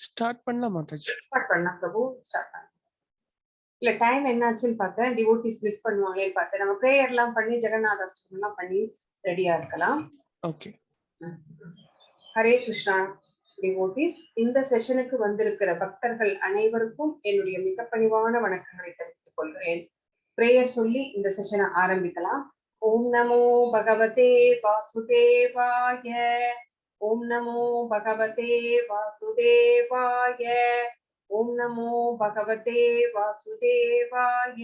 Start பண்ணலாம் Mataji. Start பண்ணலாம் பிரபு, start பண்ணலாம். இல்ல டைம் என்னாச்சுன்னு பார்த்தேன், டிவோட்டிஸ் மிஸ் பண்ணுவாங்களேன்னு பார்த்தேன். நம்ம ப்ரேயர்லாம் பண்ணி ஜெகநாத அஷ்டகம்லாம் பண்ணி ரெடியா இருக்கலாம். ஓகே. ஹரே கிருஷ்ணா டிவோட்டிஸ். இந்த செஷனுக்கு வந்திருக்கிற பக்தர்கள் அனைவருக்கும் என்னுடைய மிக பணிவான வணக்கங்களை தெரிவித்துக் கொள்கிறேன். பிரேயர் சொல்லி இந்த செஷனை ஆரம்பிக்கலாம். ஓம் நமோ பகவதே வாசுதேவாய. ஓம் நமோ பகவதே வாசுதேவாய. ஓம் நமோ பகவதே வாசுதேவாய.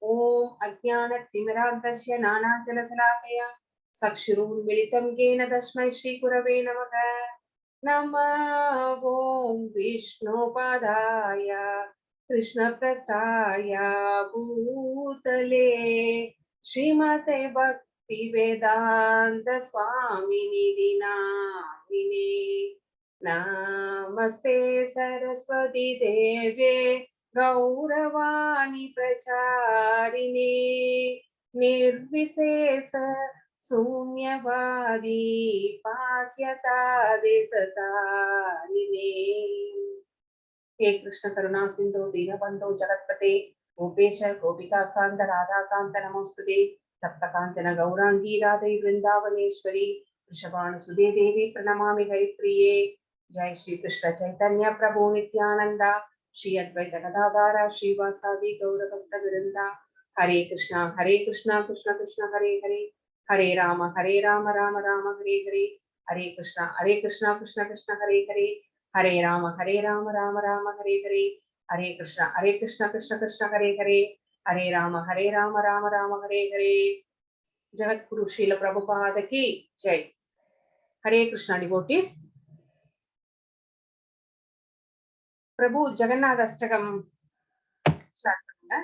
ஓம் அஜ்ஞானத்திமிராந்தஸ்ய நானாஜலசலாகயா சக்ஷுருன்மிலிதம் येन तस्मै श्रीगुरवे नमः. नमः ओं विष्णुपदाय कृष्णप्रसाय भूतले श्रीमते भक्तिवेदान्त स्वामिनिधि नामिने. नमस्ते सरस्वती देवे गौरवाणी प्रचारिणे निर्विशेष शून्यवादी पाश्यता देशतारिणे. हे कृष्ण करुणा सिंधु दीनबंधु जगत्पते गोपेश गोपिका कांत राधा कांत नमोस्तुते. तप्त कांचन गौरांगी राधे वृंदावनेश्वरी वृषभानुसुते देवी प्रणमामि हरिप्रिये. जय श्री कृष्ण चैतन्य प्रभु नित्यानंद श्री अद्वैत गदाधर श्रीवासादि गौरभक्त वृंदा. हरे कृष्ण कृष्ण कृष्ण हरे हरे, हरे राम राम राम हरे हरे, हरे कृष्ण कृष्ण कृष्ण हरे हरे, हरे राम राम राम हरे हरे, हरे कृष्ण कृष्ण कृष्ण हरे हरे, हरे राम राम हरे हरे. जगत गुरु श्रील प्रभुपाद की जय. हरे कृष्णा डिवोटीज. प्रभु जगन्नाथ अष्टकम स्टार्ट பண்ணுங்க.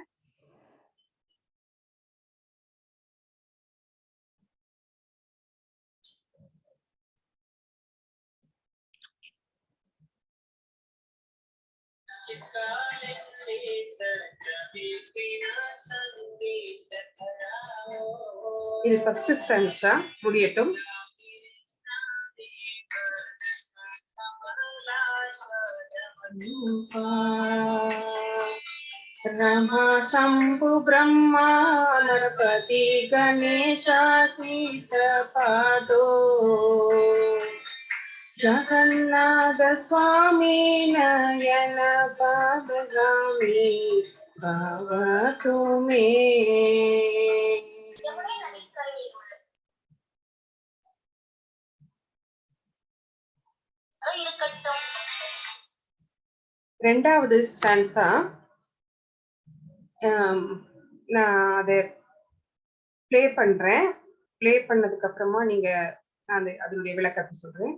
இது ஃபர்ஸ்ட் ஸ்டான்ஸா முடியட்டும். रमा शंभु ब्रह्मा गणपति गणेश तीर्थ पादो जगन्नाथ स्वामी नयन पादगामी भवतु मे. ரெண்டாவது ஸ்டான்ஸா நான் அதை பிளே பண்றேன். பிளே பண்ணதுக்கு அப்புறமா நீங்க நான் அதனுடைய விளக்கத்தை சொல்றேன்.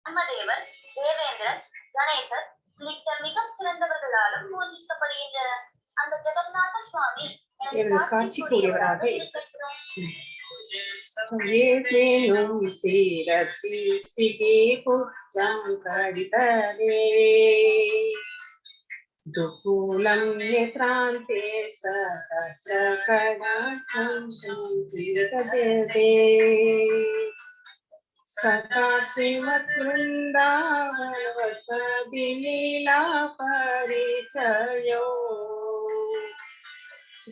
பிரம்மதேவர், தேவேந்திரன், கணேசர் உள்ளிட்ட மிகச் சிறந்தவர்களாலும் பூஜிக்கப்படுகின்ற அந்த ஜெகநாத சுவாமி எனது காட்சிக்குரியவராக இருக்கட்டும். दुकूलं नेत्रान्ते सकलकलाशंसंकीर्तते सदा श्रीमद्वृन्दावनवसति लीला परिचयो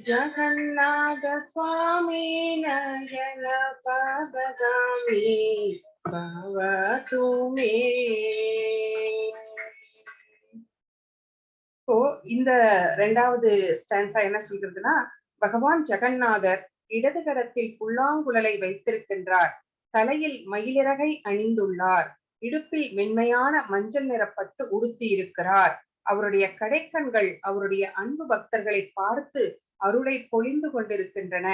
जगन्नाथ स्वामी नयन पदगामी भवतु मे. இந்த ரெண்டாவது ஸ்டான்ஸா என்ன சொல்றதுன்னா, பகவான் ஜெகநாதர் இடது கரத்தில் புல்லாங்குழலை வைத்திருக்கின்றார், தலையில் மயிலிறகை அணிந்துள்ளார், இடுப்பில் மென்மையான மஞ்சள் நிறப்பட்டு உடுத்தி இருக்கிறார். அவருடைய கடைக்கண்கள் அவருடைய அன்பு பக்தர்களை பார்த்து அருளை பொழிந்து கொண்டிருக்கின்றன.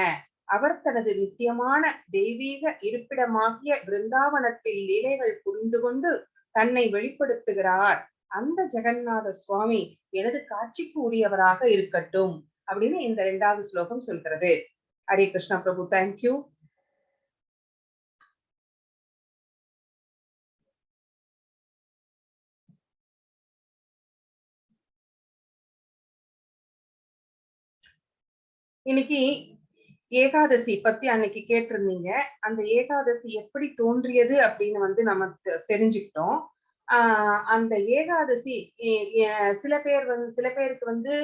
அவர் தனது நித்தியமான தெய்வீக இருப்பிடமாகிய பிருந்தாவனத்தில் லீலைகள் புரிந்து கொண்டு தன்னை வெளிப்படுத்துகிறார். அந்த ஜெகநாத சுவாமி எனது காட்சிக்கு உரியவராக இருக்கட்டும் அப்படின்னு இந்த இரண்டாவது ஸ்லோகம் சொல்கிறது. ஹரே கிருஷ்ணா பிரபு, தேங்க்யூ. இன்னைக்கு ஏகாதசி பத்தி அன்னைக்கு கேட்டிருந்தீங்க. அந்த ஏகாதசி எப்படி தோன்றியது அப்படின்னு வந்து நம்ம தெரிஞ்சுக்கிட்டோம். அந்த ஏகாதசி எ எ சில பேருக்கு வந்து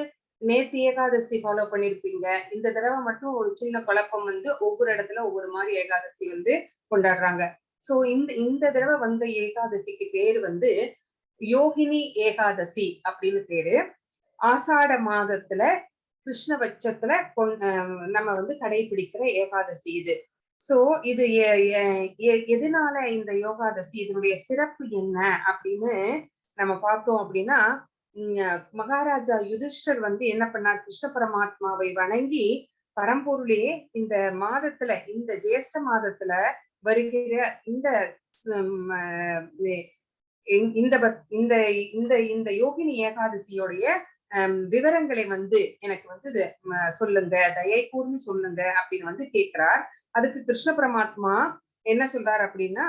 நேத்து ஏகாதசி ஃபாலோ பண்ணியிருப்பீங்க. இந்த தடவை மட்டும் ஒரு சின்ன குழப்பம் வந்து ஒவ்வொரு இடத்துல ஒவ்வொரு மாரி ஏகாதசி வந்து கொண்டாடுறாங்க. சோ இந்த இந்த தடவை வந்த ஏகாதசிக்கு பேரு வந்து யோகினி ஏகாதசி அப்படின்னு பேரு. ஆசாட மாதத்துல கிருஷ்ணபட்சத்துல நம்ம வந்து கடைபிடிக்கிற ஏகாதசி இது. சோ இது எதனால இந்த யோகாதசி இதனுடைய சிறப்பு என்ன அப்படின்னு நம்ம பார்த்தோம் அப்படின்னா, மகாராஜா யுதிஷ்டர் வந்து என்ன பண்ணார், கிருஷ்ண பரமாத்மாவை வணங்கி பரம்பொருளே இந்த மாதத்துல, இந்த ஜேஷ்ட மாதத்துல வருகிற இந்த இந்த இந்த இந்த இந்த யோகினி ஏகாதசியோடைய விவரங்களை வந்து எனக்கு வந்து சொல்லுங்க, தயை கூர்ந்து சொல்லுங்க அப்படின்னு வந்து கேட்கிறார். அதுக்கு கிருஷ்ண பரமாத்மா என்ன சொல்றார் அப்படின்னா,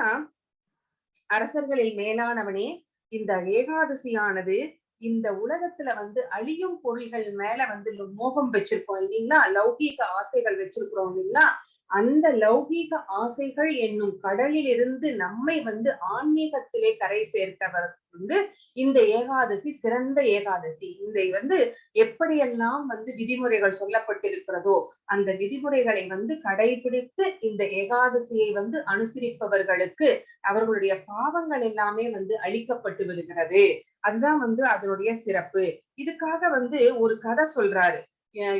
அரசர்களில் மேலானவனே, இந்த ஏகாதசியானது இந்த உலகத்துல வந்து அழியும் பொருள்கள் மேல வந்து மோகம் வச்சிருக்கோம் இல்லைங்களா, லௌகீக ஆசைகள் வச்சிருக்கிறோம் இல்லைங்களா, அந்த லௌகீக ஆசைகள் என்னும் கடலில் இருந்து நம்மை வந்து ஆன்மீகத்திலே கரை சேர்த்தவர் வந்து இந்த ஏகாதசி சிறந்த ஏகாதசி. இந்த வந்து எப்படியெல்லாம் வந்து விதிமுறைகள் சொல்லப்பட்டிருக்கிறதோ அந்த விதிமுறைகளை வந்து கடைபிடித்து இந்த ஏகாதசியை வந்து அனுசரிப்பவர்களுக்கு அவர்களுடைய பாவங்கள் எல்லாமே வந்து அழிக்கப்பட்டு விடுகிறது. அதுதான் வந்து அதனுடைய சிறப்பு. இதுக்காக வந்து ஒரு கதை சொல்றாரு.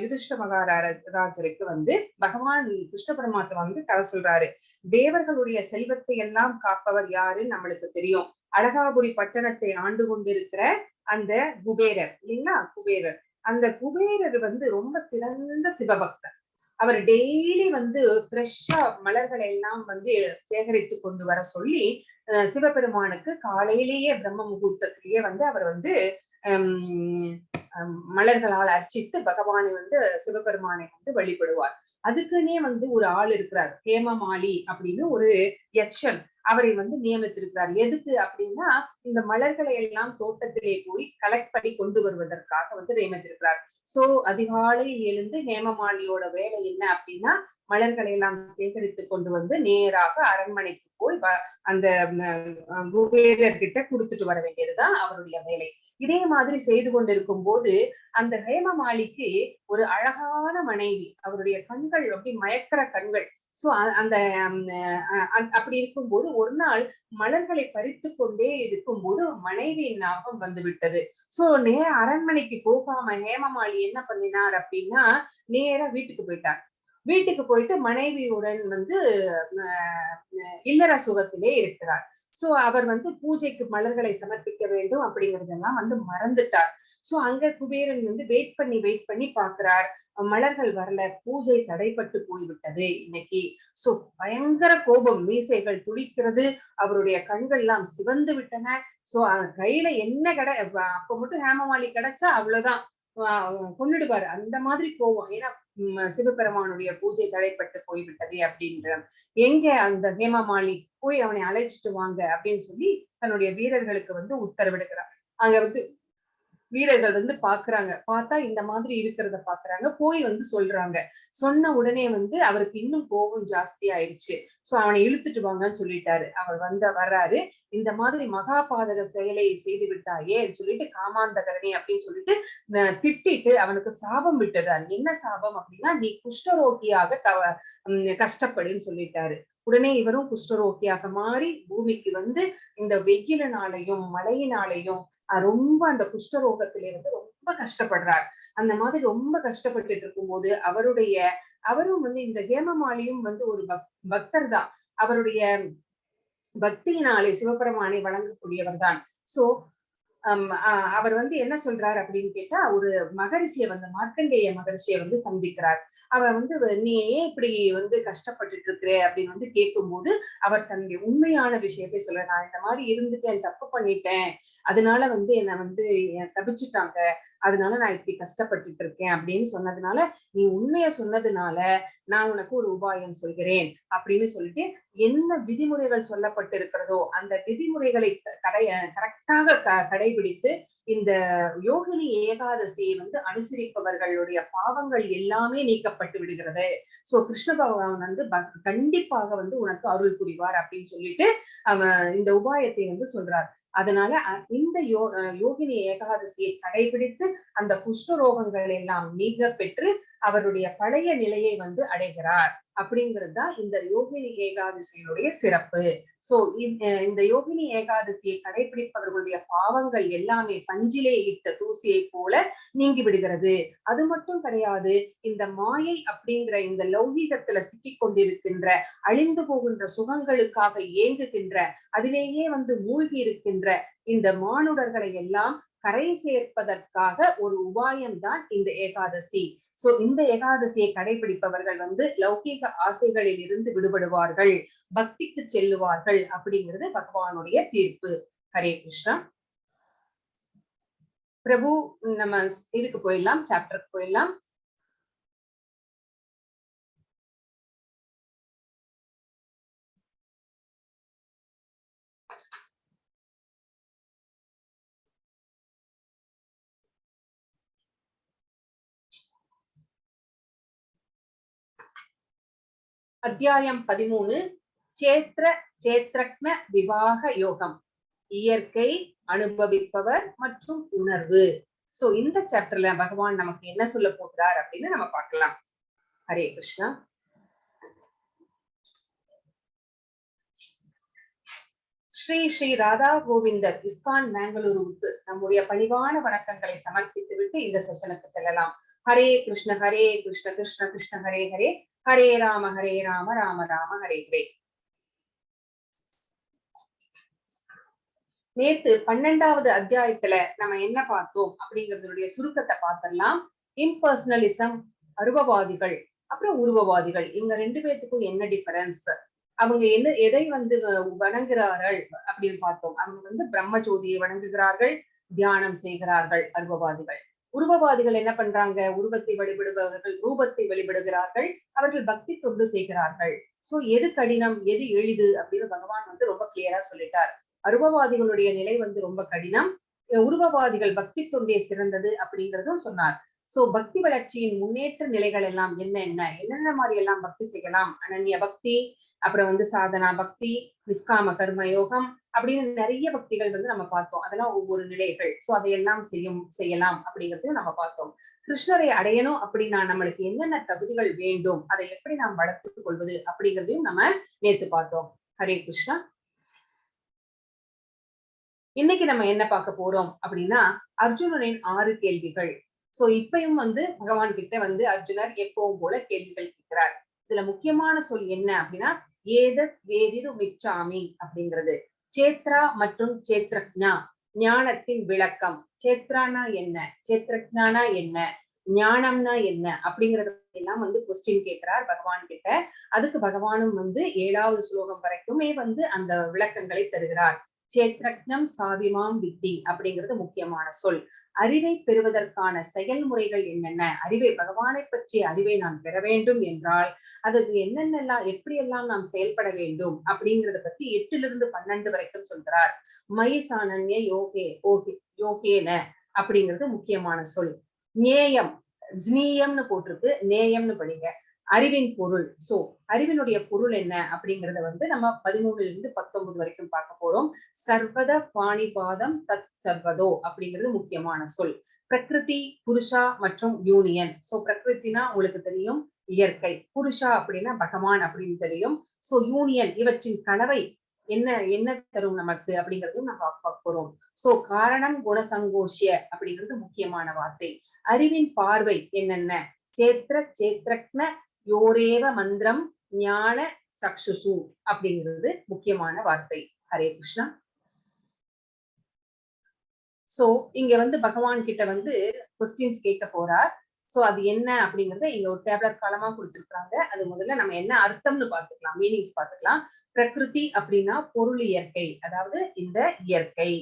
யுதிஷ்ட மகாராஜருக்கு வந்து பகவான் கிருஷ்ண பரமாத்மா வந்து கதை சொல்றாரு. தேவர்களுடைய செல்வத்தை எல்லாம் காப்பவர் யாருன்னு நம்மளுக்கு தெரியும். அழகாபுரி பட்டணத்தை ஆண்டு கொண்டிருக்கிற அந்த குபேரர் இல்லைங்களா, குபேரர். அந்த குபேரர் வந்து ரொம்ப சிறந்த சிவபக்தர். அவர் டெய்லி வந்து ஃப்ரெஷ்ஷா மலர்களை எல்லாம் வந்து சேகரித்து கொண்டு வர சொல்லி சிவபெருமானுக்கு காலையிலேயே பிரம்ம முகூர்த்தத்திலேயே வந்து அவர் வந்து மலர்களால் அர்ச்சித்து பகவானை வந்து சிவபெருமானை வந்து வழிபடுவார். அதுக்குன்னே வந்து ஒரு ஆள் இருக்கிறார், ஹேமமாலி அப்படின்னு ஒரு யட்சன். அவரை வந்து நியமித்திருக்கிறார். எதுக்கு அப்படின்னா, இந்த மலர்களை எல்லாம் தோட்டத்திலே போய் கலெக்ட் பண்ணி கொண்டு வருவதற்காக வந்து நியமித்திருக்கிறார். சோ அதிகாலையில் எழுந்து ஹேமமாலியோட வேலை என்ன அப்படின்னா, மலர்களை எல்லாம் சேகரித்து கொண்டு வந்து நேராக அரண்மனைக்கு போய் அந்த குபேரர் கிட்ட கொடுத்துட்டு வர வேண்டியதுதான் அவருடைய வேலை. இதே மாதிரி செய்து கொண்டிருக்கும் போது அந்த ஹேமமாலிக்கு ஒரு அழகான மனைவி, அவருடைய கண்கள் அப்படி மயக்கிற கண்கள். சோ அந்த அப்படி இருக்கும்போது ஒரு நாள் மலர்களை பறித்து கொண்டே இருக்கும்போது மனைவியின் ஞாபகம் வந்து விட்டது. சோ அரண்மனைக்கு போகாம ஹேமமாலி என்ன பண்ணினார் அப்படின்னா, நேரா வீட்டுக்கு போயிட்டார். வீட்டுக்கு போயிட்டு மனைவியுடன் வந்து இல்லற சுகத்திலே இருக்கிறார். சோ அவர் வந்து பூஜைக்கு மலர்களை சமர்ப்பிக்க வேண்டும் அப்படிங்கறதெல்லாம் வந்து மறந்துட்டார். சோ அங்க குபேரன் வந்து வெயிட் பண்ணி பாக்குறார். மலர்கள் வரல, பூஜை தடைப்பட்டு போய்விட்டது இன்னைக்கு. சோ பயங்கர கோபம், மீசைகள் துடிக்கிறது, அவருடைய கண்கள் எல்லாம் சிவந்து விட்டன. சோ கையில என்ன அப்ப மட்டும் ஹேமமாலி கிடைச்சா அவ்வளவுதான், கொன்னுடுவாரு. அந்த மாதிரி கோவம். ஏன்னா சிவபெருமானுடைய பூஜை தடைப்பட்டு போய்விட்டது அப்படின்ற. எங்க அந்த ஹேமமாலி, போய் அவனை அழைச்சிட்டு வாங்க அப்படின்னு சொல்லி தன்னுடைய வீரர்களுக்கு வந்து உத்தரவிடுகிறார். அங்க வந்து வீரர்கள் வந்து பாக்குறாங்க. பார்த்தா இந்த மாதிரி இருக்கிறத பாக்குறாங்க. போய் வந்து சொல்றாங்க. சொன்ன உடனே வந்து அவருக்கு இன்னும் கோபம் ஜாஸ்தி ஆயிடுச்சு. சோ அவனை இழுத்துட்டு வாங்கன்னு சொல்லிட்டாரு. அவர் வர்றாரு. இந்த மாதிரி மகாபாதக செயலை செய்து விட்டாயே சொல்லிட்டு, காமாந்தகரணி அப்படின்னு சொல்லிட்டு திட்டிட்டு அவனுக்கு சாபம் விட்டுறாரு. என்ன சாபம் அப்படின்னா, நீ குஷ்டரோகியாக கஷ்டப்படுன்னு சொல்லிட்டாரு. உடனே இவரும் குஷ்டரோகியாக மாறி பூமிக்கு வந்து இந்த வெயிலினாலையும் மழையினாலையும் ரொம்ப அந்த குஷ்டரோகத்திலிருந்து ரொம்ப கஷ்டப்படுறார். அந்த மாதிரி ரொம்ப கஷ்டப்பட்டுட்டு இருக்கும்போது அவரும் வந்து இந்த ஹேமமாலியும் வந்து ஒரு பக்தர் தான். அவருடைய பக்தியினாலே சிவபெருமானை வழங்கக்கூடியவர் தான். சோ அவர் வந்து என்ன சொல்றாரு அப்படின்னு கேட்டா, ஒரு மகரிஷியை வந்து மார்க்கண்டேய மகரிஷியை வந்து சந்திக்கிறார். அவர் வந்து நீ ஏன் இப்படி வந்து கஷ்டப்பட்டுட்டு இருக்கிற அப்படின்னு வந்து கேட்கும்போது அவர் தன்னுடைய உண்மையான விஷயத்தை சொல்ற, நான் இந்த மாதிரி இருந்துட்டேன், தப்பு பண்ணிட்டேன், அதனால வந்து என்னை வந்து சபிச்சுட்டாங்க, அதனால நான் இப்படி கஷ்டப்பட்டுட்டு இருக்கேன் அப்படின்னு சொன்னதுனால, நீ உண்மைய சொன்னதுனால நான் உனக்கு ஒரு உபாயம் சொல்கிறேன் அப்படின்னு சொல்லிட்டு என்ன விதிமுறைகள் சொல்லப்பட்டு இருக்கிறதோ அந்த விதிமுறைகளை கரெக்டாக கடைபிடித்து இந்த யோகினி ஏகாதசியை வந்து அனுசரிப்பவர்களுடைய பாவங்கள் எல்லாமே நீக்கப்பட்டு விடுகிறது. சோ கிருஷ்ண பகவான் வந்து கண்டிப்பாக வந்து உனக்கு அருள் புரிவார் அப்படின்னு சொல்லிட்டு அவன் இந்த உபாயத்தை வந்து சொல்றார். அதனால இந்த யோகினி ஏகாதசியை கடைபிடித்து அந்த குஷ்டரோகங்கள் எல்லாம் நீங்க பெற்று அவருடைய பழைய நிலையை வந்து அடைகிறார் அப்படிங்கிறது தான் இந்த யோகினி ஏகாதசியினுடைய சிறப்பு. சோ இந்த யோகினி ஏகாதசியை கடைபிடிப்பவர்களுடைய பாவங்கள் எல்லாமே பஞ்சிலே இட்ட தூசியை போல நீங்கி விடுகிறது. அது மட்டும் கிடையாது, இந்த மாயை அப்படிங்கிற இந்த லௌகீகத்துல சிக்கிக் கொண்டிருக்கின்ற அழிந்து போகின்ற சுகங்களுக்காக ஏங்குகின்ற அதிலேயே வந்து மூழ்கி இருக்கின்ற இந்த மானுடர்களை எல்லாம் கரை சேர்ப்பதற்காக ஒரு உபாயம்தான் இந்த ஏகாதசி. சோ இந்த ஏகாதசியை கடைபிடிப்பவர்கள் வந்து லௌகீக ஆசைகளில் இருந்து விடுபடுவார்கள், பக்திக்கு செல்லுவார்கள் அப்படிங்கிறது பகவானுடைய தீர்ப்பு. ஹரே கிருஷ்ணா. பிரபு, நம்ம இதுக்கு போயிடலாம், சாப்டருக்கு போயிடலாம். அத்தியாயம் 13, சேத்ரக்ன விவாக யோகம், இயற்கை, அனுபவிப்பவர் மற்றும் உணர்வு. சோ இந்த சாப்டர்ல பகவான் நமக்கு என்ன சொல்ல போகிறார் அப்படின்னு நம்ம பார்க்கலாம். ஹரே கிருஷ்ணா. ஸ்ரீ ஸ்ரீ ராதா கோவிந்தர் இஸ்கான் மேங்களூருவுக்கு நம்முடைய பணிவான வணக்கங்களை சமர்ப்பித்து விட்டு இந்த செஷனுக்கு செல்லலாம். ஹரே கிருஷ்ண கிருஷ்ண கிருஷ்ண ஹரே ஹரே, ஹரே ராம ராம ராம ஹரே ஹரே. நேத்து 12வது அத்தியாயத்துல நம்ம என்ன பார்த்தோம் அப்படிங்கறதுடைய சுருக்கத்தை பார்த்திடலாம். இம்பர்சனலிசம், அருவவாதிகள் அப்புறம் உருவவாதிகள், இவங்க 2 பேத்துக்கும் என்ன டிஃபரன்ஸ், அவங்க எதை வந்து வணங்குகிறார்கள் அப்படின்னு பார்த்தோம். அவங்க வந்து பிரம்மஜோதியை வணங்குகிறார்கள், தியானம் செய்கிறார்கள் அருவவாதிகள். உருவவாதிகள் என்ன பண்றாங்க, உருவத்தை வழிபடுபவர்கள் ரூபத்தை வழிபடுகிறார்கள், அவர்கள் பக்தி தொண்டு செய்கிறார்கள். சோ எது கடினம் எது எளிது அப்படின்னு பகவான் வந்து ரொம்ப கிளியரா சொல்லிட்டார். அருவவாதிகளுடைய நிலை வந்து ரொம்ப கடினம், உருவவாதிகள் பக்தி தொண்டே சிறந்தது அப்படிங்கறதும் சொன்னார். சோ பக்தி வளர்ச்சியின் முன்னேற்ற நிலைகள் எல்லாம் என்னென்ன மாதிரி எல்லாம் பக்தி செய்யலாம், அனன்ய பக்தி, அப்புறம் வந்து சாதனா பக்தி, நிஷ்காம கர்ம யோகம் அப்படின்னு நிறைய பக்திகள் வந்து நம்ம பார்த்தோம். அதெல்லாம் ஒவ்வொரு நிலைகள். சோ அதையெல்லாம் செய்யலாம் அப்படிங்கறதையும் நம்ம பார்த்தோம். கிருஷ்ணரை அடையணும் அப்படின்னா நம்மளுக்கு என்னென்ன தகுதிகள் வேண்டும், அதை எப்படி நாம் வளர்த்துக் கொள்வது அப்படிங்கிறதையும் நம்ம நேத்து பார்த்தோம். ஹரே கிருஷ்ணா. இன்னைக்கு நம்ம என்ன பார்க்க போறோம் அப்படின்னா அர்ஜுனனின் 6 கேள்விகள். சோ இப்பயும் வந்து பகவான் கிட்ட வந்து அர்ஜுனர் எப்பவும் போல கேள்விகள் கேட்கிறார். இதுல முக்கியமான சொல் என்ன அப்படின்னா ஏதத் வேதிது மிச்சாமி அப்படிங்கிறது. சேத்ரா மற்றும் சேத்ரக்ஞா, ஞானத்தின் விளக்கம். சேத்ரானா என்ன, சேத்ரக்ஞானா என்ன, ஞானம்னா என்ன அப்படிங்கறது எல்லாம் வந்து கொஸ்டின் கேட்கிறார் பகவான் கிட்ட. அதுக்கு பகவானும் வந்து 7வது ஸ்லோகம் வரைக்குமே வந்து அந்த விளக்கங்களை தருகிறார். சேத்ரக்ஞம் சாதிமாம் வித்தி அப்படிங்கிறது முக்கியமான சொல். அறிவை பெறுவதற்கான செயல்முறைகள் என்னென்ன, அறிவை பகவானை பற்றிய அறிவை நாம் பெற வேண்டும் என்றால் அதுக்கு என்னென்னலாம் எப்படியெல்லாம் நாம் செயல்பட வேண்டும் அப்படிங்கிறத பத்தி 8லிருந்து 12 வரைக்கும் சொல்கிறார். மயிசானன்ய யோகேன அப்படிங்கிறது முக்கியமான சொல். நேயம், ஜ்னீயம்னு போட்டிருக்கு, நேயம்னு படிங்க. அறிவின் பொருள். சோ அறிவினுடைய பொருள் என்ன அப்படிங்கறத வந்து நம்ம 13லிருந்து 19 வரைக்கும் பார்க்க போறோம். சர்வத பாணிபாதம் தத் சர்வதோ அப்படிங்கிறது முக்கியமான சொல். பிரகிருதி, புருஷா மற்றும் யூனியன். சோ பிரகிருத்தினா உங்களுக்கு தெரியும் இயற்கை, புருஷா அப்படின்னா பகவான் அப்படின்னு தெரியும். சோ யூனியன், இவற்றின் கலவை என்ன தரும் நமக்கு அப்படிங்கிறதையும் நம்ம பார்க்க போறோம். சோ காரணம் குணசங்கோஷிய அப்படிங்கிறது முக்கியமான வார்த்தை. அறிவின் பார்வை என்னென்ன, சேத்ரக்ன யோரேவ மந்திரம் ஞான சக்ஷுஷு அப்படிங்கிறது முக்கியமான வார்த்தை. ஹரே கிருஷ்ணா. சோ இங்க வந்து பகவான் கிட்ட வந்து கொஸ்டின்ஸ் கேட்க போறார். சோ அது என்ன அப்படிங்கறத இங்க ஒரு டேப்லெட் காலமா கொடுத்திருக்காங்க. அது முதல்ல நம்ம என்ன அர்த்தம்னு பார்த்துக்கலாம், மீனிங்ஸ் பார்த்துக்கலாம். பிரகிருதி அப்படின்னா பொருள் இயற்கை, அதாவது இந்த இயற்கை.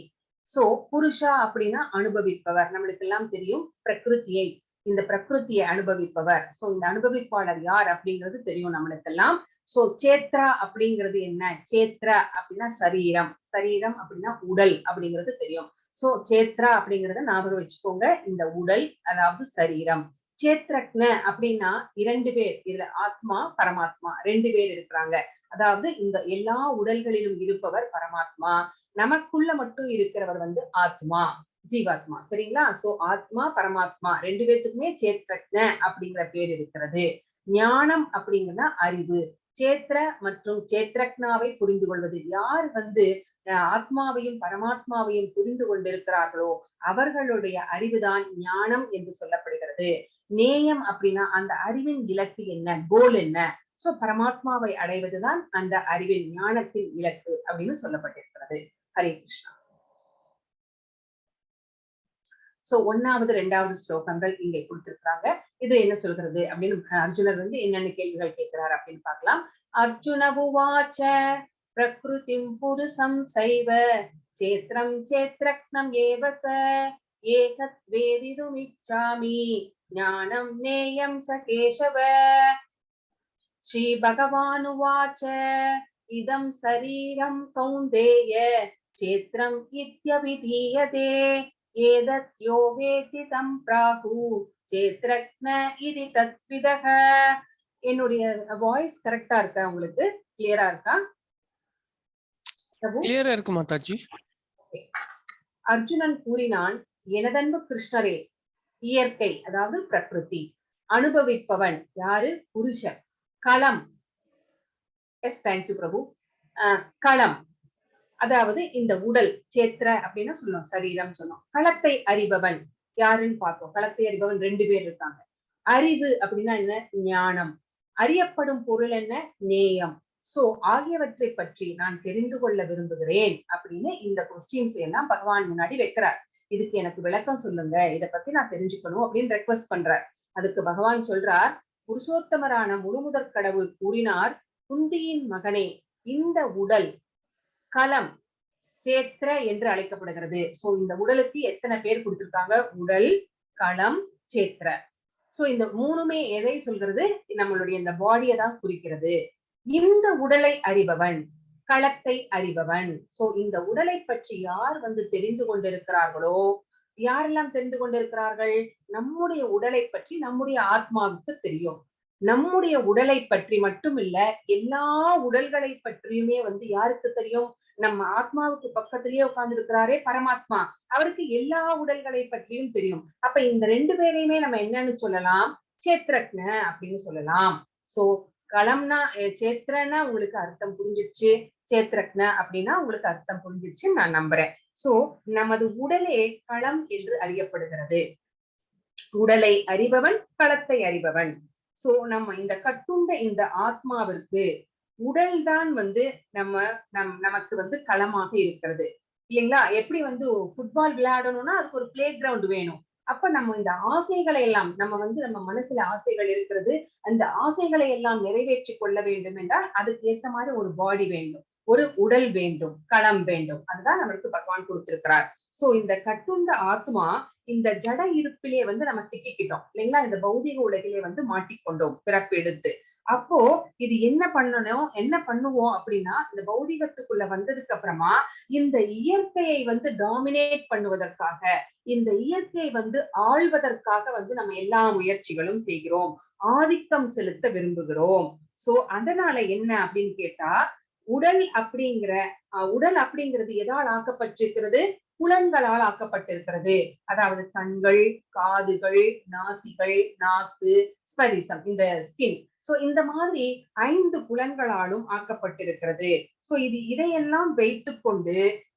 சோ புருஷா அப்படின்னா அனுபவிப்பவர். நம்மளுக்கு எல்லாம் தெரியும் பிரகிருதியை, இந்த பிரகிருதியை அனுபவிப்பவர். சோ இந்த அனுபவிப்பாளர் யார் அப்படிங்கிறது தெரியும் நம்மளுக்கெல்லாம். சோ சேத்ரா அப்படிங்கிறது என்ன? சேத்ரா அப்படின்னா சரீரம், சரீரம் அப்படின்னா உடல் அப்படிங்கிறது தெரியும். சோ சேத்ரா அப்படிங்கறத ஞாபகம் வச்சுக்கோங்க, இந்த உடல் அதாவது சரீரம். சேத்ரக்ன அப்படின்னா 2 பேர், இதுல ஆத்மா பரமாத்மா 2 பேர் இருக்கிறாங்க. அதாவது இந்த எல்லா உடல்களிலும் இருப்பவர் பரமாத்மா, நமக்குள்ள மட்டும் இருக்கிறவர் வந்து ஆத்மா, ஜீவாத்மா. சரிங்களா? சோ ஆத்மா பரமாத்மா 2 பேத்துக்குமே சேத்ரக்ன அப்படிங்கிற பேர் இருக்கிறது. ஞானம் அப்படிங்கன்னா அறிவு. சேத்ர மற்றும் சேத்ரக்னாவை புரிந்து கொள்வது. யார் வந்து ஆத்மாவையும் பரமாத்மாவையும் புரிந்து கொண்டிருக்கிறார்களோ அவர்களுடைய அறிவுதான் ஞானம் என்று சொல்லப்படுகிறது. நேயம் அப்படின்னா அந்த அறிவின் இலக்கு என்ன, கோல் என்ன? சோ பரமாத்மாவை அடைவதுதான் அந்த அறிவின் ஞானத்தின் இலக்கு அப்படின்னு சொல்லப்பட்டிருக்கிறது. ஹரே கிருஷ்ணா. சோ 1வது 2வது ஸ்லோகங்கள் இங்கே கொடுத்திருக்காங்க. இது என்ன சொல்கிறது அப்படின்னு அர்ஜுனர் வந்து என்னென்ன கேள்விகள் கேட்கிறார் அப்படின்னு பார்க்கலாம். அர்ஜுனவுவாச்ச பிரகிருதிம் புருஷம் சைவ சேத்ரம் சேத்ரக்னம் ஏவச ஏகத்வேதிதுமிச்சாமி ஞானம் நேயம் ச கேசவ. ஸ்ரீ பகவானுவாச்ச இதம் சரீரம் கௌந்தேய சேத்ரம் இத்யபிதீயதே ஏதத்யோ வேதி தம் பிராகு சேத்ரக்ன இதி தத்விதக. என்னுடைய வாய்ஸ் கரெக்டா இருக்கா? உங்களுக்கு கிளியரா இருக்கா? கிளியரா இருக்கு மாதாஜி. அர்ஜுனன் கூறினான், எனதன்பு கிருஷ்ணரே, இயற்கை அதாவது பிரகிருதி, அனுபவிப்பவன் யாரு? புருஷன். களம், எஸ் தேங்க்யூ பிரபு. களம் அதாவது இந்த உடல், சேத்ர அப்படின்னா சொன்னோம், சரீரம் சொன்னோம். களத்தை அறிபவன் யாருன்னு பார்த்தோம். களத்தை அறிபவன் 2 பேர் இருக்காங்க. அறிவு அப்படின்னா என்ன? ஞானம். அறியப்படும் பொருள் என்ன? நேயம். சோ ஆகியவற்றை பற்றி நான் தெரிந்து கொள்ள விரும்புகிறேன் அப்படின்னு இந்த கொஸ்டின்ஸ் எல்லாம் பகவான் முன்னாடி வைக்கிறார். இதுக்கு எனக்கு விளக்கம் சொல்லுங்க, இத பத்தி நான் தெரிஞ்சுக்கணும் அப்படின்னு ரெக்வஸ்ட் பண்றார். அதுக்கு பகவான் சொல்றார், புருஷோத்தமரான முழுமுதற் கடவுள் கூறினார், குந்தியின் மகனே, இந்த உடல் களம் சேத்ர என்று அழைக்கப்படுகிறது. சோ இந்த உடலுக்கு எத்தனை பேர் கொடுத்திருக்காங்க? உடல், களம், சேத்ர. சோ இந்த 3மே எதை சொல்கிறது? நம்மளுடைய இந்த பாடியை தான் குறிக்கிறது. இந்த உடலை அறிபவன், களத்தை அறிபவன். சோ இந்த உடலை பற்றி யார் வந்து தெரிந்து கொண்டிருக்கிறார்களோ, யாரெல்லாம் தெரிந்து கொண்டிருக்கிறார்கள்? நம்முடைய உடலை பற்றி நம்முடைய ஆத்மாவுக்கு தெரியும். நம்முடைய உடலை பற்றி மட்டும் இல்ல, எல்லா உடல்களை பற்றியுமே வந்து யாருக்கு தெரியும்? நம்ம ஆத்மாவுக்கு பக்கத்திலேயே உட்கார்ந்து இருக்கிறாரே பரமாத்மா, அவருக்கு எல்லா உடல்களை பற்றியும் தெரியும். அப்ப இந்த 2 பேரையுமே நம்ம என்னன்னு சொல்லலாம்? சேத்ரக்ன அப்படின்னு சொல்லலாம். சோ களம்னா சேத்ரனா உங்களுக்கு அர்த்தம் புரிஞ்சிருச்சு, சேத்ரக்ன அப்படின்னா உங்களுக்கு அர்த்தம் புரிஞ்சிருச்சு நான் நம்புறேன். சோ நமது உடலே களம் என்று அறியப்படுகிறது. உடலை அறிபவன், களத்தை அறிபவன். சோ நம்ம இந்த கட்டுண்ட இந்த ஆத்மாவிற்கு உடல் தான் வந்து நமக்கு வந்து களமாக இருக்கிறது இல்லைங்களா? எப்படி வந்து ஃபுட்பால் விளையாடணும்னா அதுக்கு ஒரு பிளே கிரவுண்ட் வேணும். அப்ப நம்ம இந்த ஆசைகளை எல்லாம் நம்ம மனசுல ஆசைகள் இருக்கிறது, அந்த ஆசைகளை எல்லாம் நிறைவேற்றி கொள்ள வேண்டும் என்றால் அதுக்கு ஏத்த மாதிரி ஒரு பாடி வேண்டும், ஒரு உடல் வேண்டும், களம் வேண்டும். அதுதான் நம்மளுக்கு பகவான் கொடுத்திருக்கிறார். சோ இந்த கட்டுண்ட ஆத்மா இந்த ஜட இருப்பிலே வந்து நம்ம சிக்கிக்கிட்டோம் இல்லைங்களா? இந்த பௌதிக உலகிலே வந்து மாட்டிக்கொண்டோம் பிறப்பெடுத்து. அப்போ இது என்ன பண்ணணும், என்ன பண்ணுவோம் அப்படின்னா, இந்த பௌதிகத்துக்குள்ள வந்ததுக்கு அப்புறமா இந்த இயற்கையை வந்து டாமினேட் பண்ணுவதற்காக, இந்த இயற்கையை வந்து ஆள்வதற்காக வந்து நம்ம எல்லா முயற்சிகளும் செய்கிறோம், ஆதிக்கம் செலுத்த விரும்புகிறோம். சோ அதனால என்ன அப்படின்னு கேட்டா, உடல் அப்படிங்கிறது எதால் ஆக்கப்பட்டிருக்கிறது? புலன்களால் ஆக்கப்பட்டிருக்கிறது. அதாவது கண்கள், காதுகள், நாசிகள், நாக்கு, ஸ்பரிசம், இந்த ஸ்கின். சோ இந்த மாதிரி 5 புலன்களாலும் ஆக்கப்பட்டிருக்கிறது. சோ இதையெல்லாம் வைத்துக்கொண்டு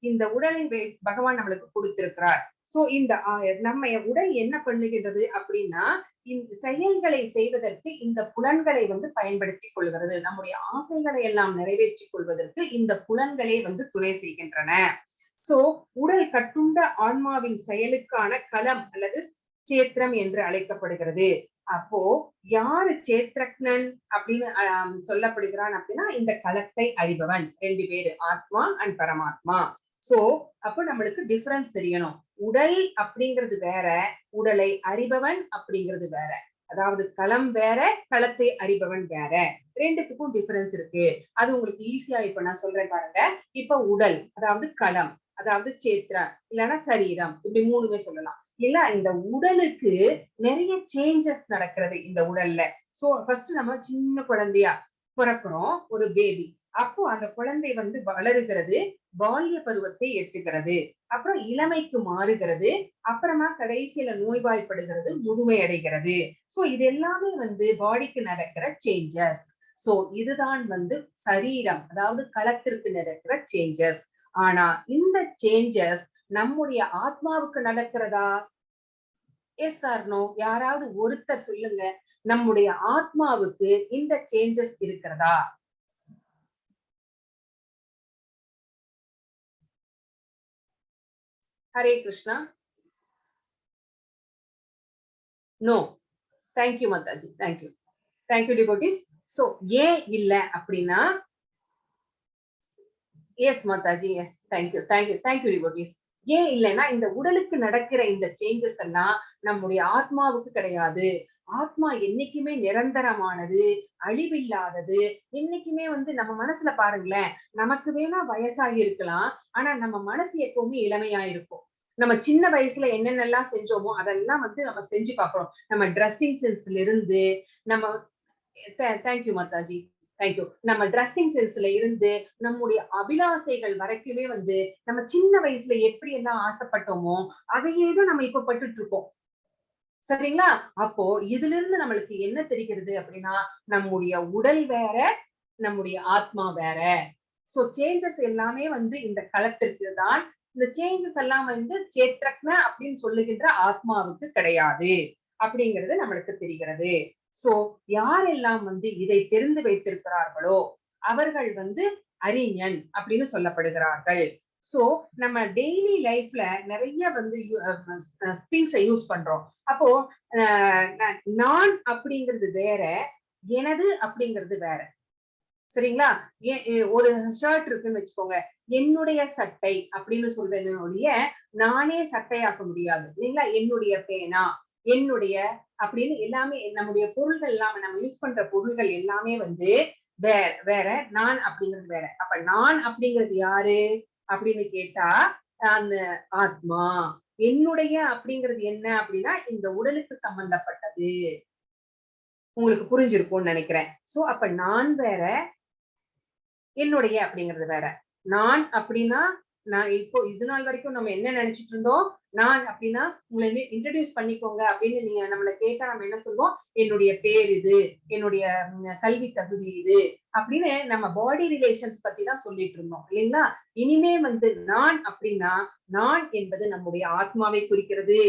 இந்த உடலை பகவான் நம்மளுக்கு கொடுத்திருக்கிறார். சோ இந்த நம்ம உடல் என்ன பண்ணுகின்றது அப்படின்னா, இந்த செயல்களை செய்வதற்கு இந்த புலன்களை வந்து பயன்படுத்திக் கொள்கிறது. நம்முடைய ஆசைகளை எல்லாம் நிறைவேற்றிக் கொள்வதற்கு இந்த புலன்களே வந்து துணை செய்கின்றன. சோ உடல் கட்டுண்ட ஆன்மாவின் செயலுக்கான களம் அல்லது சேத்திரம் என்று அழைக்கப்படுகிறது. அப்போ யாரு சேத்ரக்னன் அப்படின்னு சொல்லப்படுகிறான் அப்படின்னா, இந்த களத்தை அறிபவன் 2 பேரு, ஆத்மா அண்ட் பரமாத்மா. சோ அப்ப நம்மளுக்கு டிஃபரன்ஸ் தெரியணும். உடல் அப்படிங்கிறது வேற, உடலை அறிபவன் அப்படிங்கிறது வேற. அதாவது களம் வேற, களத்தை அறிபவன் வேற. ரெண்டுத்துக்கும் டிஃபரன்ஸ் இருக்கு. அது உங்களுக்கு ஈஸியா இப்ப நான் சொல்றேன் பாருங்க. இப்ப உடல் அதாவது களம், அதாவது சேத்ரா இல்லைன்னா சரீரம், இப்படி மூணுமே சொல்லலாம். இல்ல இந்த உடலுக்கு நிறைய சேஞ்சஸ் நடக்கிறது இந்த உடல்ல. சோ ஃபர்ஸ்ட் நம்ம சின்ன குழந்தையா பிறக்கிறோம், ஒரு பேபி. அப்போ அந்த குழந்தை வந்து வளருகிறது, பால்ய பருவத்தை எட்டுகிறது, அப்புறம் இளமைக்கு மாறுகிறது, அப்புறமா கடைசியில நோய்வாய்ப்படுகிறது, முதுமை அடைகிறது. சோ இது எல்லாமே வந்து பாடிக்கு நடக்கிற சேஞ்சஸ். சோ இதுதான் வந்து சரீரம், அதாவது களத்திற்கு நடக்கிற சேஞ்சஸ். ஆனா இந்த சேஞ்சஸ் நம்முடைய ஆத்மாவுக்கு நடக்கிறதா? Yes or no? யாராவது ஒருத்தர் சொல்லுங்க. நம்முடைய ஆத்மாவுக்கு இந்த சேஞ்சஸ் இருக்கிறதா? Hare Krishna. No. Thank you Mataji, thank you. Thank you devotees. So ஏன் இல்ல அப்படின்னா, yes Mataji, yes thank you thank you thank you devotees. ஏன் இல்லைன்னா இந்த உடலுக்கு நடக்கிற இந்த சேஞ்சஸ் எல்லாம் நம்முடைய ஆத்மாவுக்கு கிடையாது. ஆத்மா என்னைக்குமே நிரந்தரமானது, அழிவில்லாதது. என்னைக்குமே வந்து நம்ம மனசுல பாருங்களேன், நமக்கு வேணா வயசாகி இருக்கலாம், ஆனா நம்ம மனசு எப்பவுமே இளமையா இருக்கும். நம்ம சின்ன வயசுல என்னென்னலாம் செஞ்சோமோ அதெல்லாம் வந்து நம்ம செஞ்சு பார்க்கிறோம். நம்ம ட்ரெஸ்ஸிங் சென்ஸ்ல இருந்து, நம்ம தேங்க்யூ மாதாஜி, தேங்க்யூ. நம்ம ட்ரெஸ்ஸிங் சென்ஸ்ல இருந்து நம்முடைய அபிலாசைகள் வரைக்குமே வந்து நம்ம சின்ன வயசுல எப்படி எல்லாம் ஆசைப்பட்டோமோ அதையே தான் நம்ம இப்ப பட்டுட்டு இருக்கோம். சரிங்களா? அப்போ இதுல இருந்து நம்மளுக்கு என்ன தெரிகிறது அப்படின்னா, நம்முடைய உடல் வேற, நம்முடைய ஆத்மா வேற. சோ சேஞ்சஸ் எல்லாமே வந்து இந்த களத்திற்கு தான். இந்த சேஞ்சஸ் எல்லாம் வந்து சேத்ரக்ன அப்படின்னு சொல்லுகின்ற ஆத்மாவுக்கு கிடையாது அப்படிங்கிறது நம்மளுக்கு தெரிகிறது. சோ யாரெல்லாம் வந்து இதை தெரிந்து வைத்திருக்கிறார்களோ அவர்கள் வந்து அறிஞன் அப்படின்னு சொல்லப்படுகிறார்கள். சோ நம்ம டெய்லி லைஃப்ல நிறைய வந்து திங்ஸ் யூஸ் பண்றோம். அப்போ நான் அப்படிங்கிறது வேற, எனது அப்படிங்கிறது வேற. சரிங்களா? ஒரு ஷர்ட் இருக்குன்னு வச்சுக்கோங்க. என்னுடைய சட்டை அப்படின்னு சொல்றேனே ஒழிய, நானே சட்டையாக்க முடியாது. இல்லைங்களா? என்னுடைய பேனா, என்னுடைய அப்படின்னு எல்லாமே நம்முடைய பொருள்கள் எல்லாமே நம்ம யூஸ் பண்ற பொருள்கள் எல்லாமே வந்து வேற வேற. நான் அப்படிங்கிறது வேற. அப்ப நான் அப்படிங்கிறது யாரு அப்படின்னு கேட்டா, அந்த ஆத்மா. என்னுடைய அப்படிங்கிறது என்ன அப்படின்னா, இந்த உடலுக்கு சம்பந்தப்பட்டது. உங்களுக்கு புரிஞ்சிருக்கும்னு நினைக்கிறேன். சோ அப்ப நான் வேற, என்னுடைய அப்படிங்கிறது வேற. நான் அப்படின்னா, நான் இப்போ இது நாள் வரைக்கும் நம்ம என்ன நினைச்சிட்டு இருந்தோம்? நான் அப்படின்னா, உங்கள இன்ட்ரோடியூஸ் பண்ணிக்கோங்க அப்படின்னு நீங்க நம்மள கேட்டா நம்ம என்ன சொல்வோம்? என்னுடைய பேர் இது, என்னுடைய கல்வி தகுதி இது அப்படின்னு நம்ம பாடி ரிலேஷன்ஸ் பத்தி தான் சொல்லிட்டு இருந்தோம் இல்லைங்களா? இனிமே வந்து நான் அப்படின்னா, நான் என்பது நம்முடைய ஆத்மாவை குறிக்கிறது.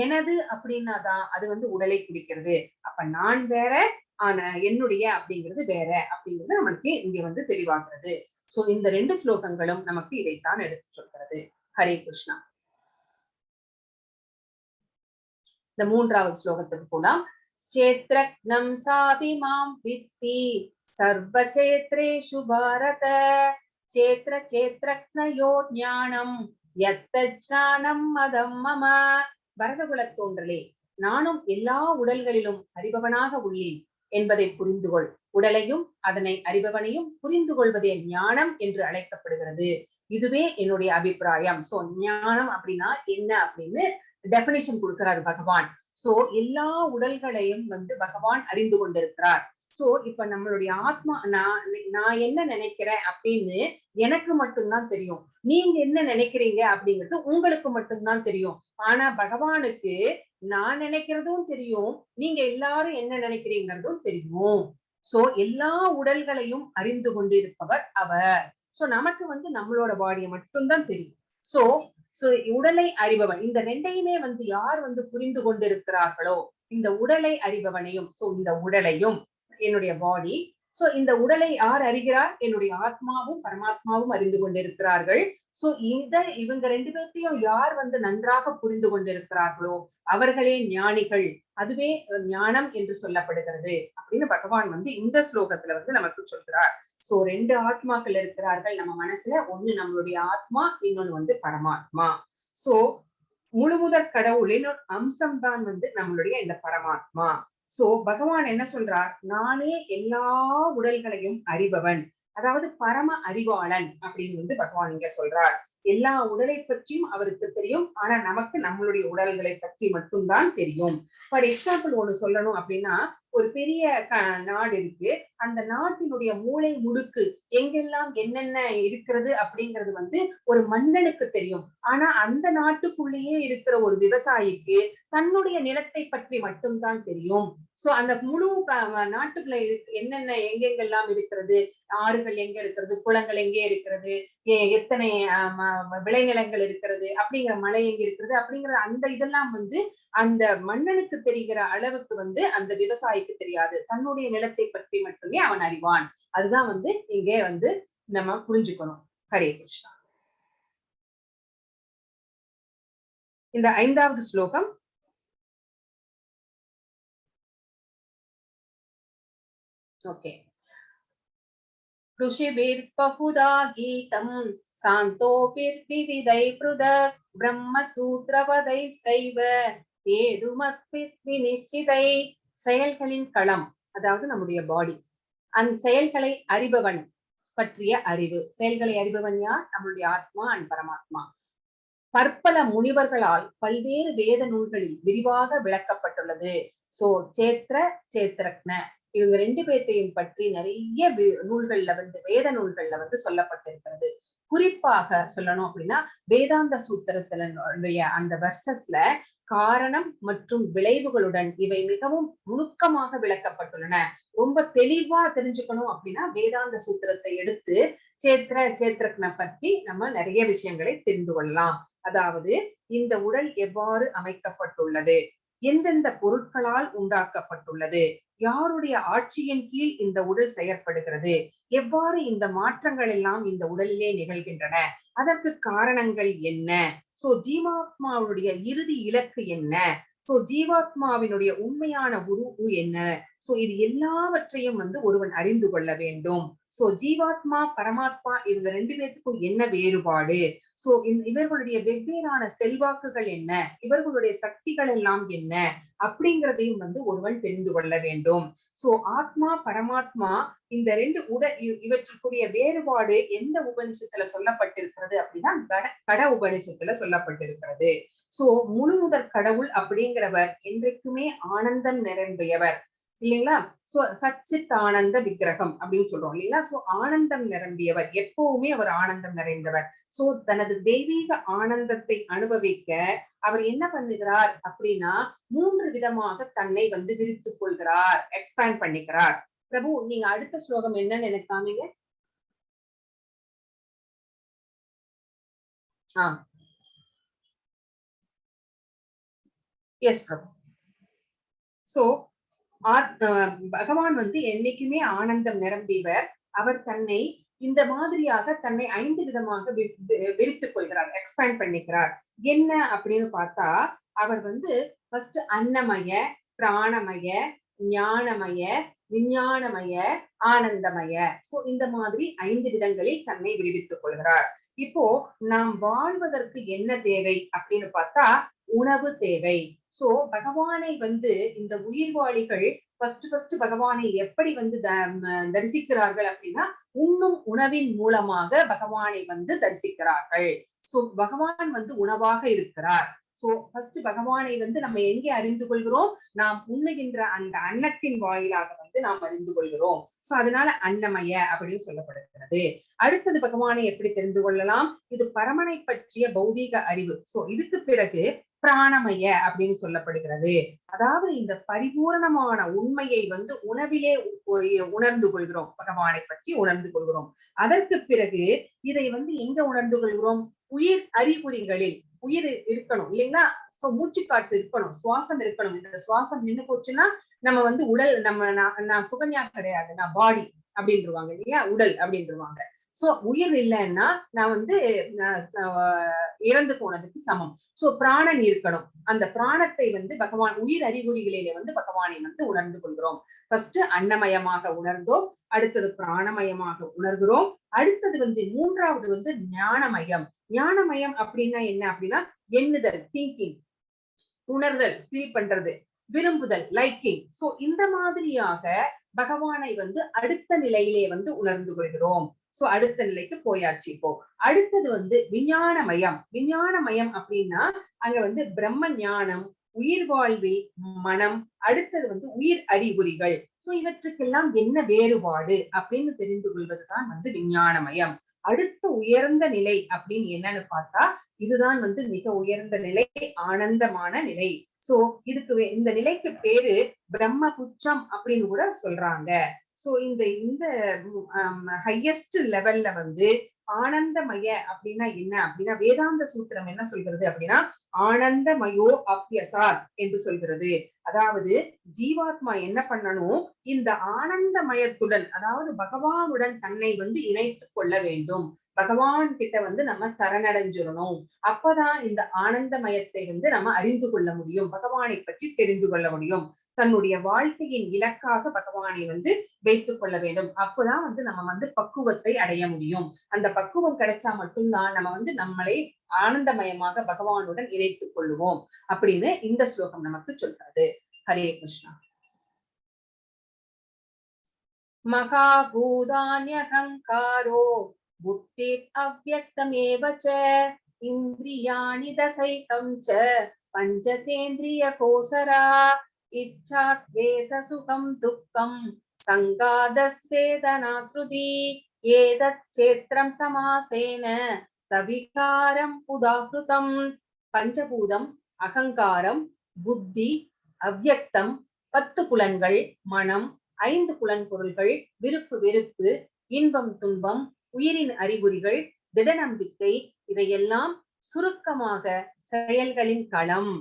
எனது அப்படின்னா தான் அது வந்து உடலை குறிக்கிறது. அப்ப நான் வேற, ஆனா என்னுடைய அப்படிங்கிறது வேற அப்படிங்கிறது நமக்கு இங்க வந்து தெளிவாகிறது. சோ இந்த 2 ஸ்லோகங்களும் நமக்கு இதைத்தான் எடுத்து சொல்கிறது. ஹரே கிருஷ்ணா. இந்த 3வது ஸ்லோகத்துக்கு போலாம். சேத்ரக்னம் சாபிமாம் வித்தி சர்வ சேத்ரேஷு பாரத சேத்ர சேத்ரக்னயோ ஞானம் யத்த ஞானம் மதம் மம. பரதகுலத் தோன்றலே, நானும் எல்லா உடல்களிலும் அறிபவனாக உள்ளேன் என்பதை புரிந்து கொள். உடலையும் அதனை அறிபவனையும் புரிந்து கொள்வதே ஞானம் என்று அழைக்கப்படுகிறது. இதுவே என்னுடைய அபிப்பிராயம். சோ ஞானம் அப்படின்னா என்ன அப்படின்னு டெபினிஷன் கொடுக்கிறார் பகவான். சோ எல்லா உடல்களையும் வந்து பகவான் அறிந்து கொண்டிருக்கிறார். சோ இப்ப நம்மளுடைய ஆத்மா, நான் என்ன நினைக்கிறேன் அப்படின்னு எனக்கு மட்டும்தான் தெரியும். நீங்க என்ன நினைக்கிறீங்க அப்படிங்கிறது உங்களுக்கு மட்டும்தான் தெரியும். ஆனா பகவானுக்கு நான் நினைக்கிறதும் தெரியும், நீங்க எல்லாரும் என்ன நினைக்கிறீங்கிறதும் தெரியும். சோ எல்லா உடல்களையும் அறிந்து கொண்டிருப்பவர் அவர். சோ நமக்கு வந்து நம்மளோட பாடியை மட்டும்தான் தெரியும். சோ சோ உடலை அறிபவன், இந்த ரெண்டையுமே வந்து யார் வந்து புரிந்து கொண்டிருக்கிறார்களோ, இந்த உடலை அறிபவனையும், சோ இந்த உடலையும் என்னுடைய பாடி, சோ இந்த உடலை யார் அறிகிறார்? என்னுடைய ஆத்மாவும் பரமாத்மாவும் அறிந்து கொண்டிருக்கிறார்கள். சோ இவங்க 2 பேர்த்தையும் யார் வந்து நன்றாக புரிந்து கொண்டிருக்கிறார்களோ அவர்களே ஞானிகள். அதுவே ஞானம் என்று சொல்லப்படுகிறது அப்படின்னு பகவான் வந்து இந்த ஸ்லோகத்துல வந்து நமக்கு சொல்கிறார். சோ 2 ஆத்மாக்கள் இருக்கிறார்கள் நம்ம மனசுல. ஒண்ணு நம்மளுடைய ஆத்மா, இன்னொன்னு வந்து பரமாத்மா. சோ முழுமுதற் கடவுளின் அம்சம் தான் வந்து நம்மளுடைய இந்த பரமாத்மா. சோ பகவான் என்ன சொல்றார், நானே எல்லா உடல்களையும் அறிபவன், அதாவது பரம அறிவாளன் அப்படின்னு வந்து பகவான் இங்க சொல்றார். எல்லா உடலை பற்றியும் அவருக்கு தெரியும். ஆனா நமக்கு நம்மளுடைய உடல்களை பற்றி மட்டும்தான் தெரியும். ஃபார் எக்ஸாம்பிள் ஒண்ணு சொல்லணும் அப்படின்னா, ஒரு பெரிய நாடு இருக்கு. அந்த நாட்டினுடைய மூலை முடுக்கு எங்கெல்லாம் என்னென்ன இருக்கிறது அப்படிங்கிறது வந்து ஒரு மன்னனுக்கு தெரியும். ஆனா அந்த நாட்டுக்குள்ளேயே இருக்கிற ஒரு விவசாயிக்கு தன்னுடைய நிலத்தை பற்றி மட்டும்தான் தெரியும். சோ அந்த முழு நாட்டுக்குள்ள என்னென்ன எங்கெங்கெல்லாம் இருக்கிறது, ஆறுகள் எங்க இருக்கிறது, குளங்கள் எங்கே இருக்கிறது, எத்தனை விளைநிலங்கள் இருக்கிறது, அப்படிங்கிற மலை எங்க இருக்கிறது அப்படிங்கிற அந்த இதெல்லாம் வந்து அந்த மன்னனுக்கு தெரிகிற அளவுக்கு வந்து அந்த விவசாயிக்கு தெரியாது. தன்னுடைய நிலத்தை பற்றி மட்டுமே அவன் அறிவான். அதுதான் வந்து இங்கே வந்து நம்ம புரிஞ்சுக்கணும். ஹரே கிருஷ்ணா. இந்த 5வது ஸ்லோகம் ஓகே. ऋषिभिर्बहुधा गीतं सान्तोभिर्विविधैः पृथक् ब्रह्मसूत्रवदैः सैव ஏதுமத்விநிச்சிதை. செயல்களின் களம், அதாவது நம்முடைய பாடி. அந்த செயல்களை அறிபவன் பற்றிய அறிவு. செயல்களை அறிபவன் யார்? நம்மளுடைய ஆத்மா அண்ட் பரமாத்மா. பற்பல முனிவர்களால் பல்வேறு வேத நூல்களில் விரிவாக விளக்கப்பட்டுள்ளது. சோ சேத்திர சேத்திரக்ன இவங்க 2 பேர்த்தையும் பற்றி நிறைய நூல்கள்ல வந்து வேத நூல்கள்ல வந்து சொல்லப்பட்டிருக்கிறது. குறிப்பாக சொல்லணும் அப்படின்னா வேதாந்த சூத்திரத்தினுடைய அந்த வர்சஸ்ல காரணம் மற்றும் விளைவுகளுடன் இவை மிகவும் நுணுக்கமாக விளக்கப்பட்டுள்ளன. ரொம்ப தெளிவா தெரிஞ்சுக்கணும் அப்படின்னா வேதாந்த சூத்திரத்தை எடுத்து சேத்திரக்ன பற்றி நம்ம நிறைய விஷயங்களை தெரிந்து கொள்ளலாம். அதாவது இந்த உடல் எவ்வாறு அமைக்கப்பட்டுள்ளது, எந்தெந்த பொருட்களால் உண்டாக்கப்பட்டுள்ளது, யாருடைய ஆட்சியின் கீழ் இந்த உடல் செயற்படுகிறது, எவ்வாறு இந்த மாற்றங்கள் எல்லாம் இந்த உடலிலே நிகழ்கின்றன, அதற்கு காரணங்கள் என்ன, சோ ஜீவாத்மாவுடைய இறுதி இலக்கு என்ன, சோ ஜீவாத்மாவினுடைய உண்மையான உருவு என்ன, சோ இது எல்லாவற்றையும் வந்து ஒருவன் அறிந்து கொள்ள வேண்டும். சோ ஜீவாத்மா பரமாத்மா இவங்க 2 பேருக்கும் என்ன வேறுபாடு, சோ இவர்களுடைய வெவ்வேறான செல்வாக்குகள் என்ன, இவர்களுடைய சக்திகள் எல்லாம் என்ன அப்படிங்கிறதையும் வந்து ஒருவன் தெரிந்து கொள்ள வேண்டும். சோ ஆத்மா பரமாத்மா இந்த 2 இவற்றுக்குரிய வேறுபாடு எந்த உபனிஷத்துல சொல்லப்பட்டிருக்கிறது அப்படின்னா கட உபனிஷத்துல சொல்லப்பட்டிருக்கிறது. சோ முழுமுதற் கடவுள் அப்படிங்கிறவர் என்றைக்குமே ஆனந்தம் நிரம்பியவர் இல்லைங்களா. சோ சச்சித் ஆனந்த விக்கிரகம் அப்படின்னு சொல்றோம் இல்லைங்களா. சோ ஆனந்தம் நிரம்பியவர், எப்பவுமே அவர் ஆனந்தம் நிறைந்தவர். சோ தனது தெய்வீக ஆனந்தத்தை அனுபவிக்க அவர் என்ன பண்ணுகிறார் அப்படின்னா 3 விதமாக தன்னை வந்து விரித்துக் கொள்கிறார், எக்ஸ்பேண்ட் பண்ணிக்கிறார். பிரபு நீங்க அடுத்த ஸ்லோகம் என்னன்னு எனக்கு காமிங்க. எஸ் பிரபு. சோ பகவான் வந்து என்னைக்குமே ஆனந்தம் நிரம்பியவர். அவர் தன்னை இந்த மாதிரியாக தன்னை 5 விதமாக விரித்துக் கொள்கிறார், எக்ஸ்பேண்ட் பண்ணிக்கிறார். என்ன அப்படின்னு பார்த்தா அவர் வந்து ஃபர்ஸ்ட் அன்னமய, பிராணமய, ஞானமய, விஞ்ஞானமய, ஆனந்தமய. சோ இந்த மாதிரி 5 விதங்களில் தன்னை விரிவித்துக் கொள்கிறார். இப்போ நாம் வாழ்வதற்கு என்ன தேவை அப்படின்னு பார்த்தா உணவு தேவை. சோ பகவானை வந்து இந்த உயிர்வாளிகள் ஃபர்ஸ்ட் பகவானை எப்படி வந்து தரிசிக்கிறார்கள் அப்படின்னா உண்ணும் உணவின் மூலமாக பகவானை வந்து தரிசிக்கிறார்கள். சோ பகவான் வந்து உணவாக இருக்கிறார். சோ ஃபர்ஸ்ட் பகவானை வந்து நம்ம எங்கே அறிந்து கொள்கிறோம், நாம் உண்ணுகின்ற அந்த அன்னத்தின் வாயிலாக வந்து நாம் அறிந்து கொள்கிறோம். சோ அதனால அன்னமய அப்படின்னு சொல்லப்படுகிறது. அடுத்தது பகவானை எப்படி தெரிந்து கொள்ளலாம், இது பரமனை பற்றிய பௌதீக அறிவு. சோ இதுக்கு பிறகு பிராணமய அப்படின்னு சொல்லப்படுகிறது. அதாவது இந்த பரிபூரணமான உண்மையை வந்து உணவிலே உணர்ந்து கொள்கிறோம், பகவானை பற்றி உணர்ந்து கொள்கிறோம். அதற்கு பிறகு இதை வந்து எங்க உணர்ந்து கொள்கிறோம், உயிர் அறிகுறிகளில். உயிர் இருக்கணும் இல்லைங்களா. சோ மூச்சு காற்று இருக்கணும், சுவாசம் இருக்கணும். இந்த சுவாசம் நின்று போச்சுன்னா நம்ம வந்து உடல், நான் சுகன்யா கிடையாது, நான் பாடி அப்படின்றுவாங்க இல்லையா, உடல் அப்படின்றுவாங்க. சோ உயிர் இல்லைன்னா நான் வந்து இறந்து போனதுக்கு சமம். சோ பிராணன் இருக்கணும். அந்த பிராணத்தை வந்து பகவான் உயிர் அறிகுறிகளிலே வந்து பகவானை வந்து உணர்ந்து கொள்கிறோம். ஃபர்ஸ்ட் அன்னமயமாக உணர்ந்தோம், அடுத்தது பிராணமயமாக உணர்கிறோம், அடுத்தது வந்து மூன்றாவது வந்து ஞானமயம். ஞானமயம் அப்படின்னா என்ன அப்படின்னா எண்ணுதல், திங்கிங், உணர்தல், ஃபீல் பண்றது, விரும்புதல், லைக்கிங். சோ இந்த மாதிரியாக பகவானை வந்து அடுத்த நிலையிலே வந்து உணர்ந்து கொள்கிறோம். சோ அடுத்த நிலைக்கு போயாச்சு. இப்போ அடுத்தது வந்து விஞ்ஞானமயம். விஞ்ஞானமயம் அப்படின்னா அங்க வந்து பிரம்ம ஞானம், உயிர் வாழ்வில் மனம், அடுத்தது வந்து உயிர் அறிகுறிகள். சோ இவற்றுக்கெல்லாம் என்ன வேறுபாடு அப்படின்னு தெரிந்து கொள்வதுதான் வந்து விஞ்ஞானமயம். அடுத்த உயர்ந்த நிலை அப்படின்னு என்னன்னு பார்த்தா இதுதான் வந்து மிக உயர்ந்த நிலை, ஆனந்தமான நிலை. சோ இதுக்கு இந்த நிலைக்கு பேரு பிரம்ம புச்சம் அப்படின்னு கூட சொல்றாங்க. சோ இந்த இந்த ஹையஸ்ட் லெவல்ல வந்து ஆனந்தமய அப்படின்னா என்ன அப்படின்னா வேதாந்த சூத்திரம் என்ன சொல்கிறது அப்படின்னா ஆனந்தமயோ அப்பியசாத் என்று சொல்கிறது. அதாவது ஜீவாத்மா என்ன பண்ணணும், இந்த ஆனந்தமயத்துடன் அதாவது பகவானுடன் தன்னை வந்து இணைத்துக் கொள்ள வேண்டும். பகவான் கிட்ட வந்து நம்ம சரணடைஞ்சிடணும். அப்பதான் இந்த ஆனந்தமயத்தை வந்து நம்ம அறிந்து கொள்ள முடியும், பகவானை பற்றி தெரிந்து கொள்ள முடியும். தன்னுடைய வாழ்க்கையின் இலக்காக பகவானை வந்து வைத்துக் கொள்ள வேண்டும். அப்பதான் வந்து நம்ம வந்து பக்குவத்தை அடைய முடியும். அந்த பக்குவம் கிடைச்சா மட்டும்தான் நம்ம வந்து நம்மளை ஆனந்தமயமாக பகவானுடன் இணைத்துக் கொள்ளுவோம் அப்படின்னு இந்த ஸ்லோகம் நமக்கு சொல்றது. ஹரே கிருஷ்ணா. மகாபூதான்யஹங்காரோ புத்திர் அவ்யக்தமேவ ச இந்திரியாணி தசைகம் ச பஞ்சதேந்திரிய கோசரா இச்சாத்வேஷ சுகம் துக்கம் சங்காதஸ்ஸேதனாத்ருதி ஏதத் சேத்ரம் சமாசேன சவிகாரம் உதாஹ்ருதம். பஞ்சபூதம், அகங்காரம், புத்தி, அவ்யக்தம், 10 புலன்கள், மனம், 5 புலன்பொருள்கள், விருப்பு வெறுப்பு, இன்பம் துன்பம், உயிரின் அறிகுறிகள், திட நம்பிக்கை, இவையெல்லாம் சுருக்கமாக செயல்களின் களம்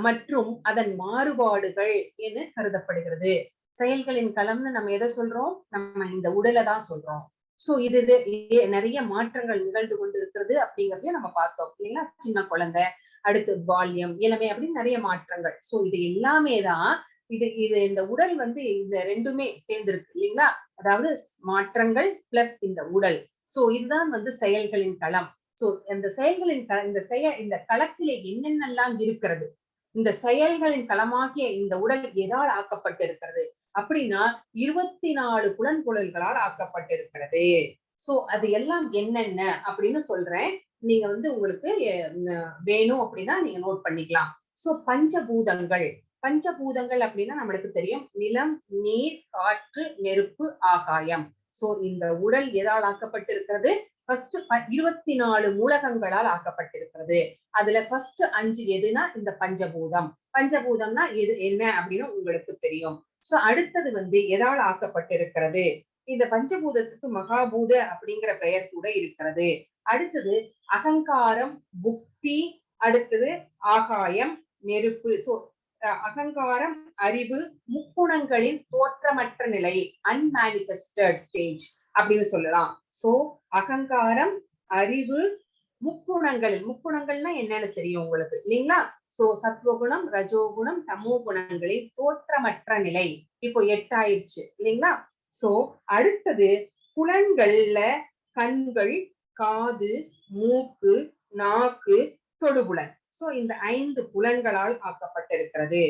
மற்றும் அதன் மாறுபாடுகள் என கருதப்படுகிறது. செயல்களின் களம்னு நம்ம எதை சொல்றோம், நம்ம இந்த உடலை தான் சொல்றோம். சோ இது நிறைய மாற்றங்கள் நிகழ்ந்து கொண்டு இருக்கிறது அப்படிங்கறதையும் நம்ம பார்த்தோம் இல்லைங்களா. சின்ன குழந்தை, அடுத்து பால்யம், இளமை அப்படின்னு நிறைய மாற்றங்கள். சோ இது எல்லாமே தான் இது இந்த உடல் வந்து இந்த ரெண்டுமே சேர்ந்திருக்கு இல்லைங்களா. அதாவது மாற்றங்கள் பிளஸ் இந்த உடல். சோ இதுதான் வந்து செயல்களின் களம். சோ இந்த செயல்களின் இந்த களத்திலே என்னென்னலாம் இருக்கிறது, இந்த செயல்களின் களமாகிய இந்த உடல் எதால் ஆக்கப்பட்டிருக்கிறது அப்படின்னா 24 புலன்பொருள்களால் ஆக்கப்பட்டிருக்கிறது. சோ அது எல்லாம் என்னென்ன அப்படின்னு சொல்றேன். நீங்க வந்து உங்களுக்கு வேணும் அப்படின்னா நீங்க நோட் பண்ணிக்கலாம். சோ பஞ்சபூதங்கள். பஞ்சபூதங்கள் அப்படின்னா நம்மளுக்கு தெரியும், நிலம், நீர், காற்று, நெருப்பு, ஆகாயம். சோ இந்த உடல் எதால் ஆக்கப்பட்டிருக்கிறது, ஃபர்ஸ்ட் 24 மூலகங்களால் ஆக்கப்பட்டிருக்கிறது. அதுல ஃபர்ஸ்ட் 5 எதுனா இந்த பஞ்சபூதம். பஞ்சபூதம்னா எது என்ன அப்படின்னு உங்களுக்கு தெரியும். சோ அடுத்தது வந்து எதால் ஆக்கப்பட்டிருக்கிறது, இந்த பஞ்சபூதத்துக்கு மகாபூத அப்படிங்கிற பெயர் கூட இருக்கிறது. அடுத்தது அகங்காரம், புக்தி, அடுத்தது ஆகாயம், நெருப்பு. சோ அகங்காரம் அறிவு, முக்குணங்களின் தோற்றமற்ற நிலை, அன்மானிஃபெஸ்டட் ஸ்டேஜ் அப்படின்னு சொல்லலாம். சோ அகங்காரம், அறிவு, முக்குணங்கள்னா என்னன்னு தெரியும் உங்களுக்கு இல்லைங்களா. சோ சத்வகுணம், ரஜோகுணம், தமோ குணங்களின் தோற்றமற்ற நிலை இப்போ 8 ஆயிடுச்சு இல்லைங்களா. சோ அடுத்தது புலன்கள்ல கண்கள், காது, மூக்கு, நாக்கு, தொடுபுலன். சோ இந்த 5 புலன்களால் ஆக்கப்பட்டிருக்கிறது.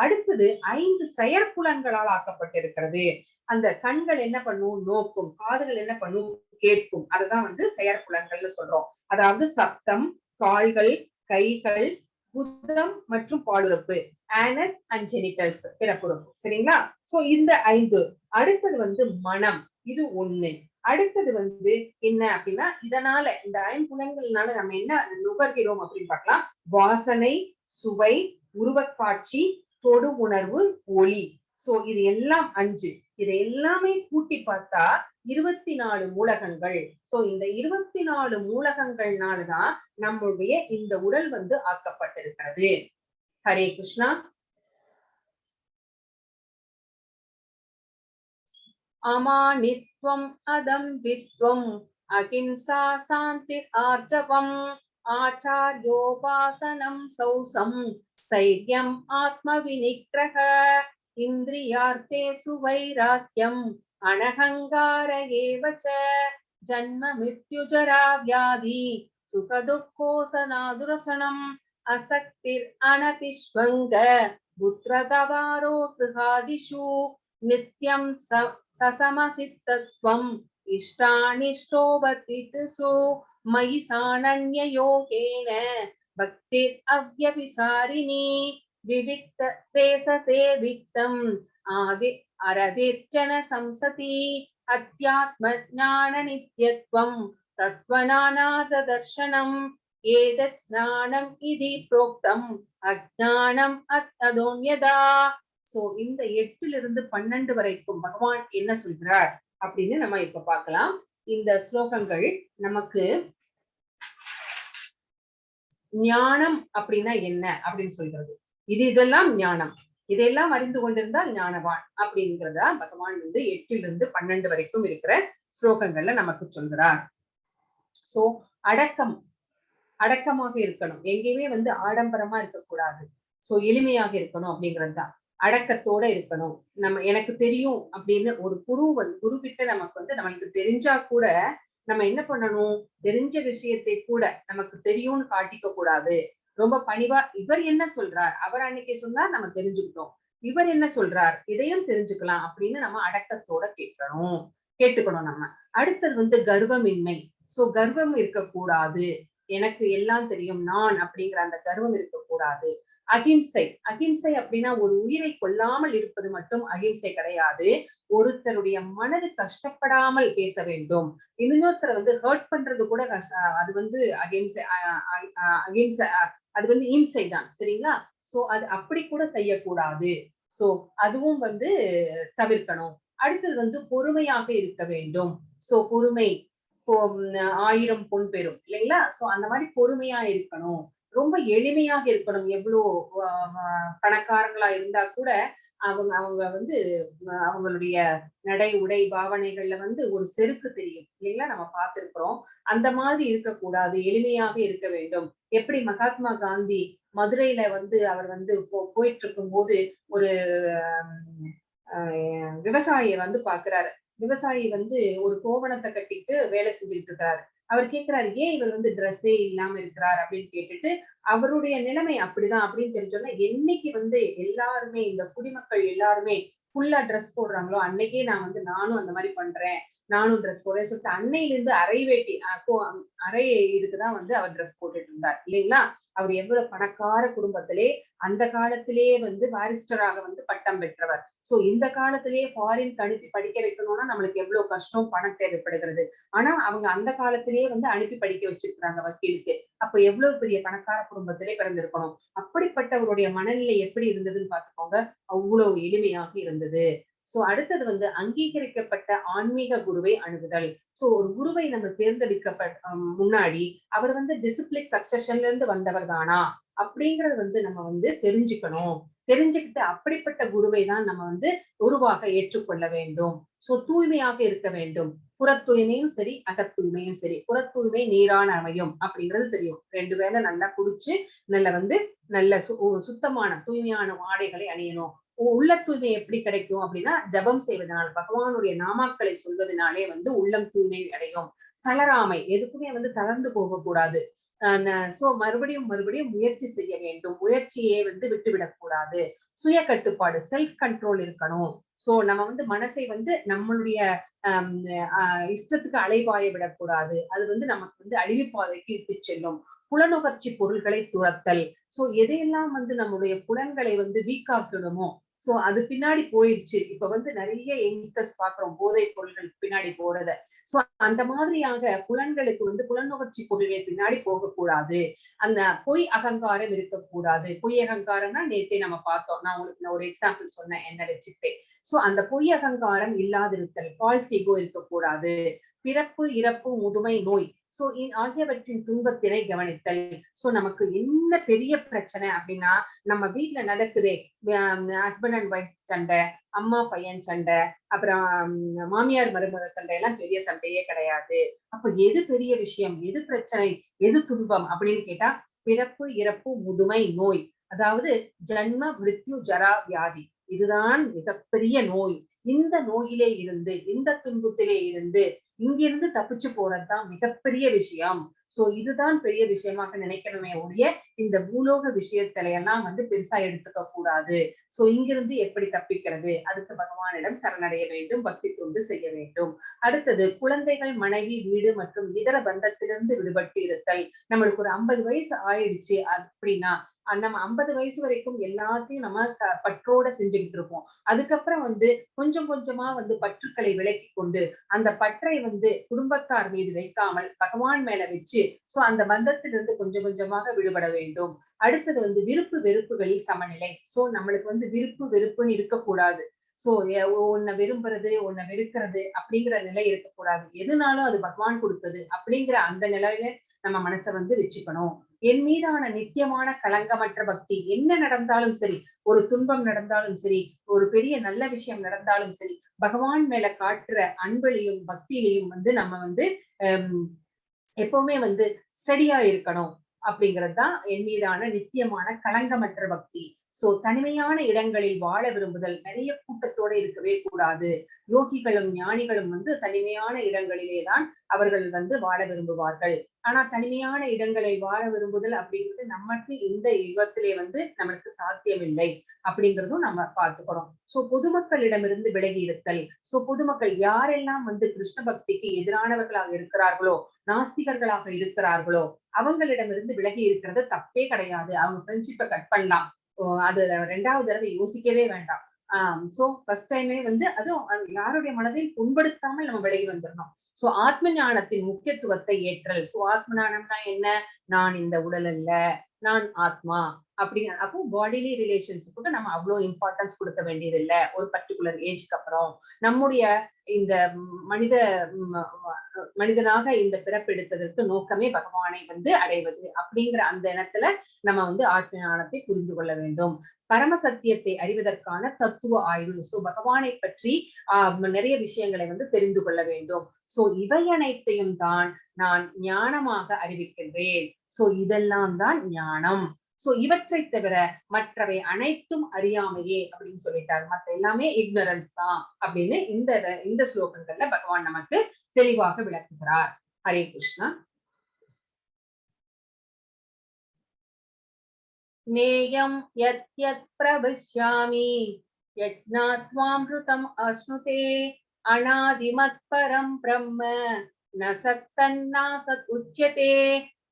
அடுத்தது 5 செயற்புலன்களால் ஆக்கப்பட்டிருக்கிறது. அந்த கண்கள் என்ன பண்ணும், நோக்கும், காதுகள் என்ன பண்ணும், கேட்கும். அதுதான் வந்து செயற்புலன்கள்னு சொல்றோம். அதாவது சத்தம், கால்கள், கைகள், குதம் மற்றும் பாலுறுப்பு, ஆனஸ் அண்ட் ஜெனிட்டல்ஸ், பிறப்புறுப்பு. சரிங்களா. சோ இந்த 5. அடுத்தது வந்து மனம், இது 1. அடுத்தது வந்து என்ன அப்படின்னா இதனால இந்த 5 புலன்கள்னால நம்ம என்ன நுகர்கிறோம் அப்படின்னு பார்க்கலாம். வாசனை, சுவை, உருவக்காட்சி, தொடு உணர்வு, ஒளி. சோ இது எல்லாம் 5. இதை எல்லாமே கூட்டி பார்த்தா 24 மூலகங்கள். சோ இந்த 24 மூலகங்கள்னாலதான் நம்மளுடைய இந்த உடல் வந்து ஆக்கப்பட்டிருக்கிறது. ஹரே கிருஷ்ணா. अमानित्वम् अदम्भित्वम् अहिंसा शान्ति आर्जवम् आचार्योपासनं सौसं सैर्यम् आत्मविनिग्रह इन्द्रियार्थेषु वैराग्यम् अनहङ्कार एव च जन्म मृत्युजरा व्याधि सुख दुःखोऽसनादुरसनम् असक्तिरनतिष्वङ्ग पुत्रदवारो गृहादिषु नित्यं ससमसिद्धत्वम् इष्टानिष्टोपतिषु मयि सानन्ययोगेन भक्तिरव्यभिसारिणी विविक्तदेशसेविक्तम् आदि अरदिर्जन संसति अध्यात्मज्ञाननित्यत्वं तत्त्वनानादर्शनम् एतत् ज्ञानम् इति प्रोक्तम् अज्ञाனம் அதோன்யதா. சோ இந்த 8ல இருந்து 12 வரைக்கும் பகவான் என்ன சொல்கிறார் அப்படின்னு நம்ம இப்ப பார்க்கலாம். இந்த ஸ்லோகங்கள் நமக்கு ஞானம் அப்படின்னா என்ன அப்படின்னு சொல்றது. இதெல்லாம் ஞானம், இதையெல்லாம் அறிந்து கொண்டிருந்தால் ஞானவான் அப்படிங்கிறதா பகவான் 8ல இருந்து 12 வரைக்கும் இருக்கிற ஸ்லோகங்கள்ல நமக்கு சொல்கிறார். சோ அடக்கமாக இருக்கணும், எங்கேயுமே ஆடம்பரமா இருக்கக்கூடாது. சோ எளிமையாக இருக்கணும் அப்படிங்கிறது தான். அடக்கத்தோட இருக்கணும். நம்ம எனக்கு தெரியும் அப்படின்னு ஒரு குரு கிட்ட நம்மளுக்கு தெரிஞ்சா கூட நம்ம என்ன பண்ணணும், தெரிஞ்ச விஷயத்தை கூட நமக்கு தெரியும்னு காட்டிக்க கூடாது. ரொம்ப பணிவா இவர் என்ன சொல்றார், அவர் அன்னைக்கு சொன்னார், நம்ம தெரிஞ்சுக்கிட்டோம், இவர் என்ன சொல்றார் இதையும் தெரிஞ்சுக்கலாம் அப்படின்னு நம்ம அடக்கத்தோட கேட்டுக்கணும் நம்ம. அடுத்தது கர்வமின்மை. சோ கர்வம் இருக்கக்கூடாது, எனக்கு எல்லாம் தெரியும் நான் அப்படிங்கிற அந்த கர்வம் இருக்கக்கூடாது. அகிம்சை அப்படின்னா ஒரு உயிரை கொல்லாமல் இருப்பது மட்டும் அகிம்சை கிடையாது. ஒருத்தருடைய மனது கஷ்டப்படாமல் பேச வேண்டும். இன்னொருத்தரை ஹர்ட் பண்றது கூட அது அகிம்சை அது இம்சை தான், சரிங்களா? சோ அது அப்படி கூட செய்யக்கூடாது. சோ அதுவும் தவிர்க்கணும். அடுத்தது பொறுமையாக இருக்க வேண்டும். சோ பொறுமை 1000 பொன் பெறும் இல்லைங்களா? சோ அந்த மாதிரி பொறுமையா இருக்கணும், ரொம்ப எளிமையாக இருக்கணும். எவ்வளவு பணக்காரங்களா இருந்தா கூட அவங்க அவங்களுடைய நடை உடை பாவனைகள்ல ஒரு செருக்கு தெரியும் இல்லைங்களா? நம்ம பார்த்திருக்கிறோம். அந்த மாதிரி இருக்கக்கூடாது, எளிமையாக இருக்க வேண்டும். எப்படி மகாத்மா காந்தி மதுரையில அவர் போயிட்டு இருக்கும் போது ஒரு விவசாயியை பாக்குறாரு. விவசாயி ஒரு கோவணத்தை கட்டிட்டு வேலை செஞ்சுட்டு இருக்காரு. அவர் கேட்கிறாரு, ஏன் இவர் ட்ரெஸ்ஸே இல்லாம இருக்கிறார் அப்படின்னு கேட்டுட்டு, அவருடைய நிலைமை அப்படிதான் அப்படின்னு தெரிஞ்சோன்னா, என்னைக்கு எல்லாருமே இந்த குடிமக்கள் எல்லாருமே ஃபுல்லா ட்ரெஸ் போடுறாங்களோ அன்னைக்கே நானும் அந்த மாதிரி பண்றேன், நானும் ட்ரெஸ் போடுறேன்னு சொல்லிட்டு அன்னையில இருந்து அரை இதுக்குதான் அவர் ட்ரெஸ் போட்டுட்டு இருந்தார் இல்லைங்களா? அவர் எவ்வளவு பணக்கார குடும்பத்திலே அந்த காலத்திலேயே பாரிஸ்டராக பட்டம் பெற்றவர். சோ இந்த காலத்திலேயே ஃபாரின் அனுப்பி படிக்க வைக்கணும்னா நம்மளுக்கு எவ்வளவு கஷ்டம், பணம் தேவைப்படுகிறது. ஆனா அவங்க அந்த காலத்திலேயே அனுப்பி படிக்க வச்சிருக்கிறாங்க வக்கீலுக்கு. அப்ப எவ்வளவு பெரிய பணக்கார குடும்பத்திலே பிறந்திருக்கணும். அப்படிப்பட்டவருடைய மனநிலை எப்படி இருந்ததுன்னு பாத்துக்கோங்க. அவ்வளவு எளிமையாக இருந்தது. சோ அடுத்தது அங்கீகரிக்கப்பட்ட ஆன்மீக குருவை அணுகுதல். சோ ஒரு குருவை நம்ம தேர்ந்தெடுக்கப்பட்ட முன்னாடி அவர் டிசிப்ளின் சக்சஷன்ல இருந்து வந்தவர் தானா அப்படிங்கறது நம்ம தெரிஞ்சுக்கணும். தெரிஞ்சுக்கிட்டு அப்படிப்பட்ட குருவை தான் நம்ம குருவாக ஏற்றுக்கொள்ள வேண்டும். சோ தூய்மையாக இருக்க வேண்டும். புற தூய்மையும் சரி, அகத்தூய்மையும் சரி. புற தூய்மை நீரான அமையும் அப்படிங்கிறது தெரியும். 2 வேளை நல்லா குடிச்சு நல்ல சுத்தமான தூய்மையான ஆடைகளை அணியணும். உள்ள தூய்மை எப்படி கிடைக்கும் அப்படின்னா ஜபம் செய்வதனால, பகவானுடைய நாமாக்களை சொல்வதனாலே உள்ளம் தூய்மை அடையும். தளராமை, எதுக்குமே தளர்ந்து போகக்கூடாது. சோ மறுபடியும் முயற்சி செய்ய வேண்டும். முயற்சியே விட்டுவிடக் கூடாது. சுய கட்டுப்பாடு, செல்ஃப் கண்ட்ரோல் இருக்கணும். சோ நம்ம மனசை நம்மளுடைய இஷ்டத்துக்கு அலைபாய விடக்கூடாது. அது நமக்கு அழிவுப்பாதைக்கு இட்டு செல்லும். புலனுகர்ச்சி பொருள்களை துரத்தல். சோ எதையெல்லாம் நம்முடைய புலன்களை வீக்காக்கணுமோ சோ அது பின்னாடி போயிருச்சு. இப்ப நிறைய யங்ஸ்டர்ஸ் பாக்குறோம் போதை பொருள்கள் பின்னாடி போறத. சோ அந்த மாதிரியாக புலன்களுக்கு புலனுகர்ச்சி பொருள்கள் பின்னாடி போகக்கூடாது. அந்த பொய் அகங்காரம் இருக்கக்கூடாது. பொய் அகங்காரம்னா நேத்தே நம்ம பார்த்தோம். நான் உங்களுக்கு ஒரு எக்ஸாம்பிள் சொன்னேன் என்ன வச்சுட்டு. சோ அந்த பொய் அகங்காரம் இல்லாதிருத்தல், ஃபால்ஸ் ஈகோ இருக்கக்கூடாது. பிறப்பு, இறப்பு, முதுமை, நோய் சோ ஆகியவற்றின் துன்பத்தினை கவனித்தல். சோ நமக்கு என்ன பெரிய பிரச்சனை அப்படின்னா, நம்ம வீட்டுல நடக்குதே ஹஸ்பண்ட் அண்ட் ஒய்ஃப் சண்டை, அம்மா பையன் சண்டை, அப்புறம் மாமியார் மருமக சண்டை எல்லாம் பெரிய சண்டையே கிடையாது. அப்ப எது பெரிய விஷயம், எது பிரச்சனை, எது துன்பம் அப்படின்னு கேட்டா, பிறப்பு, இறப்பு, முதுமை, நோய். அதாவது ஜன்ம, மிருத்யு, ஜரா, வியாதி. இதுதான் மிகப்பெரிய நோய். இந்த நோயிலே இருந்து, இந்த துன்பத்திலே இருந்து இங்கிருந்து தப்பிச்சு போறதுதான் மிகப்பெரிய விஷயம். சோ இதுதான் பெரிய விஷயமாக நினைக்கணுமே ஒழிய இந்த பூலோக விஷயத்துல எல்லாம் பெருசா எடுத்துக்க கூடாது. சோ இங்கிருந்து எப்படி தப்பிக்கிறது, அதுக்கு பகவானிடம் சரணடைய வேண்டும், பக்தி தொண்டு செய்ய வேண்டும். அடுத்தது குழந்தைகள், மனைவி, வீடு மற்றும் இதர பந்தத்திலிருந்து விடுபட்டு இருத்தல். நம்மளுக்கு ஒரு 50 வயசு ஆயிடுச்சு அப்படின்னா, நம்ம 50 வயசு வரைக்கும் எல்லாத்தையும் நம்ம பற்றோட செஞ்சுக்கிட்டு இருப்போம். அதுக்கப்புறம் கொஞ்சம் கொஞ்சமா பற்றுக்களை விலக்கி கொண்டு அந்த பற்றை குடும்பத்தார் மீது வைக்காமல் பகவான் மேல வச்சு சோ அந்த பந்தத்திலிருந்து கொஞ்சம் கொஞ்சமாக விடுபட வேண்டும். அடுத்தது விருப்பு வெறுப்புகளில் சமநிலை. சோ நம்மளுக்கு விருப்பு வெறுப்புன்னு இருக்கக்கூடாது. சோ உன்னை விரும்புறது, உன்னை வெறுக்கிறது அப்படிங்கிற நிலை இருக்கக்கூடாது. எதுனாலும் அது பகவான் கொடுத்தது அப்படிங்கிற அந்த நிலையில நம்ம மனசை வச்சுக்கணும். என் மீதான நித்தியமான களங்கமற்ற பக்தி. என்ன நடந்தாலும் சரி, ஒரு துன்பம் நடந்தாலும் சரி, ஒரு பெரிய நல்ல விஷயம் நடந்தாலும் சரி, பகவான் மேல காட்டுற அன்புலையும் பக்தியிலையும் நம்ம எப்பவுமே ஸ்டடியா இருக்கணும். அப்படிங்கறதுதான் என் மீதான நித்தியமான களங்கமற்ற பக்தி. சோ தனிமையான இடங்களில் வாழ விரும்புதல். நிறைய கூட்டத்தோட இருக்கவே கூடாது. யோகிகளும் ஞானிகளும் தனிமையான இடங்களிலேதான் அவர்கள் வாழ விரும்புவார்கள். ஆனா தனிமையான இடங்களில் வாழ விரும்புதல் அப்படிங்கிறது நமக்கு இந்த யுகத்திலே நம்மளுக்கு சாத்தியமில்லை அப்படிங்கிறதும் நம்ம பார்த்துக்கணும். சோ பொதுமக்களிடமிருந்து விலகி இருத்தல். சோ பொதுமக்கள் யாரெல்லாம் கிருஷ்ண பக்திக்கு எதிரானவர்களாக இருக்கிறார்களோ, நாஸ்திகர்களாக இருக்கிறார்களோ, அவங்களிடமிருந்து விலகி இருக்கிறது தப்பே கிடையாது. அவங்க ஃப்ரெண்ட்ஷிப்பை கட் பண்ணலாம். அது 2வது தடவை யோசிக்கவே வேண்டாம். சோ ஃபர்ஸ்ட் டைமே அதுவும் யாருடைய மனதையும் புண்படுத்தாமல் நம்ம விலகி வந்துடணும். சோ ஆத்ம ஞானத்தின் முக்கியத்துவத்தை ஏற்றல். சோ ஆத்ம ஞானம்னா என்ன? நான் இந்த உடல் அல்ல, நான் ஆத்மா அப்படின்னு. அப்போ பாடிலி ரிலேஷன்ஷிப்புக்கு நம்ம அவ்வளவு இம்பார்ட்டன்ஸ் கொடுக்க வேண்டியது இல்லை. ஒரு பர்டிகுலர் ஏஜ்க்கு அப்புறம் நம்முடைய இந்த மனிதனாக இந்த பிறப்பெடுத்ததற்கு நோக்கமே பகவானை அடைவது அப்படிங்கிற அந்த இடத்துல நம்ம ஆத்ம ஞானத்தை புரிந்து கொள்ள வேண்டும். பரம சத்தியத்தை அறிவதற்கான தத்துவ ஆய்வு. சோ பகவானை பற்றி நிறைய விஷயங்களை தெரிந்து கொள்ள வேண்டும். சோ இவை அனைத்தையும் தான் நான் ஞானமாக அறிவிக்கின்றேன். சோ இதெல்லாம் தான் ஞானம். சோ இவற்றை தவிர மற்றவை அனைத்தும் அறியாமையே அப்படின்னு சொல்லிட்டாரு. மற்ற எல்லாமே இக்னரன்ஸ் தான் அப்படின்னு இந்த ஸ்லோகங்கள்ல பகவான் நமக்கு தெளிவாக விளக்குகிறார். ஹரே கிருஷ்ணா. நேயம் யத் யத் பிரவிஷ்யாமி யஜ்ஞாத்வாம்ருதம் அஸ்னுதே அநாதிமத் பரம் பிரம்ம ந சத்தன்னாசத் உச்யதே.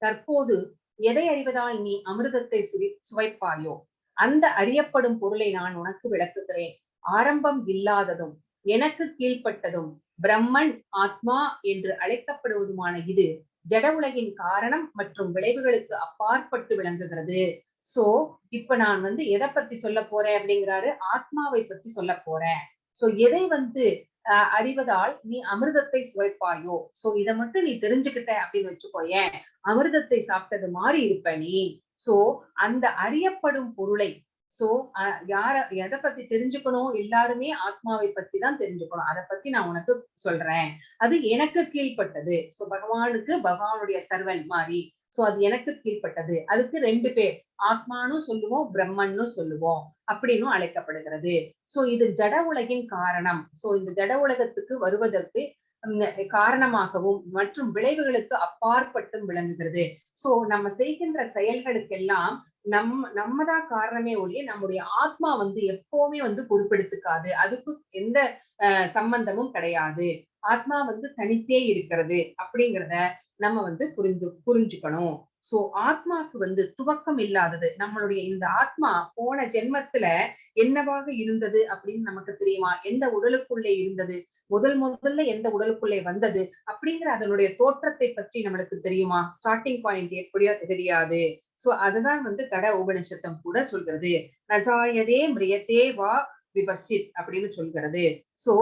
தற்போது எதை அறிவதால் நீ அமிர்தத்தை சுவைப்பாயோ அந்த அறியப்படும் பொருளை நான் உனக்கு விளக்குகிறேன். ஆரம்பம் இல்லாததும் எனக்கு கீழ்ப்பட்டதும் பிரம்மன் ஆத்மா என்று அழைக்கப்படுவதுமான இது ஜட உலகின் காரணம் மற்றும் விளைவுகளுக்கு அப்பாற்பட்டு விளங்குகிறது. சோ இப்ப நான் எதை பத்தி சொல்ல போறேன் அப்படிங்கிறாரு? ஆத்மாவை பத்தி சொல்ல போறேன். சோ எதை அறிவதால் நீ அமிர்தத்தை சுவைப்பாயோ, சோ இதை மட்டும் நீ தெரிஞ்சுக்கிட்ட அப்படின்னு வச்சுக்கோயேன், அமிர்தத்தை சாப்பிட்டது மாதிரி இருப்ப நீ. சோ அந்த அறியப்படும் பொருளை சோ எதை பத்தி தெரிஞ்சுக்கணும்? எல்லாருமே ஆத்மாவை பத்தி தான் தெரிஞ்சுக்கணும். அதை பத்தி நான் உனக்கு சொல்றேன். அது எனக்கு கீழ்ப்பட்டது. சோ பகவானுடைய சர்வன் மாதிரி. சோ அது எனக்கு கீழ்ப்பட்டது. அதுக்கு 2 பேர், ஆத்மானு சொல்லுவோம், பிரம்மன்னு சொல்லுவோம் அப்படின்னு அழைக்கப்படுகிறது. சோ இது ஜட உலகின் காரணம். சோ இந்த ஜட உலகத்துக்கு வருவதற்கு காரணமாகவும் மற்றும் விளைவுகளுக்கு அப்பாற்பட்டும் விளங்குகிறது. சோ நம்ம செய்கின்ற செயல்களுக்கெல்லாம் நம்மதான் காரணமே ஒழிய நம்முடைய ஆத்மா எப்பவுமே பொறுப்பெடுத்துக்காது. அதுக்கு எந்த சம்பந்தமும் கிடையாது. ஆத்மா தனித்தே இருக்கிறது அப்படிங்கிறத நம்ம புரிஞ்சுக்கணும். சோ ஆத்மாக்கு துவக்கம் இல்லாதது. நம்மளுடைய இந்த ஆத்மா போன ஜென்மத்துல என்னவாக இருந்தது அப்படின்னு நமக்கு தெரியுமா? எந்த உடலுக்குள்ளே இருந்தது, முதல்ல எந்த உடலுக்குள்ளே வந்தது அப்படிங்கிற அதனுடைய தோற்றத்தை பற்றி நம்மளுக்கு தெரியுமா? ஸ்டார்டிங் பாயிண்ட் எப்படியோ தெரியாது. சோ அதுதான் கட உபனிஷத்தம் கூட சொல்கிறது. நஜாயதே மிரியதே வா விபஷித் அப்படின்னு சொல்கிறது. சோ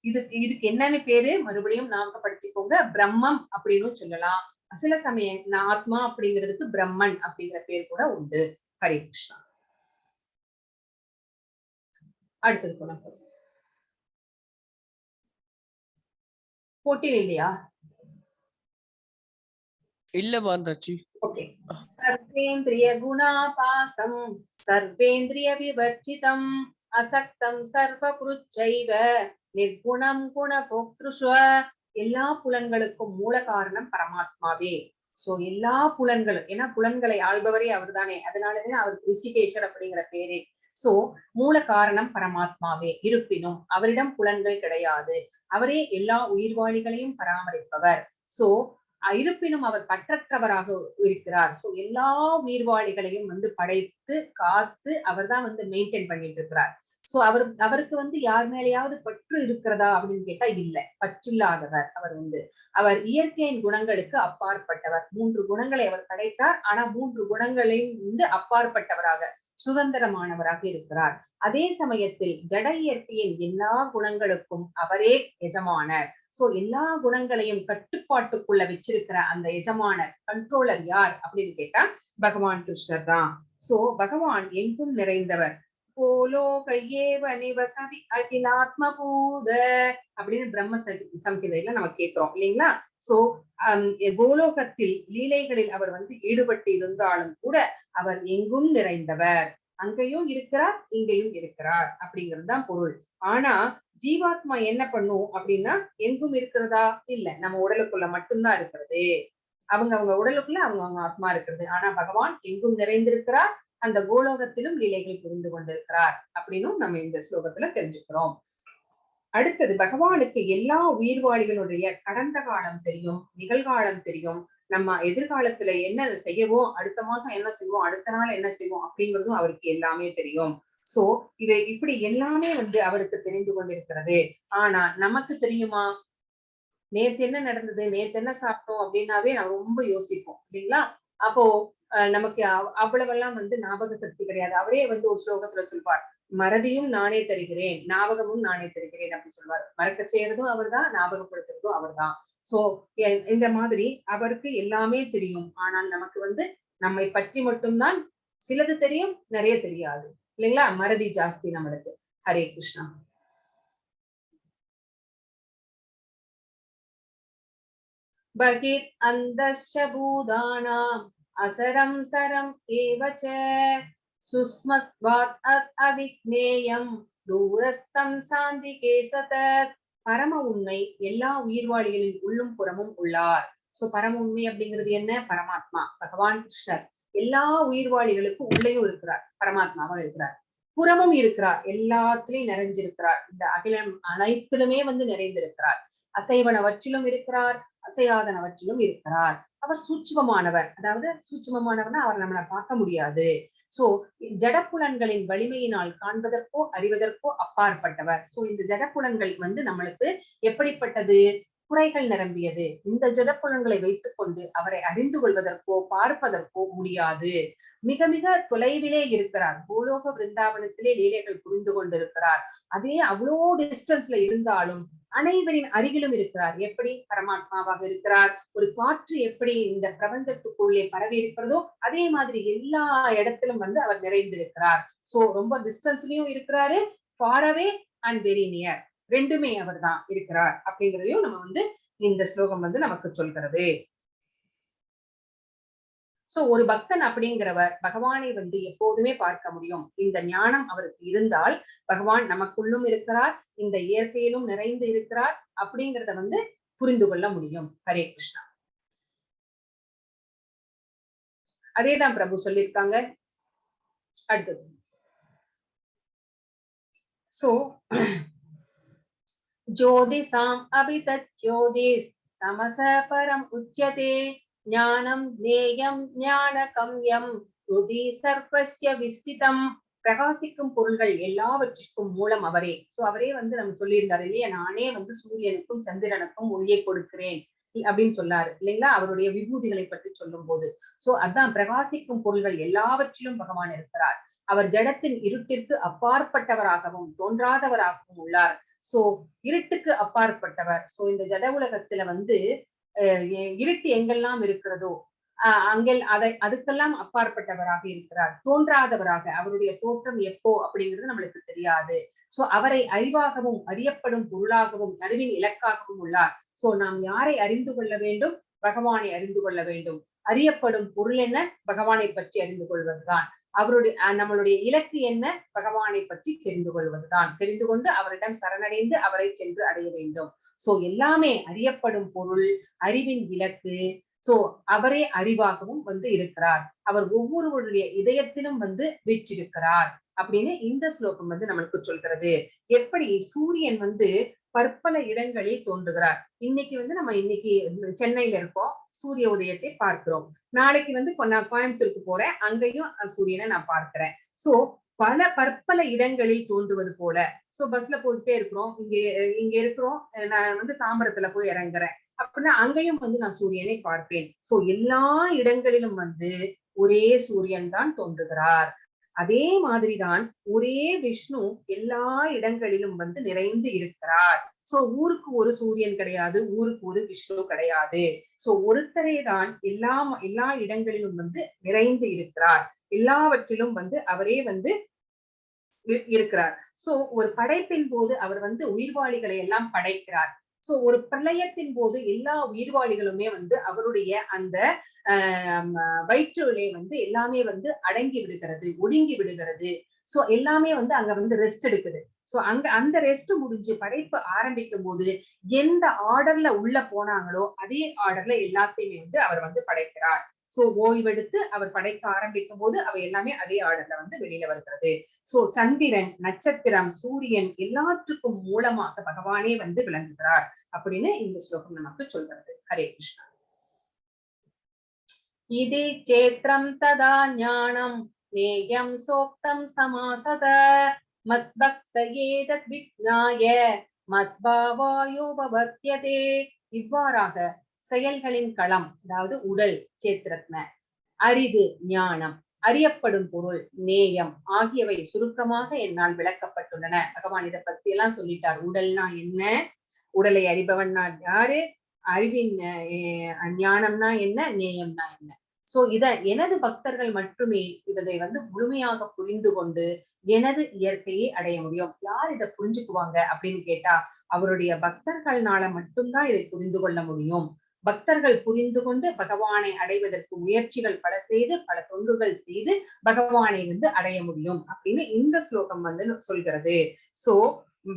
இதுக்கு என்னன்னு பேரு மறுபடியும் ஞாபகப்படுத்திக்கோங்க. பிரம்மம் அப்படின்னு சொல்லலாம், சில சமயம் ஆத்மா அப்படிங்கிறதுக்கு பிரம்மன் அப்படிங்கிற பேர் கூட உண்டு. ஹரே கிருஷ்ணா. அடுத்தது போன போட்டியில் இல்லையா? இல்ல மாதாஜி. ஓகே. சர்வேந்திரிய குணாபாசம் சர்வேந்திரிய விவர்ஜிதம் அசக்தம் சர்வபுருச்சைவ நிர்குணம் குணபோக்த்ருஷ்வ. எல்லா புலன்களுக்கும் மூல காரணம் பரமாத்மாவே. சோ எல்லா புலன்களும், ஏன்னா புலன்களை ஆள்பவரே அவர் தானே, அதனாலதான் அவருக்கு ரிஷிகேஷர் அப்படிங்கிற பேரே. சோ மூல காரணம் பரமாத்மாவே. இருப்பினும் அவரிடம் புலன்கள் கிடையாது. அவரே எல்லா உயிர்வாழிகளையும் பராமரிப்பவர். சோ இருப்பினும் அவர் பற்றற்றவராக இருக்கிறார். சோ எல்லா உயிர்வாழிகளையும் படைத்து காத்து அவர் தான் மெயின்டைன் பண்ணிட்டு இருக்கிறார். சோ அவருக்கு யார் மேலேயாவது பற்று இருக்கிறதா அப்படின்னு கேட்டா இல்ல, பற்றில்லாதவர். அவர் இயற்கையின் குணங்களுக்கு அப்பாற்பட்டவர். 3 குணங்களை அவர் படைத்தார். ஆனா 3 குணங்களையும் அப்பாற்பட்டவராக சுதந்திரமானவராக இருக்கிறார். அதே சமயத்தில் ஜட இயற்கையின் எல்லா குணங்களுக்கும் அவரே எஜமானர். சோ எல்லா குணங்களையும் கட்டுப்பாட்டுக்குள்ள வச்சிருக்கிற அந்த எஜமானர், கண்ட்ரோலர் யார் அப்படின்னு கேட்டா பகவான் கிருஷ்ணர் தான். சோ பகவான் எங்கும் நிறைந்தவர். போலோ கையேவ நிவசதி அகிலாத்ம பூத அப்படின்னு பிரம்ம சம்ஹிதையில நம்ம கேட்கிறோம் இல்லைங்களா? சோ கோலோகத்தில் லீலைகளில் அவர் ஈடுபட்டு இருந்தாலும் கூட அவர் எங்கும் நிறைந்தவர். அங்கேயும் இருக்கிறார், இங்கேயும் இருக்கிறார் அப்படிங்கிறது தான் பொருள். ஆனா ஜீவாத்மா என்ன பண்ணும் அப்படின்னா, எங்கும் இருக்கிறதா? இல்ல, நம்ம உடலுக்குள்ள மட்டும்தான் இருக்கிறது. அவங்க உடலுக்குள்ள அவங்க ஆத்மா இருக்கிறது. ஆனா பகவான் எங்கும் நிறைந்திருக்கிறார், அந்த கோலோகத்திலும் லீலைகள் புரிந்து கொண்டிருக்கிறார் அப்படின்னு நம்ம இந்த ஸ்லோகத்துல தெரிஞ்சுக்கிறோம். அடுத்தது, பகவானுக்கு எல்லா உயிர்வாழிகளுடைய கடந்த காலம் தெரியும், நிகழ்காலம் தெரியும். நம்ம எதிர்காலத்துல என்ன செய்யவோம், அடுத்த மாசம் என்ன செய்வோம், அடுத்த நாள் என்ன செய்வோம் அப்படிங்கிறதும் அவருக்கு எல்லாமே தெரியும். சோ இவை இப்படி எல்லாமே அவருக்கு தெரிந்து கொண்டிருக்கிறது. ஆனா நமக்கு தெரியுமா? நேத்து என்ன நடந்தது, நேத்து என்ன சாப்பிட்டோம் அப்படின்னாவே நம்ம ரொம்ப யோசிப்போம் இல்லைங்களா? அப்போ நமக்கு அவ்வளவெல்லாம் ஞாபக சக்தி கிடையாது. அவரே ஒரு ஸ்லோகத்துல சொல்வார், மறதியும் நானே தருகிறேன், ஞாபகமும் நானே தருகிறேன் அப்படின்னு சொல்வார். மறக்க செய்யறதும் அவர்தான், ஞாபகப்படுத்துறதும் அவர்தான். சோ இந்த மாதிரி அவருக்கு எல்லாமே தெரியும். ஆனால் நமக்கு நம்மை பற்றி மட்டும்தான் சிலது தெரியும், நிறைய தெரியாது இல்லைங்களா? மறதி ஜாஸ்தி நம்மளுக்கு. ஹரே கிருஷ்ணா. பகிர் அந்தஸ்ச பூதானாம் அசரம் சரம் ஏவச சுஸ்மத்வாத் அவிக்னேயம் தூரஸ்தம் சாந்திகே சதத். பரம உண்மை எல்லா உயிர்வாழிகளின் உள்ளும் புறமும் உள்ளார். சோ பரம உண்மை அப்படிங்கிறது என்ன? பரமாத்மா, பகவான் கிருஷ்ணர். எல்லா உயிர்வாழிகளுக்கும் உள்ளேயும் இருக்கிறார், பரமாத்மாவாக இருக்கிறார். புறமும் இருக்கிறார், எல்லாத்திலையும் நிறைஞ்சிருக்கிறார். இந்த அகிலம் அனைத்திலுமே நிறைந்திருக்கிறார். அசைவனவற்றிலும் இருக்கிறார், அசையாதனவற்றிலும் இருக்கிறார். அவர் சூட்சுமமானவர். அதாவது சூட்சுமமானவர்னா அவர் நம்மளை பார்க்க முடியாது. சோ ஜடப்புலன்களின் வலிமையினால் காண்பதற்கோ அறிவதற்கோ அப்பாற்பட்டவர். சோ இந்த ஜடப்புலன்கள் நம்மளுக்கு எப்படிப்பட்டது? குறைகள் நிரம்பியது. இந்த ஜடப்புலன்களை வைத்துக் கொண்டு அவரை அறிந்து கொள்வதற்கோ பார்ப்பதற்கோ முடியாது. மிக மிக தொலைவிலே இருக்கிறார். பூலோக விருந்தாவனத்திலே லீலைகள் புரிந்து கொண்டிருக்கிறார். அதே அவ்வளோ டிஸ்டன்ஸ்ல இருந்தாலும் அனைவரின் அருகிலும் இருக்கிறார். எப்படி? பரமாத்மாவாக இருக்கிறார். ஒரு காற்று எப்படி இந்த பிரபஞ்சத்துக்குள்ளே பரவி இருக்கிறதோ அதே மாதிரி எல்லா இடத்திலும் அவர் நிறைந்திருக்கிறார். சோ ரொம்ப டிஸ்டன்ஸ்லயும் இருக்கிறாரு, far away and very near, ரெண்டுமே அவர் தான் இருக்கிறார் அப்படிங்கிறதையும் நம்ம இந்த ஸ்லோகம் நமக்கு சொல்கிறது. சோ ஒரு பக்தன் அப்படிங்கிறவர் பகவானை எப்போதுமே பார்க்க முடியும். இந்த ஞானம் அவருக்கு இருந்தால் பகவான் நமக்குள்ளும் இருக்கிறார், இந்த இயற்கையிலும் நிறைந்து இருக்கிறார் அப்படிங்கிறத புரிந்து கொள்ள முடியும். ஹரே கிருஷ்ணா. அதேதான் பிரபு சொல்லியிருக்காங்க. அடுத்தது சோ ஜோதிசாம் அபிதத் ஜோதிஸ் தமச பரம் உச்யதே ஞானம் நேயம் ஞானகம்யம் ருதி சர்வஸ்ய விஸ்திதம். பிரகாசிக்கும் பொருள்கள் எல்லாவற்றிற்கும் மூலம் அவரே. சோ அவரே நம்ம சொல்லியிருந்தாரு இல்லையா, நானே சூரியனுக்கும் சந்திரனுக்கும் ஒளியை கொடுக்கிறேன் அப்படின்னு சொன்னாரு இல்லைங்களா, அவருடைய விபூதிகளை பற்றி சொல்லும் போது. சோ அதான் பிரகாசிக்கும் பொருள்கள் எல்லாவற்றிலும் பகவான் இருக்கிறார். அவர் ஜடத்தின் இருட்டிற்கு அப்பாற்பட்டவராகவும் தோன்றாதவராகவும் உள்ளார். சோ இருட்டுக்கு அப்பாற்பட்டவர். சோ இந்த ஜட உலகத்துல இருட்டு எங்கெல்லாம் இருக்கிறதோ அதுக்கெல்லாம் அப்பாற்பட்டவராக இருக்கிறார். தோன்றாதவராக, அவருடைய தோற்றம் எப்போ அப்படிங்கிறது நம்மளுக்கு தெரியாது. சோ அவரை அறிவாகவும் அறியப்படும் பொருளாகவும் அறிவின் இலக்காகவும் உள்ளார். சோ நாம் யாரை அறிந்து கொள்ள வேண்டும்? பகவானை அறிந்து கொள்ள வேண்டும். அறியப்படும் பொருள் என்ன? பகவானை பற்றி அறிந்து கொள்வதுதான். நம்மளுடைய இலக்கு என்ன? பகவானை பற்றி தெரிந்து கொள்வதுதான். தெரிந்து கொண்டு அவரிடம் சரணடைந்து அவரை சென்று அடைய வேண்டும். சோ எல்லாமே அறியப்படும் பொருள், அறிவின் இலக்கு. சோ அவரே அறிவாகவும் இருக்கிறார். அவர் ஒவ்வொருவருடைய இதயத்திலும் வீற்றிருக்கிறார் அப்படின்னு இந்த ஸ்லோகம் நம்மளுக்கு சொல்கிறது. எப்படி சூரியன் பற்பல இடங்களில் தோன்றுகிறார். இன்னைக்கு நம்ம இன்னைக்கு சென்னையில இருக்கோம், சூரிய உதயத்தை பார்க்கிறோம். நாளைக்கு நான் கோயம்புத்தூருக்கு போறேன், அங்கேயும் சூரியனை நான் பார்க்கிறேன். சோ பற்பல இடங்களில் தோன்றுவது போல. சோ பஸ்ல போயிட்டே இருக்கிறோம், இங்க இருக்கிறோம், நான் தாம்பரத்துல போய் இறங்குறேன் அப்படின்னா அங்கேயும் நான் சூரியனை பார்ப்பேன். சோ எல்லா இடங்களிலும் ஒரே சூரியன் தான் தோன்றுகிறார். அதே மாதிரிதான் ஒரே விஷ்ணு எல்லா இடங்களிலும் நிறைந்து இருக்கிறார். சோ ஊருக்கு ஒரு சூரியன் கிடையாது, ஊருக்கு ஒரு விஷ்ணு கிடையாது. சோ ஒருத்தரே தான் எல்லா இடங்களிலும் நிறைந்து இருக்கிறார். எல்லாவற்றிலும் அவரே இருக்கிறார். சோ ஒரு படைப்பின் போது அவர் உயிர்வாளிகளை எல்லாம் படைக்கிறார். சோ ஒரு பிரளயத்தின் போது எல்லா உயிர்வாளிகளுமே அவருடைய அந்த வயிற்றுகளே எல்லாமே அடங்கி விடுகிறது, ஒடுங்கி விடுகிறது. சோ எல்லாமே அங்க ரெஸ்ட் எடுக்குது. சோ அந்த ரெஸ்ட் முடிஞ்சு படைப்பு ஆரம்பிக்கும் போது எந்த ஆர்டர்ல உள்ள போனாங்களோ அதே ஆர்டர்ல எல்லாத்தையுமே அவர் படைக்கிறார். சோ ஓய்வெடுத்து அவர் படைக்க ஆரம்பிக்கும் போது அவை எல்லாமே அதே ஆர்டர்ல வெளியில வருகிறது. சோ சந்திரன், நட்சத்திரம், சூரியன் எல்லாற்றுக்கும் மூலமாக பகவானே விளங்குகிறார் அப்படின்னு இந்த ஸ்லோகம் நமக்கு சொல்கிறது. ஹரே கிருஷ்ணா. இதே சேத்ரம் ததா ஞானம் நேயம் சோக்தம் சமாசத மத்பக்த ஏதத் விக்ஞாய மத்பாவாயோபவத்யதே. இவ்வாறாக செயல்களின் களம், அதாவது உடல் சேத்ரத்ன, அறிவு ஞானம், அறியப்படும் பொருள் நேயம் ஆகியவை சுருக்கமாக என்னால் விளக்கப்பட்டுள்ளன. பகவான் இதை பத்தி எல்லாம் சொல்லிட்டார். உடல்னா என்ன, உடலை அறிபவன்னா யாரு, அறிவின் ஞானம்னா என்ன, நேயம்னா என்ன. சோ எனது பக்தர்கள் மட்டுமே இதை முழுமையாக புரிந்து கொண்டு எனது இயற்கையை அடைய முடியும். யார் இதை புரிஞ்சுக்குவாங்க அப்படின்னு கேட்டா அவருடைய பக்தர்கள்னால மட்டும்தான் இதை புரிந்து கொள்ள முடியும். பக்தர்கள் புரிந்து கொண்டு பகவானை அடைவதற்கு முயற்சிகள் பல செய்து பல தொண்டுகள் செய்து பகவானை அடைய முடியும் அப்படின்னு இந்த ஸ்லோகம் சொல்கிறது. சோ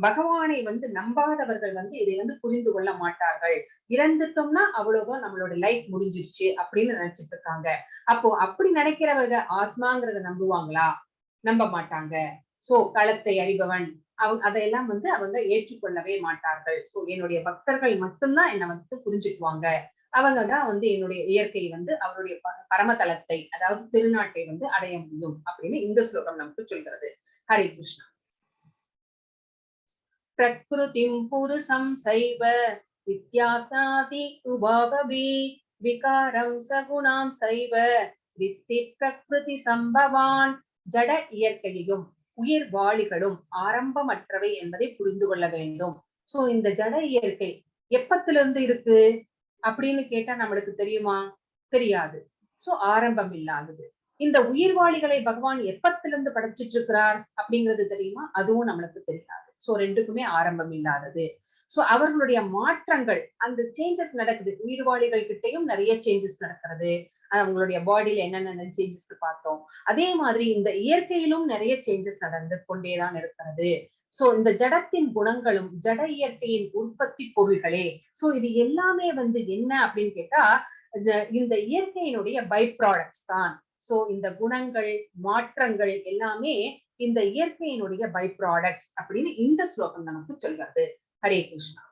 பகவானை நம்பாதவர்கள் இதை புரிந்து கொள்ள மாட்டார்கள். இறந்துட்டோம்னா அவ்வளவுதான், நம்மளோட லைஃப் முடிஞ்சிருச்சு அப்படின்னு நினைச்சிட்டு இருக்காங்க. அப்போ அப்படி நினைக்கிறவங்க ஆத்மாங்கிறத நம்புவாங்களா? நம்ப மாட்டாங்க. சோ களத்தை அறிபவன் அதையெல்லாம் அவங்க ஏற்றுக்கொள்ளவே மாட்டார்கள். சோ என்னுடைய பக்தர்கள் மட்டும்தான் என்னை புரிஞ்சுக்குவாங்க. அவங்கதான் என்னுடைய இயற்கை அவருடைய பரமதலத்தை, அதாவது திருநாட்டை அடைய முடியும் அப்படின்னு இந்த ஸ்லோகம் நமக்கு சொல்கிறது. ஹரே கிருஷ்ணா. பிரக்ருதிம் புருஷம் சைவ வித்யாத்னாதி உபாவபி விகாரம் சகுணாம் சைவ வித்தி பிரக்ருதி சம்பவான். ஜட இயற்கையையும் உயிர் வாளிகளும் ஆரம்பமற்றவை என்பதை புரிந்து கொள்ள வேண்டும். சோ இந்த ஜட இயற்கை எப்பத்திலிருந்து இருக்கு அப்படின்னு கேட்டா நம்மளுக்கு தெரியுமா? தெரியாது. சோ ஆரம்பம் இல்லாதது. இந்த உயிர்வாளிகளை பகவான் எப்பத்திலிருந்து படைச்சிட்டு இருக்கிறார் அப்படிங்கிறது தெரியுமா? அதுவும் நம்மளுக்கு தெரியாது. சோ ரெண்டுக்குமே ஆரம்பம் இல்லாதது. சோ அவர்களுடைய மாற்றங்கள், அந்த சேஞ்சஸ் நடக்குது. உயிர்வாளிகள் கிட்டையும் நிறைய சேஞ்சஸ் நடக்கிறது. அவங்களுடைய பாடியில என்னென்ன சேஞ்சஸ் பார்த்தோம். அதே மாதிரி இந்த இயற்கையிலும் நிறைய சேஞ்சஸ் நடந்து கொண்டேதான் இருக்கிறது. சோ இந்த ஜடத்தின் குணங்களும் ஜட இயற்கையின் உற்பத்தி பொருள்களே. சோ இது எல்லாமே என்ன அப்படின்னு கேட்டா இந்த இயற்கையினுடைய பை ப்ராடக்ட்ஸ் தான். சோ இந்த குணங்கள் மாற்றங்கள் எல்லாமே இந்த இயற்கையினுடைய பை ப்ராடக்ட்ஸ் அப்படின்னு இந்த ஸ்லோகம் நமக்கு சொல்கிறது. ஹரே கிருஷ்ணா.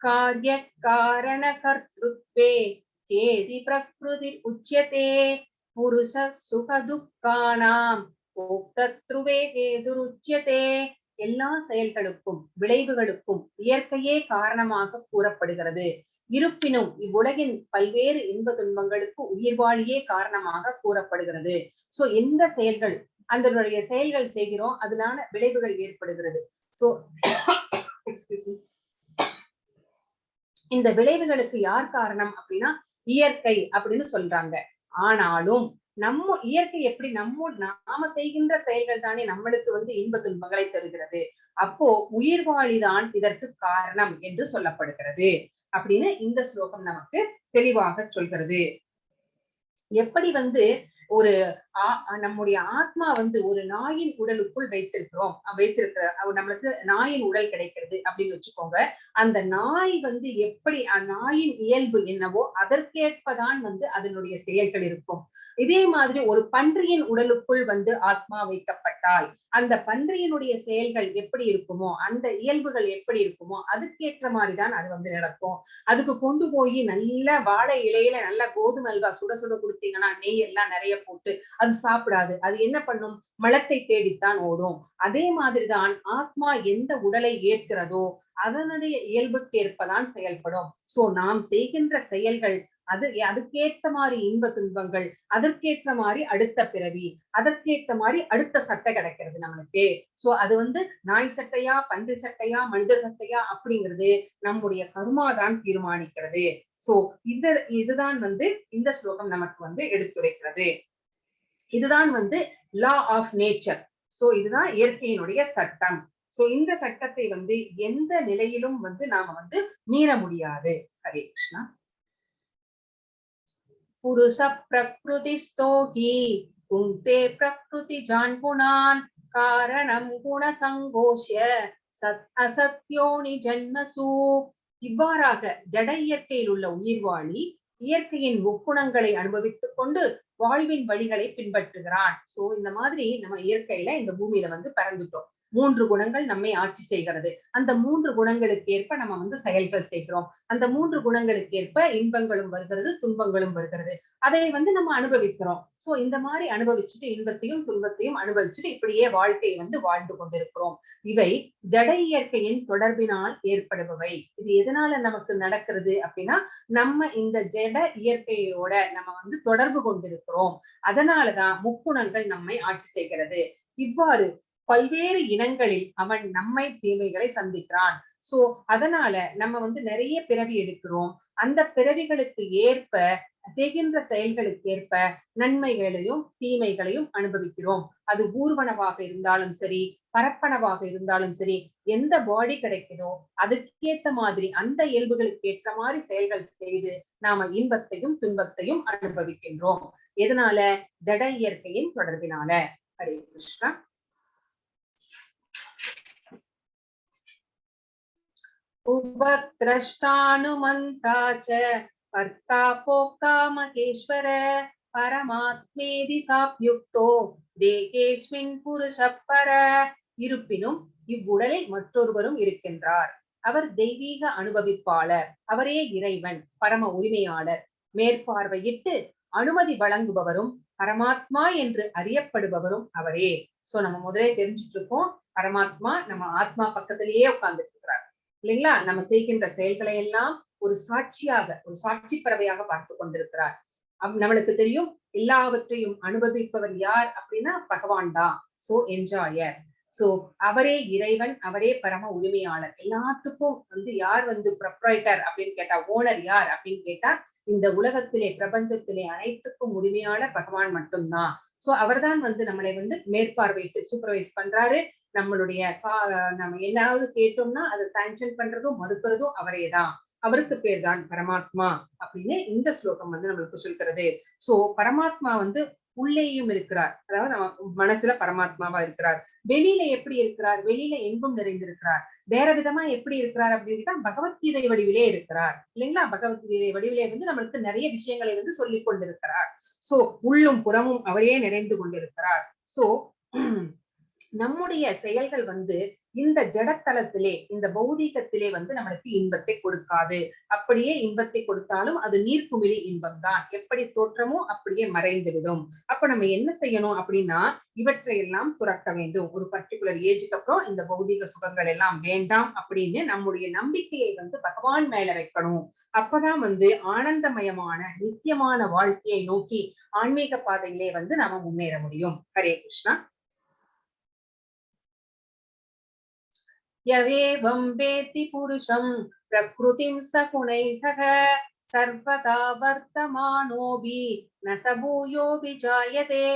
காரிய காரண கர்த்ருத்வே கேதி பிரக்ருதி உச்யதே புருஷ சுக துக்கானாம் ஓக்தத்ருவே ஹேதுருச்யதே. எல்லா செயல்களுக்கும் விளைவுகளுக்கும் இயற்கையே காரணமாக கூறப்படுகிறது. இருப்பினும் இவ்வுலகின் பல்வேறு இன்ப துன்பங்களுக்கு உயிர்வாளியே காரணமாக கூறப்படுகிறது. சோ எந்த செயல்கள் அதனுடைய செயல்கள் செய்கிறோம், அதனால விளைவுகள் ஏற்படுகிறது. சோ இந்த விளைவுகளுக்கு யார் காரணம் அப்படின்னா இயற்கை அப்படின்னு சொல்றாங்க. ஆனாலும் நம்ம இயற்கை எப்படி நாம செய்கின்ற செயல்கள் தானே நம்மளுக்கு இன்ப துன்பங்களை தருகிறது. அப்போ உயிர்வாழிதான் இதற்கு காரணம் என்று சொல்லப்படுகிறது அப்படின்னு இந்த ஸ்லோகம் நமக்கு தெளிவாக சொல்கிறது. எப்படி ஒரு நம்முடைய ஆத்மா ஒரு நாயின் உடலுக்குள் வைத்திருக்கிற நம்மளுக்கு நாயின் உடல் கிடைக்கிறது அப்படின்னு வச்சுக்கோங்க. அந்த நாய் எப்படி நாயின் இயல்பு என்னவோ அதற்கேற்பதான் அதனுடைய செயல்கள் இருக்கும். இதே மாதிரி ஒரு பன்றியின் உடலுக்குள் ஆத்மா வைக்கப்பட்டால் அந்த பன்றியினுடைய செயல்கள் எப்படி இருக்குமோ, அந்த இயல்புகள் எப்படி இருக்குமோ அதுக்கேற்ற மாதிரிதான் அது நடக்கும். அதுக்கு கொண்டு போய் நல்ல வாழை இலையில நல்ல கோதுமை அல்வா சுட சுட கொடுத்தீங்கன்னா நெய் எல்லாம் நிறைய போட்டு அது சாப்பிடாது. அது என்ன பண்ணும்? மலத்தை தேடித்தான் ஓடும். அதே மாதிரிதான் ஆத்மா எந்த உடலை ஏற்கிறதோ அதனுடைய இயல்புக்கு ஏற்பதான் செயல்படும். சோ நாம் செய்கின்ற செயல்கள் அதுக்கேற்ற மாதிரி இன்ப துன்பங்கள், அதற்கேற்ற மாதிரி அடுத்த பிறவி, அதற்கேற்ற மாதிரி அடுத்த சட்டை கிடைக்கிறது நம்மளுக்கு. சோ அது நாய் சட்டையா பன்றி சட்டையா மனித சட்டையா அப்படிங்கிறது நம்முடைய கர்மாதான் தீர்மானிக்கிறது. சோ இதுதான் இந்த ஸ்லோகம் நமக்கு எடுத்துரைக்கிறது. இதுதான் லா ஆஃப் நேச்சர். சோ இதுதான் இயற்கையினுடைய சட்டம். சோ இந்த சட்டத்தை எந்த நிலையிலும் நாம மீற முடியாது. ஹரே கிருஷ்ணா. புருஷ பிரகிருதிஸ்தோ ஹி புங்க்தே பிரகிருதி ஜான் குணான் காரணம் குண சங்கோஷ்ய சத் அசத்யோனி ஜன்மசு. இவ்வாறாக ஜட இயற்கையில் உள்ள உயிர்வாழி இயற்கையின் முக்குணங்களை அனுபவித்துக் கொண்டு வாழ்வின் வழிகளை பின்பற்றுகிறான். சோ இந்த மாதிரி நம்ம இயற்கையில இந்த பூமியில பிறந்துட்டோம். 3 குணங்கள் நம்மை ஆட்சி செய்கிறது. அந்த 3 குணங்களுக்கு ஏற்ப நம்ம செயல்கள் செய்கிறோம். அந்த 3 குணங்களுக்கு ஏற்ப இன்பங்களும் வருகிறது, துன்பங்களும் வருகிறது. அதை நம்ம அனுபவிக்கிறோம். சோ இந்த மாதிரி அனுபவிச்சுட்டு இன்பத்தையும் துன்பத்தையும் அனுபவிச்சுட்டு இப்படியே வாழ்க்கையை வாழ்ந்து கொண்டிருக்கிறோம். இவை ஜட இயற்கையின் தொடர்பினால் ஏற்படுபவை. இது எதனால நமக்கு நடக்கிறது அப்படின்னா நம்ம இந்த ஜட இயற்கையோட நம்ம தொடர்பு கொண்டிருக்கிறோம். அதனாலதான் முக்குணங்கள் நம்மை ஆட்சி செய்கிறது. இவ்வாறு பல்வேறு இனங்களில் அவன் நம்மை தீமைகளை சந்திக்கிறான். சோ அதனால நம்ம நிறைய பிறவி எடுக்கிறோம். அந்த பிறவிகளுக்கு ஏற்ப செய்கின்ற செயல்களுக்கு ஏற்ப நன்மைகளையும் தீமைகளையும் அனுபவிக்கிறோம். அது ஊர்வனவாக இருந்தாலும் சரி, பரப்பனவாக இருந்தாலும் சரி, எந்த பாடி கிடைக்குதோ அதுக்கேற்ற மாதிரி அந்த இயல்புகளுக்கு ஏற்ற மாதிரி செயல்கள் செய்து நாம இன்பத்தையும் துன்பத்தையும் அனுபவிக்கின்றோம். எதனால? ஜட இயற்கையின் தொடர்பினால. ஹரே கிருஷ்ணா. उपद्रष्टानुमन्ता च कर्ता भोक्ता महेश्वर परमात्मेति साप्युक्तो தேகேஸ்மின் புருஷப்பர. இருப்பினும் இவ்வுடலில் மற்றொருவரும் இருக்கின்றார். அவர் தெய்வீக அனுபவிப்பாளர். அவரே இறைவன், பரம உரிமையாளர். மேற்பார்வையிட்டு அனுமதி வழங்குபவரும் பரமாத்மா என்று அறியப்படுபவரும் அவரே. சோ நம்ம முதலே தெரிஞ்சுட்டு இருக்கோம், பரமாத்மா நம்ம ஆத்மா பக்கத்திலேயே உட்கார்ந்துட்டு இருக்கிறார் இல்லைங்களா? நம்ம செய்கின்ற செயல்களை எல்லாம் ஒரு சாட்சியாக, ஒரு சாட்சி பறவையாக பார்த்து கொண்டிருக்கிறார். நம்மளுக்கு தெரியும் எல்லாவற்றையும் அனுபவிப்பவர் யார் அப்படின்னா பகவான் தான். சோ என்ஜாயர். சோ அவரே இறைவன், அவரே பரம உரிமையாளர். எல்லாத்துக்கும் யார் ப்ரொப்ரைட்டர் அப்படின்னு கேட்டா, ஓனர் யார் அப்படின்னு கேட்டா, இந்த உலகத்திலே பிரபஞ்சத்திலே அனைத்துக்கும் உரிமையாளர் பகவான் மட்டும்தான். சோ அவர்தான் நம்மளை மேற்பார்வையிட்டு சூப்பர்வைஸ் பண்றாரு. நம்மளுடைய நம்ம என்னாவது கேட்டோம்னா அதை சாங்ஷன் பண்றதும் மறுக்கிறதும் அவரேதான். அவருக்கு பேர் தான் பரமாத்மா அப்படின்னு இந்த ஸ்லோகம் நம்மளுக்கு சொல்கிறது. சோ பரமாத்மா உள்ளேயும் இருக்கிறார். அதாவது நம்ம மனசுல பரமாத்மாவா இருக்கிறார். வெளியில எப்படி இருக்கிறார்? வெளியில இன்பம் நிறைந்திருக்கிறார். வேற விதமா எப்படி இருக்கிறார் அப்படின்னா பகவத்கீதை வடிவிலே இருக்கிறார் இல்லைங்களா? பகவத்கீதை வடிவிலே நம்மளுக்கு நிறைய விஷயங்களை சொல்லிக் கொண்டிருக்கிறார். சோ உள்ளும் புறமும் அவரே நிறைந்து கொண்டிருக்கிறார். சோ நம்முடைய செயல்கள் இந்த ஜடத்தலத்திலே, இந்த பௌதீகத்திலே நம்மளுக்கு இன்பத்தை கொடுக்காது. அப்படியே இன்பத்தை கொடுத்தாலும் அது நீர்க்குமிழி இன்பம் தான். எப்படி தோற்றமோ அப்படியே மறைந்துவிடும். அப்ப நம்ம என்ன செய்யணும் அப்படின்னா இவற்றையெல்லாம் துறக்க வேண்டும். ஒரு பர்டிகுலர் ஏஜுக்கு அப்புறம் இந்த பௌதீக சுகங்கள் எல்லாம் வேண்டாம் அப்படின்னு நம்முடைய நம்பிக்கையை பகவான் மேல வைக்கணும். அப்பதான் ஆனந்தமயமான நித்தியமான வாழ்க்கையை நோக்கி ஆன்மீக பாதையிலே நாம முன்னேற முடியும். ஹரே கிருஷ்ணா. யவேவம் வேத்தி புருஷம் பிரகிருதிம் சகுணை சக சர்வதா வர்த்தமானோபி நசபூயோபி ஜாயதே.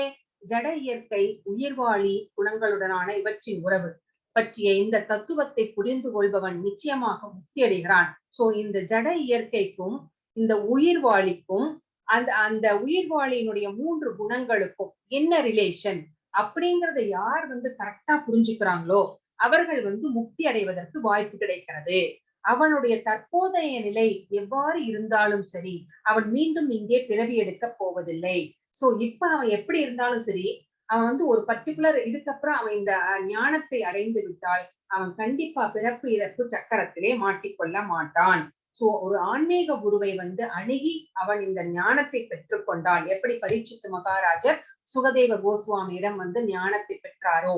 ஜட இயற்கை உயிர்வாழி குணங்களுடனான இவற்றின் உறவு பற்றிய இந்த தத்துவத்தை புரிந்து கொள்பவன் நிச்சயமாக முக்தி அடைகிறான். சோ இந்த ஜட இயற்கைக்கும் இந்த உயிர்வாழிக்கும் அந்த அந்த உயிர்வாழியினுடைய 3 குணங்களுக்கும் என்ன ரிலேஷன் அப்படிங்கறத யார் கரெக்டா புரிஞ்சுக்கிறாங்களோ அவர்கள் முக்தி அடைவதற்கு வாய்ப்பு கிடைக்கிறது. அவனுடைய தற்போதைய நிலை எவ்வாறு இருந்தாலும் சரி, அவன் மீண்டும் இங்கே பிறவி எடுக்க போவதில்லை. சோ இப்ப அவன் எப்படி இருந்தாலும் சரி, அவன் ஒரு பர்டிகுலர் இதுக்கப்புறம் அவன் இந்த ஞானத்தை அடைந்து விட்டால் அவன் கண்டிப்பா பிறப்பு இறப்பு சக்கரத்திலே மாட்டிக்கொள்ள மாட்டான். சோ ஒரு ஆன்மீக குருவை அணுகி அவன் இந்த ஞானத்தை பெற்றுக்கொண்டால், எப்படி பரீட்சித்து மகாராஜர் சுகதேவ கோஸ்வாமியிடம் ஞானத்தை பெற்றாரோ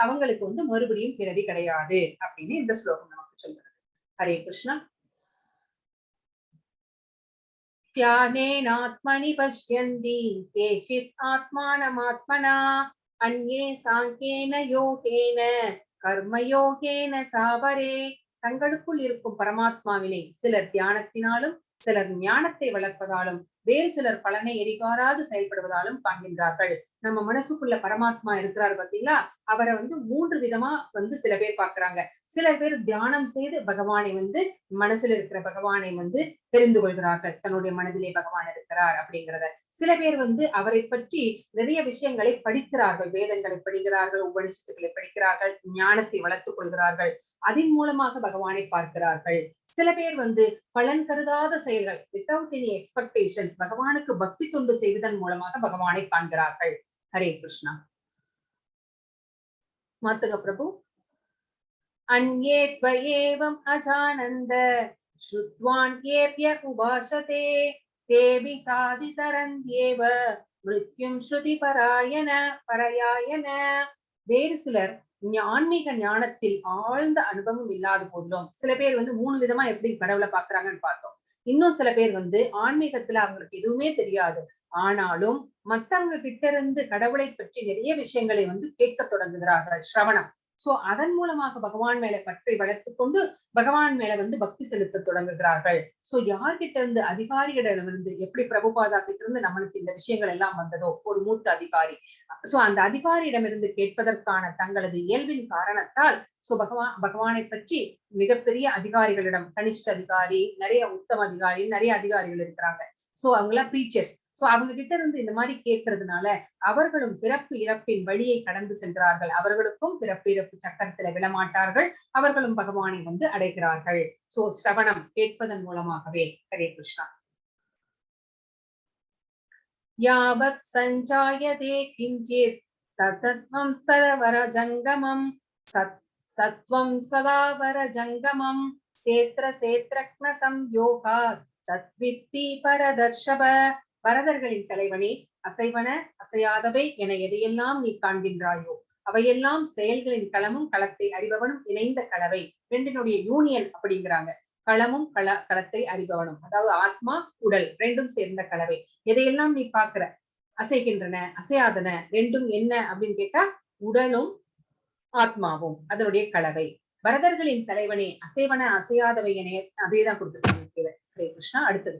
அவங்களுக்கு மறுபடியும் பிறவி கிடையாது அப்படின்னு இந்த ஸ்லோகம் நமக்கு சொல்றது. ஹரே கிருஷ்ணா. த்யானேனாத்மனி பஷ்யந்தி கேசித் ஆத்மானமாத்மனா அன்யே சாங்கேன யோகேன கர்மயோகேன சாபரே. தங்களுக்குள் இருக்கும் பரமாத்மாவினை சிலர் தியானத்தினாலும் சிலர் ஞானத்தை வளர்ப்பதாலும் வேறு சிலர் பலனை எரிகாராது செயல்படுவதாலும் காண்கின்றார்கள். நம்ம மனசுக்குள்ள பரமாத்மா இருக்கிறார் பாத்தீங்களா, அவரை 3 விதமா சில பேர் பாக்குறாங்க. சில பேர் தியானம் செய்து பகவானை மனசுல இருக்கிற பகவானை தெரிந்து கொள்கிறார்கள், தன்னுடைய மனதிலே பகவான் இருக்கிறார் அப்படிங்கிறத. சில பேர் அவரை பற்றி நிறைய விஷயங்களை படிக்கிறார்கள், வேதங்களை படிக்கிறார்கள், உபனிஷத்துக்களை படிக்கிறார்கள், ஞானத்தை வளர்த்துக் கொள்கிறார்கள், அதன் மூலமாக பகவானை பார்க்கிறார்கள். சில பேர் பலன் கருதாத செயல்கள், வித்தவுட் எனி எக்ஸ்பெக்டேஷன்ஸ், பகவானுக்கு பக்தி தொண்டு செய்வதன் மூலமாக பகவானை காண்கிறார்கள். ஹரே கிருஷ்ணா. மாத்துக பிரபு. அன்யே த்வயேவம் அஜானந்த ஸ்ருத்வான் ஏப்ய உபாசதே தேவி சாதிதரந்த்யேவ மிருத்யும் ஸ்ருதி பராயண. வேறு சிலர் ஆன்மீக ஞானத்தில் ஆழ்ந்த அனுபவம் இல்லாத போதிலும் சில பேர் 3 விதமா எப்படி கடவுளை பாக்குறாங்கன்னு பார்த்தோம். இன்னும் சில பேர் ஆன்மீகத்துல அவங்களுக்கு எதுவுமே தெரியாது, ஆனாலும் மத்தவங்க கிட்ட இருந்து கடவுளை பற்றி நிறைய விஷயங்களை கேட்க தொடங்குகிறார்கள், ஸ்ரவணம். சோ அதன் மூலமாக பகவான் மேல பற்றி வளர்த்துக் கொண்டு பகவான் மேல பக்தி செலுத்த தொடங்குகிறார்கள். சோ யார்கிட்ட இருந்து, அதிகாரிகளிடம் இருந்து, எப்படி பிரபுபாதா கிட்ட இருந்து நம்மளுக்கு இந்த விஷயங்கள் எல்லாம் வந்ததோ, ஒரு மூத்த அதிகாரி, சோ அந்த அதிகாரியிடமிருந்து கேட்பதற்கான தங்களது இயல்பின் காரணத்தால் சோ பகவானை பற்றி மிகப்பெரிய அதிகாரிகளிடம், கனிஷ்ட அதிகாரி, நிறைய உத்தம அதிகாரி, நிறைய அதிகாரிகள் இருக்கிறாங்க. சோ அவங்களாம் பிரீச்சர்ஸ். சோ அவங்க கிட்ட இருந்து இந்த மாதிரி கேட்கறதுனால அவர்களும் பிறப்பு இறப்பின் வழியை கடந்து சென்றார்கள். அவர்களுக்கும் பிறப்பு இறப்பு சக்கரத்துல விழமாட்டார்கள், அவர்களும் பகவானை அடைகிறார்கள். சோ ஸ்ரவணம், கேட்பதன் மூலமாகவே. ஹரே கிருஷ்ணா. யாவத் சஞ்சாயதே கிஞ்சித் சதத்வம் ஸ்தரவர ஜங்கமம் சத்வம் சதாவர ஜங்கமம் சேத்ர சேத்ரக்ன சம்யோகா தத்வித்தி பரதர்ஷப. பரதர்களின் தலைவனே, அசைவன அசையாதவை என எதையெல்லாம் நீ காண்கின்றாயோ அவையெல்லாம் செயல்களின் களமும் களத்தை அறிபவனும் இணைந்த கலவை. ரெண்டினுடைய யூனியன் அப்படிங்கிறாங்க. களமும் களத்தை அறிபவனும், அதாவது ஆத்மா உடல் ரெண்டும் சேர்ந்த கலவை. எதையெல்லாம் நீ பாக்குற, அசைகின்றன அசையாதன ரெண்டும் என்ன அப்படின்னு கேட்டா உடலும் ஆத்மாவும் அதனுடைய கலவை. பரதர்களின் தலைவனே, அசைவன அசையாதவை என அதேதான் கொடுத்துருக்காங்க. ஹரே கிருஷ்ணா. அடுத்தது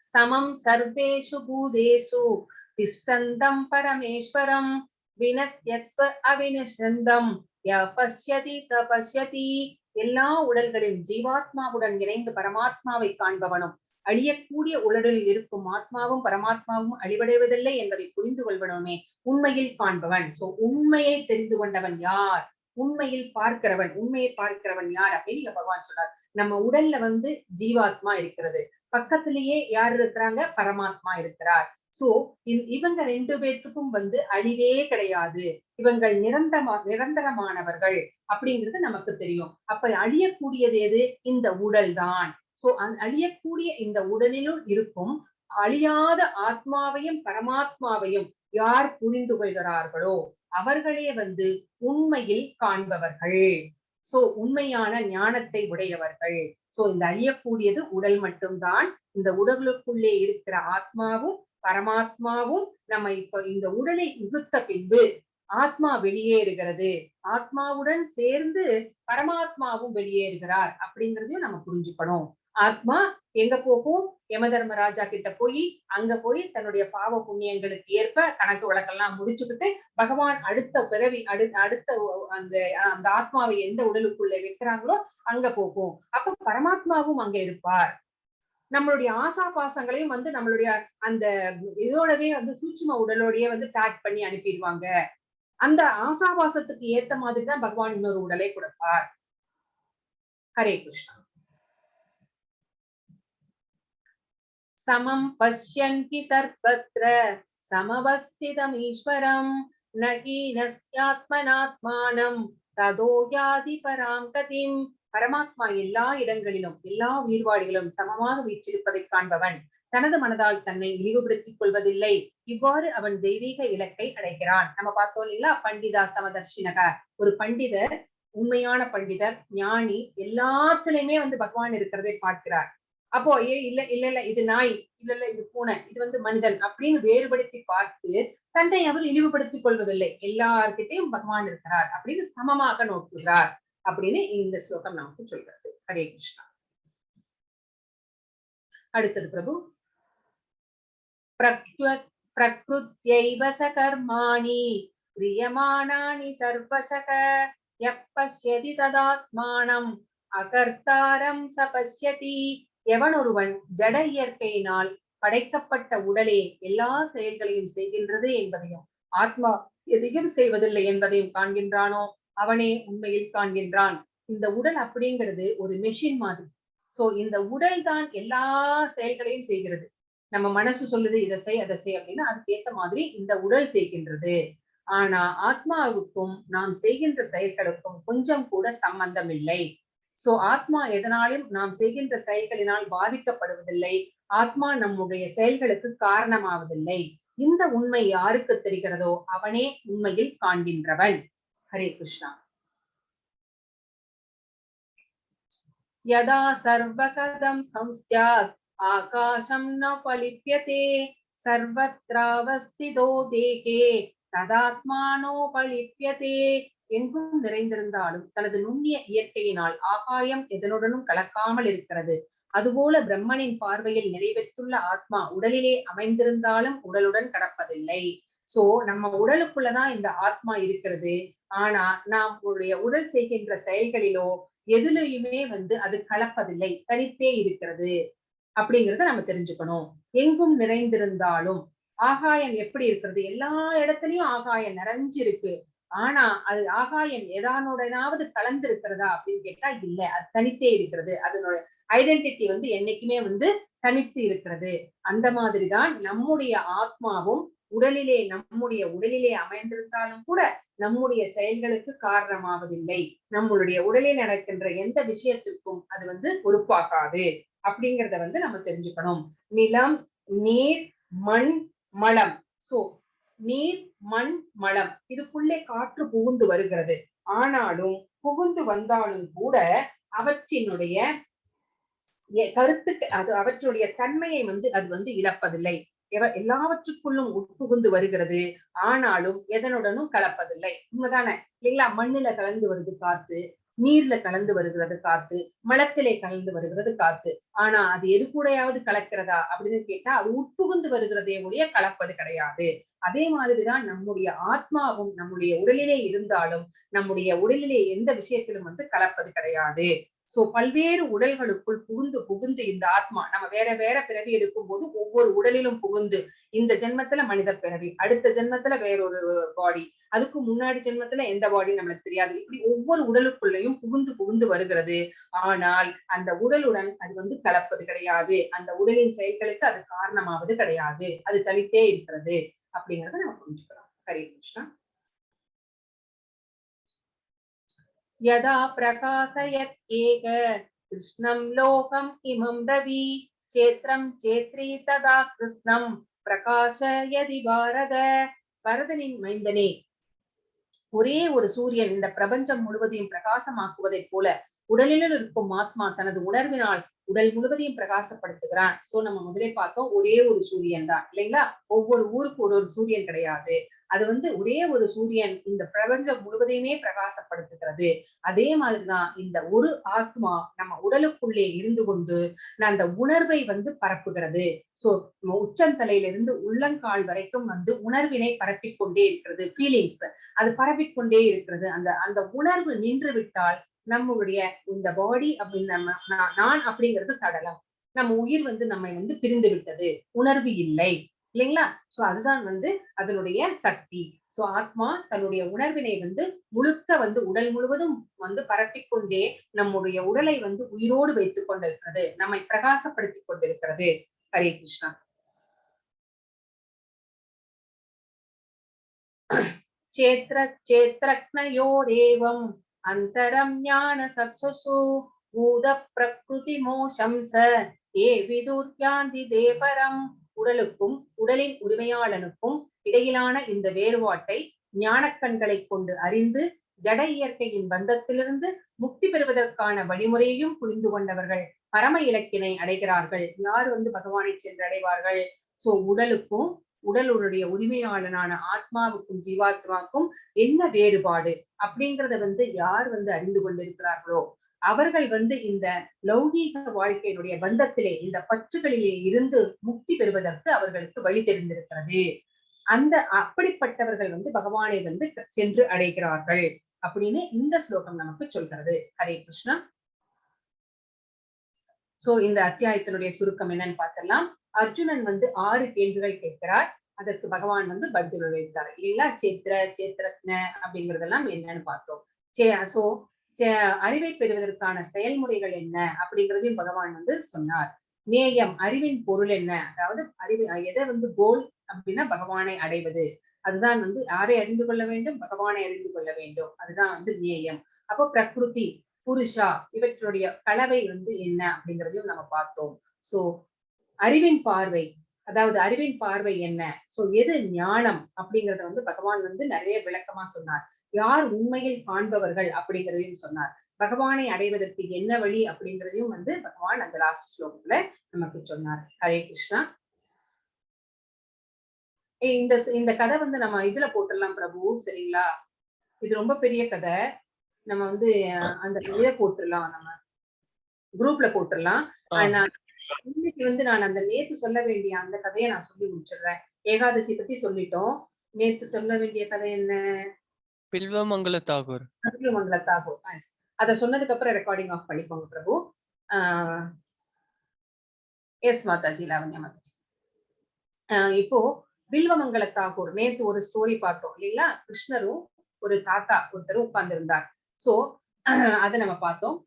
சமம் சர்வேஷு பூதேஷு திஷ்டந்தம் பரமேஸ்வரம் வினஸ்யத்ஸ்வ அவினஷந்தம் ய பஷ்யதி ச பஷ்யதி. எல்லா உடல்களின் ஜீவாத்மாவுடன் இணைந்து பரமாத்மாவை காண்பவனும், அழியக்கூடிய உடலில் இருக்கும் ஆத்மாவும் பரமாத்மாவும் அழிவடைவதில்லை என்பதை புரிந்து கொள்வனுமே உண்மையில் காண்பவன். சோ உண்மையை தெரிந்து கொண்டவன் யார், உண்மையில் பார்க்கிறவன், உண்மையை பார்க்கிறவன் யார் அப்படின்னு பகவான் சொல்றார். நம்ம உடல்ல ஜீவாத்மா இருக்கிறது, பக்கத்திலேயே யார் இருக்கிறாங்க, பரமாத்மா இருக்கிறார். சோ இவங்க 2 பேர்த்துக்கும் அழிவே கிடையாது, இவங்கள் நிரந்தரமானவர்கள் அப்படிங்கிறது நமக்கு தெரியும். அப்ப அழியக்கூடியது எது, இந்த உடல் தான். சோ அழியக்கூடிய இந்த உடலினுள் இருக்கும் அழியாத ஆத்மாவையும் பரமாத்மாவையும் யார் புரிந்து கொள்கிறார்களோ அவர்களே உண்மையில் காண்பவர்கள். சோ உண்மையான ஞானத்தை உடையவர்கள். சோ இந்த அழியக்கூடியது உடல் மட்டும்தான். இந்த உடலுக்குள்ளே இருக்கிற ஆத்மாவும் பரமாத்மாவும் நம்ம இப்ப இந்த உடலை உகுத்த பின்பு ஆத்மா வெளியேறுகிறது, ஆத்மாவுடன் சேர்ந்து பரமாத்மாவும் வெளியேறுகிறார் அப்படிங்கறதையும் நம்ம புரிஞ்சுக்கணும். ஆத்மா எங்க போகும்? யம தர்மராஜா கிட்ட போய் அங்க போய் தன்னுடைய பாவ புண்ணியங்களுக்கு ஏற்ப கணக்கு வழக்கெல்லாம் முடிச்சுக்கிட்டு பகவான் அடுத்த பிறவி அடுத்த அந்த அந்த ஆத்மாவை எந்த உடலுக்குள்ள வைக்கிறாங்களோ அங்க போகும். அப்ப பரமாத்மாவும் அங்க இருப்பார். நம்மளுடைய ஆசா பாசங்களையும் நம்மளுடைய அந்த இதோடவே சூட்சும உடலோடயே டேக் பண்ணி அனுப்பிடுவாங்க. அந்த ஆசாபாசத்துக்கு ஏத்த மாதிரிதான் பகவான் இன்னொரு உடலை கொடுப்பார். ஹரே கிருஷ்ணா. சமம் பஷ்யன்கி சர்வத்ர சமவஸ்திதம் ஈஸ்வரம் நகீனஸ்யாத்மனாத்மானம் ததோ யாதி பராம் கதிம். பரமாத்மா எல்லா இடங்களிலும் எல்லா உயிர்வாடிகளும் சமமாக வீற்றிருப்பதை காண்பவன் தனது மனதால் தன்னை இழிவுபடுத்திக் கொள்வதில்லை. இவ்வாறு அவன் தெய்வீக இலக்கை அடைகிறான். நம்ம பார்த்தோம் இல்லைங்களா, பண்டிதா சமதர்ஷினக. ஒரு பண்டிதர், உண்மையான பண்டிதர், ஞானி எல்லாத்துலயுமே பகவான் இருக்கிறதை பார்க்கிறார். அப்போ இல்ல இல்ல இல்ல இது நாய், இல்ல இல்ல இது பூனை, இது மனிதன் அப்படின்னு வேறுபடுத்தி பார்த்து தன்னை அவர் இழிவுபடுத்திக் கொள்வதில்லை. எல்லார்கிட்டையும் பகவான் இருக்கிறார் அப்படின்னு சமமாக நோக்குகிறார் அப்படின்னு இந்த ஸ்லோகம் நமக்கு சொல்றது. ஹரே கிருஷ்ணா. அடுத்தது பிரபு. பிரக்ருத்யைவ சகர்மாணி பிரியமானானி சர்வசக யப்பஸ்யதி ததாத்மானம் அகர்த்தாரம் சபஸ்யதி. எவன் ஒருவன் ஜட இயற்கையினால் படைக்கப்பட்ட உடலே எல்லா செயல்களையும் செய்கின்றது என்பதையும் ஆத்மா எதையும் செய்வதில்லை என்பதையும் காண்கின்றானோ அவனே உண்மையில் காண்கின்றான். இந்த உடல் அப்படிங்கிறது ஒரு மெஷின் மாதிரி. சோ இந்த உடல் தான் எல்லா செயல்களையும் செய்கிறது. நம்ம மனசு சொல்லுது இதை செய் அதை செய் அப்படின்னா அதுக்கு ஏத்த மாதிரி இந்த உடல் செய்கின்றது. ஆனா ஆத்மாவுக்கும் நாம் செய்கின்ற செயல்களுக்கும் கொஞ்சம் கூட சம்பந்தம் இல்லை. சோ ஆத்மா எதனாலும் நாம் செய்கின்ற செயல்களினால் பாதிக்கப்படுவதில்லை. ஆத்மா நம்முடைய செயல்களுக்கு காரணமாவதில்லை. இந்த உண்மை யாருக்கு தெரிகிறதோ அவனே உண்மையில் காண்கின்றவன். ஹரே கிருஷ்ணா. யதா சர்வகதம் சம்ஸ்யாத் ஆகாசம் ந பலிப்யதே சர்வத்ராவஸ்திதோ தேகே ததாத்மானோ பலிப்யதே. எங்கும் நிறைந்திருந்தாலும் தனது நுண்ணிய இயற்கையினால் ஆகாயம் எதனுடனும் கலக்காமல் இருக்கிறது. அதுபோல பிரம்மனின் பார்வையில் நிறைவேற்றுள்ள ஆத்மா உடலிலே அமைந்திருந்தாலும் உடலுடன் கடப்பதில்லை. சோ நம்ம உடலுக்குள்ளதான் இந்த ஆத்மா இருக்கிறது. ஆனா நாம் உடல் செய்கின்ற செயல்களிலோ எதுலையுமே அது கலப்பதில்லை, தனித்தே இருக்கிறது அப்படிங்கறத நம்ம தெரிஞ்சுக்கணும். எங்கும் நிறைந்திருந்தாலும் ஆகாயம் எப்படி இருக்கிறது? எல்லா இடத்துலயும் ஆகாயம் நிறைஞ்சிருக்கு. ஆனா அது ஆகாயம் எதானுடனாவது கலந்து இருக்கிறதா அப்படின்னு கேட்டா இல்ல, அது தனித்தே இருக்கிறது. அதனோட ஐடென்டிட்டி என்னைக்குமே தனித்து இருக்கிறது. அந்த மாதிரிதான் நம்முடைய ஆத்மாவும் நம்முடைய உடலிலே அமைந்திருந்தாலும் கூட நம்முடைய செயல்களுக்கு காரணமாவதில்லை. நம்மளுடைய உடலில் நடக்கின்ற எந்த விஷயத்திற்கும் அது பொறுப்பாகாது அப்படிங்கறத நம்ம தெரிஞ்சுக்கணும். நிலம், நீர், மண், மலம். சோ நீர், மண், மலம் இதுக்குள்ளே காற்று புகுந்து வருகிறது. ஆனாலும் புகுந்து வந்தாலும் கூட அவற்றினுடைய கருத்துக்கு அவற்றுடைய தன்மையை அது இழப்பதில்லை. எல்லாவற்றுக்குள்ளும் உட்புகுந்து வருகிறது. ஆனாலும் எதனுடனும் கலப்பதில்லை. உண்மைதானே இல்லைங்களா? மண்ணுல கலந்து வருது காத்து, நீர்ல கலந்து வருகிறது காத்து, மலத்திலே கலந்து வருகிறது காத்து. ஆனா அது எது கூடயாவது கலக்கிறதா அப்படின்னு கேட்டா அது உட்புகுந்து வருகிறதே ஒழிய கலப்பது கிடையாது. அதே மாதிரிதான் நம்முடைய ஆத்மாவும் நம்முடைய உடலிலே இருந்தாலும் நம்முடைய உடலிலே எந்த விஷயத்திலும் கலப்பது கிடையாது. சோ பல்வேறு உடல்களுக்குள் புகுந்து இந்த ஆத்மா நம்ம வேற வேற பிறவி எடுக்கும் போது ஒவ்வொரு உடலிலும் புகுந்து, இந்த ஜென்மத்துல மனித பிறவி, அடுத்த ஜென்மத்துல வேறொரு பாடி, அதுக்கு முன்னாடி ஜென்மத்துல எந்த பாடி நம்மளுக்கு தெரியாது. இப்படி ஒவ்வொரு உடலுக்குள்ளேயும் புகுந்து வருகிறது. ஆனால் அந்த உடலுடன் அது கலப்பது கிடையாது. அந்த உடலின் செயல்களுக்கு அது காரணமாவது கிடையாது. அது தனித்தே இருக்கிறது அப்படிங்கறத நம்ம புரிஞ்சுக்கலாம். ஹரே கிருஷ்ணா. யதா பிரகாசயத் ஏக கிருஷ்ணம் லோகம் இமம் ரவி சேத்ரம் சேத்ரி ததா கிருஷ்ணம் பிரகாசயதி பாரத. பரதனின் மைந்தனே, ஒரே ஒரு சூரியன் இந்த பிரபஞ்சம் முழுவதையும் பிரகாசமாக்குவதைப் போல உடலில் இருக்கும் ஆத்மா தனது உணர்வினால் உடல் முழுவதையும் பிரகாசப்படுத்துகிறான். சோ நம்ம முதலே பார்த்தோம், ஒரே ஒரு சூரியன் தான் இல்லைங்களா? ஒவ்வொரு ஊருக்கு ஒரு ஒரு சூரியன் கிடையாது. அது ஒரே ஒரு சூரியன் இந்த பிரபஞ்சம் முழுவதையுமே பிரகாசப்படுத்துகிறது. அதே மாதிரிதான் இந்த ஒரு ஆத்மா நம்ம உடலுக்குள்ளே இருந்து கொண்டு அந்த உணர்வை பரப்புகிறது. சோ உச்சந்தலையிலிருந்து உள்ளங்கால் வரைக்கும் உணர்வினை பரப்பிக் கொண்டே இருக்கிறது. ஃபீலிங்ஸ் அது பரப்பிக் கொண்டே இருக்கிறது. அந்த அந்த உணர்வு நின்று விட்டால் நம்மளுடைய இந்த பாடி அப்படின்னு நான் அப்படிங்கிறது சடலம். நம்ம உயிர் நம்மை பிரிந்து விட்டது, உணர்வு இல்லை இல்லைங்களா? சோ அதுதான் அதனுடைய சக்தி. சோ ஆத்மா தன்னுடைய உணர்வினை முழுக்க உடல் முழுவதும் பரப்பிக்கொண்டே நம்முடைய உடலை உயிரோடு வைத்துக் கொண்டிருக்கிறது, நம்மை பிரகாசப்படுத்திக் கொண்டிருக்கிறது. ஹரே கிருஷ்ணா. சேத்ர சேத்ரக்னயோரேவம் அந்தரம் ஞான சக்ஷசு பூத பிரகிருதி மோஷம்ச ஏ விதுர்யாந்தி தேவரம். உடலுக்கும் உடலின் உரிமையாளனுக்கும் இடையிலான இந்த வேறுபாட்டை ஞானக்கண்களை கொண்டு அறிந்து ஜட இயற்கையின் பந்தத்திலிருந்து முக்தி பெறுவதற்கான வழிமுறையையும் புரிந்து கொண்டவர்கள் பரம இலக்கினை அடைகிறார்கள். யார் பகவானை சென்று அடைவார்கள்? சோ உடலுக்கும் உடலுடைய உரிமையாளனான ஆத்மாவுக்கும் ஜீவாத்மாவுக்கும் என்ன வேறுபாடு அப்படிங்கறத யார் அறிந்து கொண்டிருக்கிறார்களோ அவர்கள் இந்த லௌகீக வாழ்க்கையினுடைய பந்தத்திலே, இந்த பற்றுகளிலே இருந்து முக்தி பெறுவதற்கு அவர்களுக்கு வழி தெரிந்திருக்கிறது. அந்த அப்படிப்பட்டவர்கள் பகவானை சென்று அடைகிறார்கள் அப்படின்னு இந்த ஸ்லோகம் நமக்கு சொல்கிறது. ஹரே கிருஷ்ணா. சோ இந்த அத்தியாயத்தினுடைய சுருக்கம் என்னன்னு பார்த்தலாம். அர்ஜுனன் 6 கேள்விகள் கேட்கிறார். அதற்கு பகவான் பதில் உரைத்தார் இல்லைங்களா? சேத்ரத்ன அப்படிங்கறதெல்லாம் என்னன்னு பார்த்தோம். சோ அறிவை பெறுவதற்கான செயல்முறைகள் என்ன அப்படிங்கிறதையும் பகவான் சொன்னார். நேயம், அறிவின் பொருள் என்ன? அதாவது அறிவு எதை கோல் அப்படின்னா பகவானை அடைவது. அதுதான் யாரை அறிந்து கொள்ள வேண்டும்? பகவானை அறிந்து கொள்ள வேண்டும். அதுதான் நேயம். அப்போ பிரகிருதி, புருஷா இவற்றுடைய கலவை என்ன அப்படிங்கிறதையும் நம்ம பார்த்தோம். சோ அறிவின் பார்வை, அதாவது அறிவின் பார்வை என்ன? சோ எது ஞானம் அப்படிங்கறத பகவான் நிறைய விளக்கமா சொன்னார். யார் உண்மையில் காண்பவர்கள் அப்படிங்கிறதையும் சொன்னார். பகவானை அடைவதற்கு என்ன வழி அப்படிங்கிறதையும் பகவான் அந்த லாஸ்ட் ஸ்லோகத்துல நமக்கு சொன்னார். ஹரே கிருஷ்ணா. இந்த கதை நம்ம இதுல போட்டுடலாம் பிரபு, சரிங்களா? இது ரொம்ப பெரிய கதை. நம்ம அந்த இதை போட்டுடலாம், நம்ம குரூப்ல போட்டுடலாம். இன்னைக்கு நான் அந்த நேத்து சொல்ல வேண்டிய அந்த கதையை நான் சொல்லி முடிச்சிடுறேன். ஏகாதசி பத்தி சொல்லிட்டோம். நேத்து சொல்ல வேண்டிய கதை என்ன? பில்வமங்கல தாகூர். பில்வமங்கல தாகூர். அத சொன்னதுக்கு அப்புறம் ரெக்கார்டிங் ஆஃப் பண்ணிக்கோங்க பிரபு. எஸ் மாதாஜி, லாவண்யா மாதாஜி. இப்போ பில்வமங்கல தாகூர் நேத்து ஒரு ஸ்டோரி பார்த்தோம் இல்லைங்களா? கிருஷ்ணரும் ஒரு தாத்தா ஒருத்தரும் உட்கார்ந்து இருந்தார். சோ அதை நம்ம பார்த்தோம்.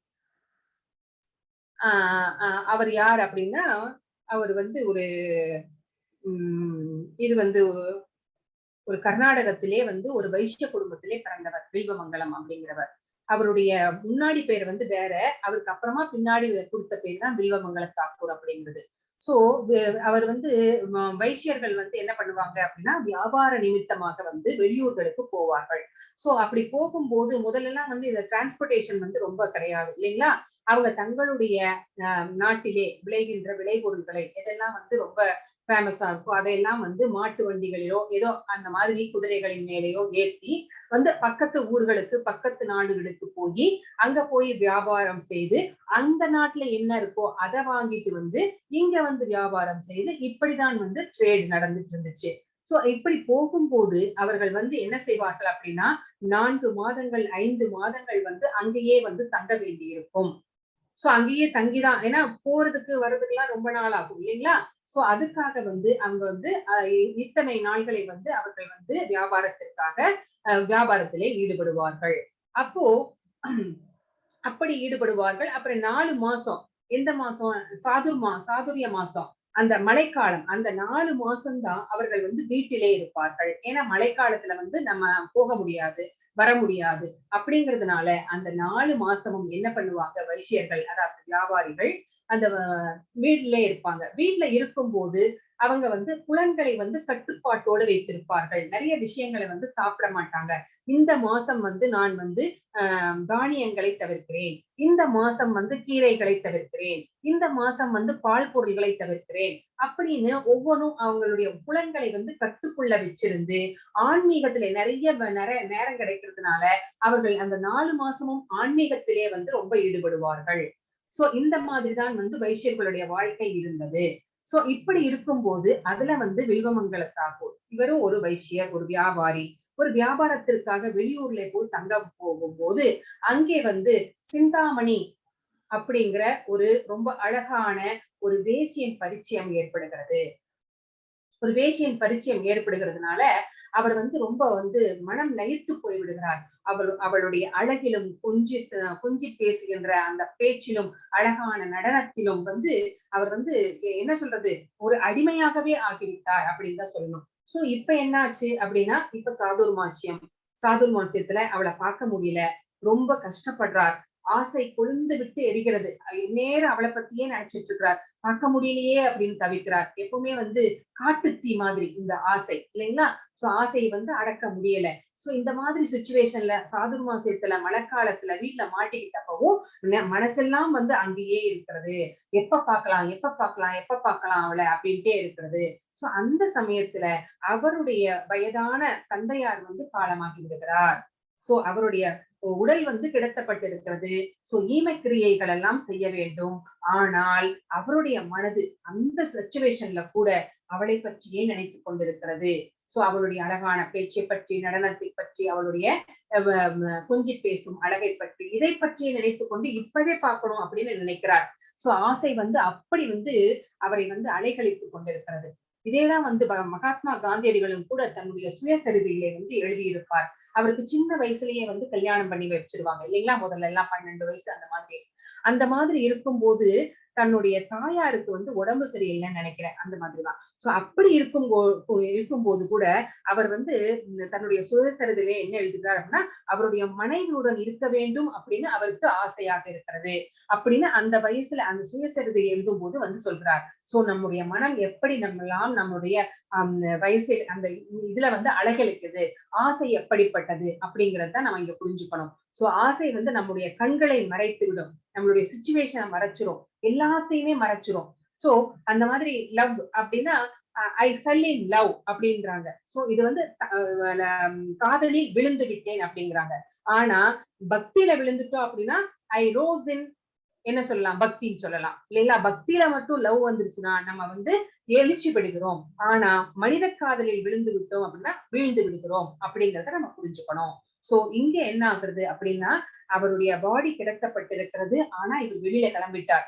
அவர் யார் அப்படின்னா, அவர் ஒரு இது ஒரு கர்நாடகத்திலே ஒரு வைசிய குடும்பத்திலே பிறந்தவர் பில்வமங்கலம் அப்படிங்கிறவர். அவருடைய முன்னாடி பேர் வேற, அவருக்கு அப்புறமா பின்னாடி கொடுத்த பேர் தான் பில்வமங்கல தாக்கூர் அப்படிங்கிறது. சோ அவர் வைசியர்கள் என்ன பண்ணுவாங்க அப்படின்னா, வியாபார நிமித்தமாக வெளியூர்களுக்கு போவார்கள். சோ அப்படி போகும்போது முதல்ல எல்லாம் இந்த டிரான்ஸ்போர்டேஷன் ரொம்ப கிடையாது இல்லைங்களா? அவங்க தங்களுடைய நாட்டிலே விளைகின்ற விளைபொருட்களை எதெல்லாம் ரொம்ப ஃபேமஸா இருக்கும் அதையெல்லாம் மாட்டு வண்டிகளிலோ ஏதோ அந்த மாதிரி குதிரைகளின் மேலேயோ ஏற்றி பக்கத்து ஊர்களுக்கு பக்கத்து நாடுகளுக்கு போய் அங்க போய் வியாபாரம் செய்து அந்த நாட்டுல என்ன இருக்கோ அதை வாங்கிட்டு இங்க வியாபாரம் செய்து இப்படிதான் ட்ரேட் நடந்துட்டு இருந்துச்சு. சோ இப்படி போகும்போது அவர்கள் என்ன செய்வார்கள் அப்படின்னா, 4 மாதங்கள் 5 மாதங்கள் அங்கேயே தங்க வேண்டி இருக்கும். சோ அங்கேயே தங்கிதான், ஏன்னா போறதுக்கு வர்றதுக்கு எல்லாம் ரொம்ப நாள் ஆகும் இல்லைங்களா? சோ அதுக்காக அவங்க இத்தனை நாள்களை அவர்கள் வியாபாரத்திற்காக வியாபாரத்திலே ஈடுபடுவார்கள். அப்போ அப்படி ஈடுபடுவார்கள். அப்புறம் 4 மாசம், எந்த மாசம்? சாதுரிய மாசம், அந்த மழைக்காலம், அந்த 4 மாசம்தான் அவர்கள் வீட்டிலே இருப்பார்கள். ஏன்னா மழைக்காலத்துல நம்ம போக முடியாது, வர முடியாது. அப்படிங்கிறதுனால அந்த 4 மாசமும் என்ன பண்ணுவாங்க வைசியர்கள், அதாவது வியாபாரிகள் அந்த வீட்டிலே இருப்பாங்க. வீட்டுல இருக்கும்போது அவங்க வந்து புலன்களை வந்து கட்டுப்பாட்டோடு வைத்திருப்பார்கள். நிறைய விஷயங்களை வந்து சாப்பிட மாட்டாங்க. இந்த மாசம் வந்து நான் வந்து தானியங்களை தவிர்க்கிறேன், இந்த மாசம் வந்து கீரைகளை தவிர்க்கிறேன், இந்த மாசம் வந்து பால் பொருள்களை தவிர்க்கிறேன் அப்படின்னு ஒவ்வொன்றும் அவங்களுடைய புலன்களை வந்து கட்டுக்குள்ள வச்சிருந்து ஆன்மீகத்திலே நிறைய நேரம் கிடைக்கிறதுனால அவர்கள் அந்த 4 மாசமும் ஆன்மீகத்திலே வந்து ரொம்ப ஈடுபடுவார்கள். சோ இந்த மாதிரிதான் வந்து வைசியர்களுடைய வாழ்க்கை இருந்தது. சோ இப்படி இருக்கும்போது அதுல வந்து வில்வமங்கல தாக்கூர் இவரும் ஒரு வைசியர், ஒரு வியாபாரி. ஒரு வியாபாரத்திற்காக வெளியூர்ல போய் தங்க போகும்போது அங்கே வந்து சிந்தாமணி அப்படிங்கிற ஒரு ரொம்ப அழகான ஒரு வேசியின் பரிச்சயம் ஏற்படுகிறது. ஒரு வேசியின் பரிச்சயம் ஏற்படுகிறதுனால அவர் வந்து ரொம்ப வந்து மனம் லயித்து போய் விடுகிறார். அவளுடைய அழகிலும் கொஞ்சி பேசுகின்ற அந்த பேச்சிலும் அழகான நடனத்திலும் வந்து அவர் வந்து என்ன சொல்றது, ஒரு அடிமையாகவே ஆகிவிட்டார் அப்படின்னு தான் சொல்லணும். சோ இப்ப என்னாச்சு அப்படின்னா, இப்ப சாதுர்மாசியத்துல அவளை பார்க்க முடியல, ரொம்ப கஷ்டப்படுறார். ஆசை கொழுந்து விட்டு எரிகிறது. நேரம் அவளை பத்தியே நினைச்சிட்டு இருக்கிறார். பார்க்க முடியலையே அப்படின்னு தவிக்கிறார். எப்பவுமே வந்து காட்டுத்தீ மாதிரி இந்த ஆசை இல்லைங்களா? சோ ஆசையை வந்து அடக்க முடியல. சோ இந்த மாதிரி சுச்சுவேஷன்ல சாதுர்மாசியத்துல மழைக்காலத்துல வீட்டுல மாட்டிக்கிட்டப்பவும் மனசெல்லாம் வந்து அங்கேயே இருக்கிறது. எப்ப பார்க்கலாம் எப்ப பார்க்கலாம் எப்ப பார்க்கலாம் அவளை அப்படின்ட்டே இருக்கிறது. சோ அந்த சமயத்துல அவருடைய வயதான தந்தையார் வந்து காலமாகி விடுகிறார். சோ அவருடைய உடல் வந்து கிடத்தப்பட்டிருக்கிறது. சோ ஈமக்கிரியைகள் எல்லாம் செய்ய வேண்டும். ஆனால் அவருடைய மனது அந்த சிச்சுவேஷன்ல கூட அவளை பற்றியே நினைத்துக் கொண்டிருக்கிறது. சோ அவளுடைய அழகான பேச்சை பற்றி, நடனத்தை பற்றி, அவளுடைய கொஞ்சி பேசும் அழகை பற்றி, இதை பற்றியே நினைத்துக் கொண்டு இப்பவே பார்க்கணும் அப்படின்னு நினைக்கிறார். சோ ஆசை வந்து அப்படி வந்து அவரை வந்து அலைகழித்துக் கொண்டிருக்கிறது. இதேதான் வந்து மகாத்மா காந்தியடிகளும் கூட தன்னுடைய சுயசரிதையிலே வந்து எழுதியிருப்பார். அவருக்கு சின்ன வயசுலயே வந்து கல்யாணம் பண்ணி வச்சிருவாங்க இல்லைங்களா? முதல்ல எல்லாம் 12 வயசு அந்த மாதிரி இருக்கும்போது தன்னுடைய தாயாருக்கு வந்து உடம்பு சரியில்லைன்னு நினைக்கிறேன். அந்த மாதிரிதான். சோ அப்படி இருக்கும்போது கூட அவர் வந்து தன்னுடைய சுயசரிதையிலே என்ன எழுதுகிறார் அப்படின்னா, அவருடைய மனைவியுடன் இருக்க வேண்டும் அப்படின்னு அவருக்கு ஆசையாக இருக்கிறது அப்படின்னு அந்த வயசுல அந்த சுயசரிதையை எழுதும் போது வந்து சொல்றார். சோ நம்முடைய மனம் எப்படி நம்முடைய வயசில் அந்த இதுல வந்து அழகழிக்குது, ஆசை எப்படிப்பட்டது அப்படிங்கறத நம்ம இங்க புரிஞ்சுக்கணும். சோ ஆசை வந்து நம்முடைய கண்களை மறைத்து விடும், நம்மளுடைய சிச்சுவேஷனை மறைச்சிரும், எல்லாத்தையுமே மறைச்சிரும். சோ அந்த மாதிரி லவ் அப்படின்னா ஐ ஃபெல் இன் லவ் அப்படின்றாங்க. சோ இது வந்து காதலில் விழுந்து விட்டேன் அப்படிங்கிறாங்க. ஆனா பக்தியில விழுந்துட்டோம் அப்படின்னா ஐ ரோஸ் இன் என்ன சொல்லலாம், பக்தின்னு சொல்லலாம் இல்லைங்களா? பக்தியில மட்டும் லவ் வந்துருச்சுன்னா நம்ம வந்து எழுச்சி பெறுகிறோம். ஆனா மனித காதலில் விழுந்து விட்டோம் அப்படின்னா வீழ்ந்து விடுகிறோம் அப்படிங்கறத நம்ம புரிஞ்சுக்கணும். சோ இங்க என்ன ஆகுறது அப்படின்னா, அவருடைய பாடி கிடத்தப்பட்டிருக்கிறது. ஆனா இவர் வெளியில கிளம்பிட்டார்.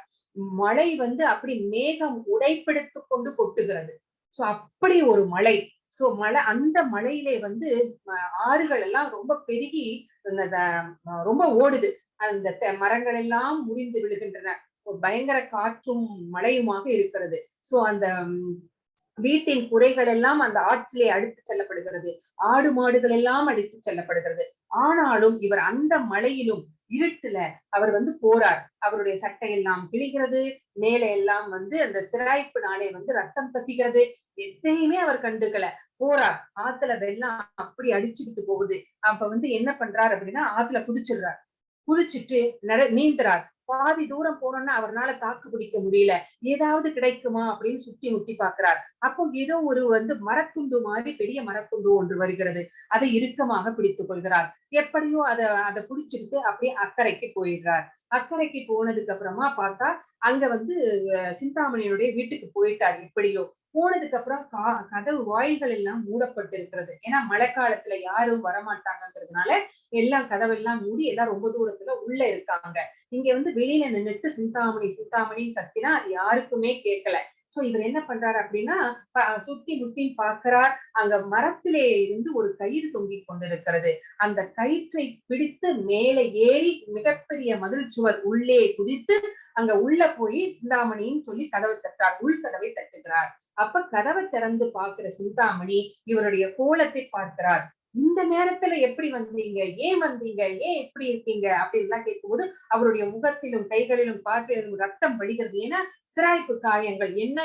மழை வந்து அப்படி மேகம் உடைப்பெடுத்து கொண்டு கொட்டுகிறது. சோ அப்படி ஒரு மழை. சோ மழை, அந்த மழையிலே வந்து ஆறுகள் எல்லாம் ரொம்ப பெருகி ரொம்ப ஓடுது. அந்த மரங்கள் எல்லாம் முறிந்து விழுகின்றன. பயங்கர காற்றும் மழையுமாக இருக்கிறது. சோ அந்த வீட்டின் குறைகள் எல்லாம் அந்த ஆற்றிலே அடித்து செல்லப்படுகிறது. ஆடு மாடுகள் எல்லாம் அடித்து செல்லப்படுகிறது. ஆனாலும் இவர் அந்த மழையிலும் இருட்டுல அவர் வந்து போறார். அவருடைய சட்டையெல்லாம் கிழிகிறது, மேல எல்லாம் வந்து அந்த சிராய்ப்பினாலே வந்து ரத்தம் கசிகிறது. எதையுமே அவர் கண்டுக்கல. போறார். ஆத்துல வெள்ளம் அப்படி அடிச்சுக்கிட்டு போகுது. அப்ப வந்து என்ன பண்றாரு அப்படின்னா, ஆத்துல குதிச்சிடுறார். குதிச்சுட்டு நீந்துறார். பாதி தூரம் போனோம்னா அவர்னால தாக்கு பிடிக்க முடியல. ஏதாவது கிடைக்குமா அப்படின்னு சுத்தி முத்தி பாக்குறார். அப்போ ஏதோ ஒரு வந்து மரத்துண்டு மாதிரி பெரிய மரத்துண்டு ஒன்று வருகிறது. அதை இறுக்கமாக பிடித்துக் கொள்கிறார். எப்படியோ அதை பிடிச்சுக்கிட்டு அப்படியே அக்கறைக்கு போயிடுறார். அக்கறைக்கு போனதுக்கு அப்புறமா பார்த்தா அங்க வந்து சிந்தாமணியுடைய வீட்டுக்கு போயிட்டார். எப்படியோ போனதுக்கு அப்புறம் கதவு வாயில்கள் எல்லாம் மூடப்பட்டிருக்கிறது. ஏன்னா மழைக்காலத்துல யாரும் வரமாட்டாங்கிறதுனால எல்லாம் கதவெல்லாம் மூடி எல்லாம் ரொம்ப தூரத்துல உள்ள இருக்காங்க. இங்க வந்து வெளியில நின்னுட்டு சிந்தாமணி சிந்தாமணின்னு கத்தினா அது யாருக்குமே கேட்கல. சோ இவர் என்ன பண்றாரு அப்படின்னா, சுத்தி முத்தி பார்க்கிறார். அங்க மரத்திலே இருந்து ஒரு கயிறு தொங்கிக் கொண்டிருக்கிறது. அந்த கயிற்றை பிடித்து மேலே ஏறி மிகப்பெரிய மதில் சுவர் உள்ளே குதித்து அங்க உள்ள போய் சிந்தாமணின்னு சொல்லி கதவை தட்டார். உள்கதவை தட்டுகிறார். அப்ப கதவை திறந்து பார்க்கிற சிந்தாமணி இவருடைய கோலத்தை பார்க்கிறார். இந்த நேரத்துல எப்படி வந்தீங்க, ஏன் வந்தீங்க, ஏன் எப்படி இருக்கீங்க அப்படின்லாம் கேட்கும்போது அவருடைய முகத்திலும் கைகளிலும் பார்வையிலும் ரத்தம் வடிகிறது. ஏன்னா சிராய்ப்பு காயங்கள் என்ன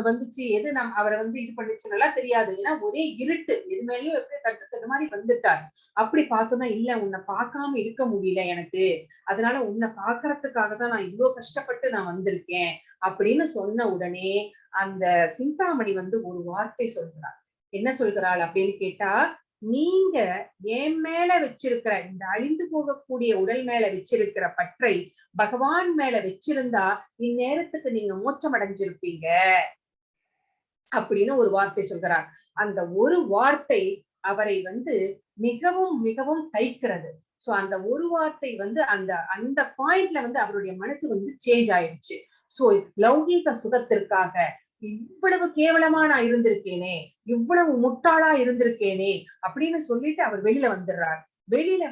வந்துச்சு, எது அவரை இது பண்ணுச்சுன்னு தெரியாது. ஏன்னா ஒரே இருட்டு, எது மேலயும் எப்படி தட்டு தட்டு மாதிரி வந்துட்டார். அப்படி பார்த்தோம்னா, இல்ல உன்னை பார்க்காம இருக்க முடியல எனக்கு, அதனால உன்னை பார்க்கறதுக்காக தான் நான் இவ்வளவு கஷ்டப்பட்டு நான் வந்திருக்கேன் அப்படின்னு சொன்ன உடனே அந்த சிந்தாமணி ஒரு வார்த்தை சொல்கிறார். என்ன சொல்கிறாள் அப்படின்னு கேட்டா, நீங்க என் மேல வச்சிருக்கிற இந்த அழிந்து போகக்கூடிய உடல் மேல வச்சிருக்கிற பற்றை பகவான் மேல வச்சிருந்தா இந்நேரத்துக்கு நீங்க மோட்சம் அடைஞ்சிருப்பீங்க அப்படின்னு ஒரு வார்த்தை சொல்கிறார். அந்த ஒரு வார்த்தை அவரை மிகவும் மிகவும் தைக்கிறது. சோ அந்த ஒரு வார்த்தை அந்த அந்த பாயிண்ட்ல அவருடைய மனசு சேஞ்ச் ஆயிடுச்சு. சோ லௌகீக சுகத்திற்காக இவ்வளவு கேவலமா நான் இருந்திருக்கேனே, இவ்வளவு முட்டாளா இருந்திருக்கேனே அப்படின்னு சொல்லிட்டு அவர் வெளியில வந்துடுறார். வெளியில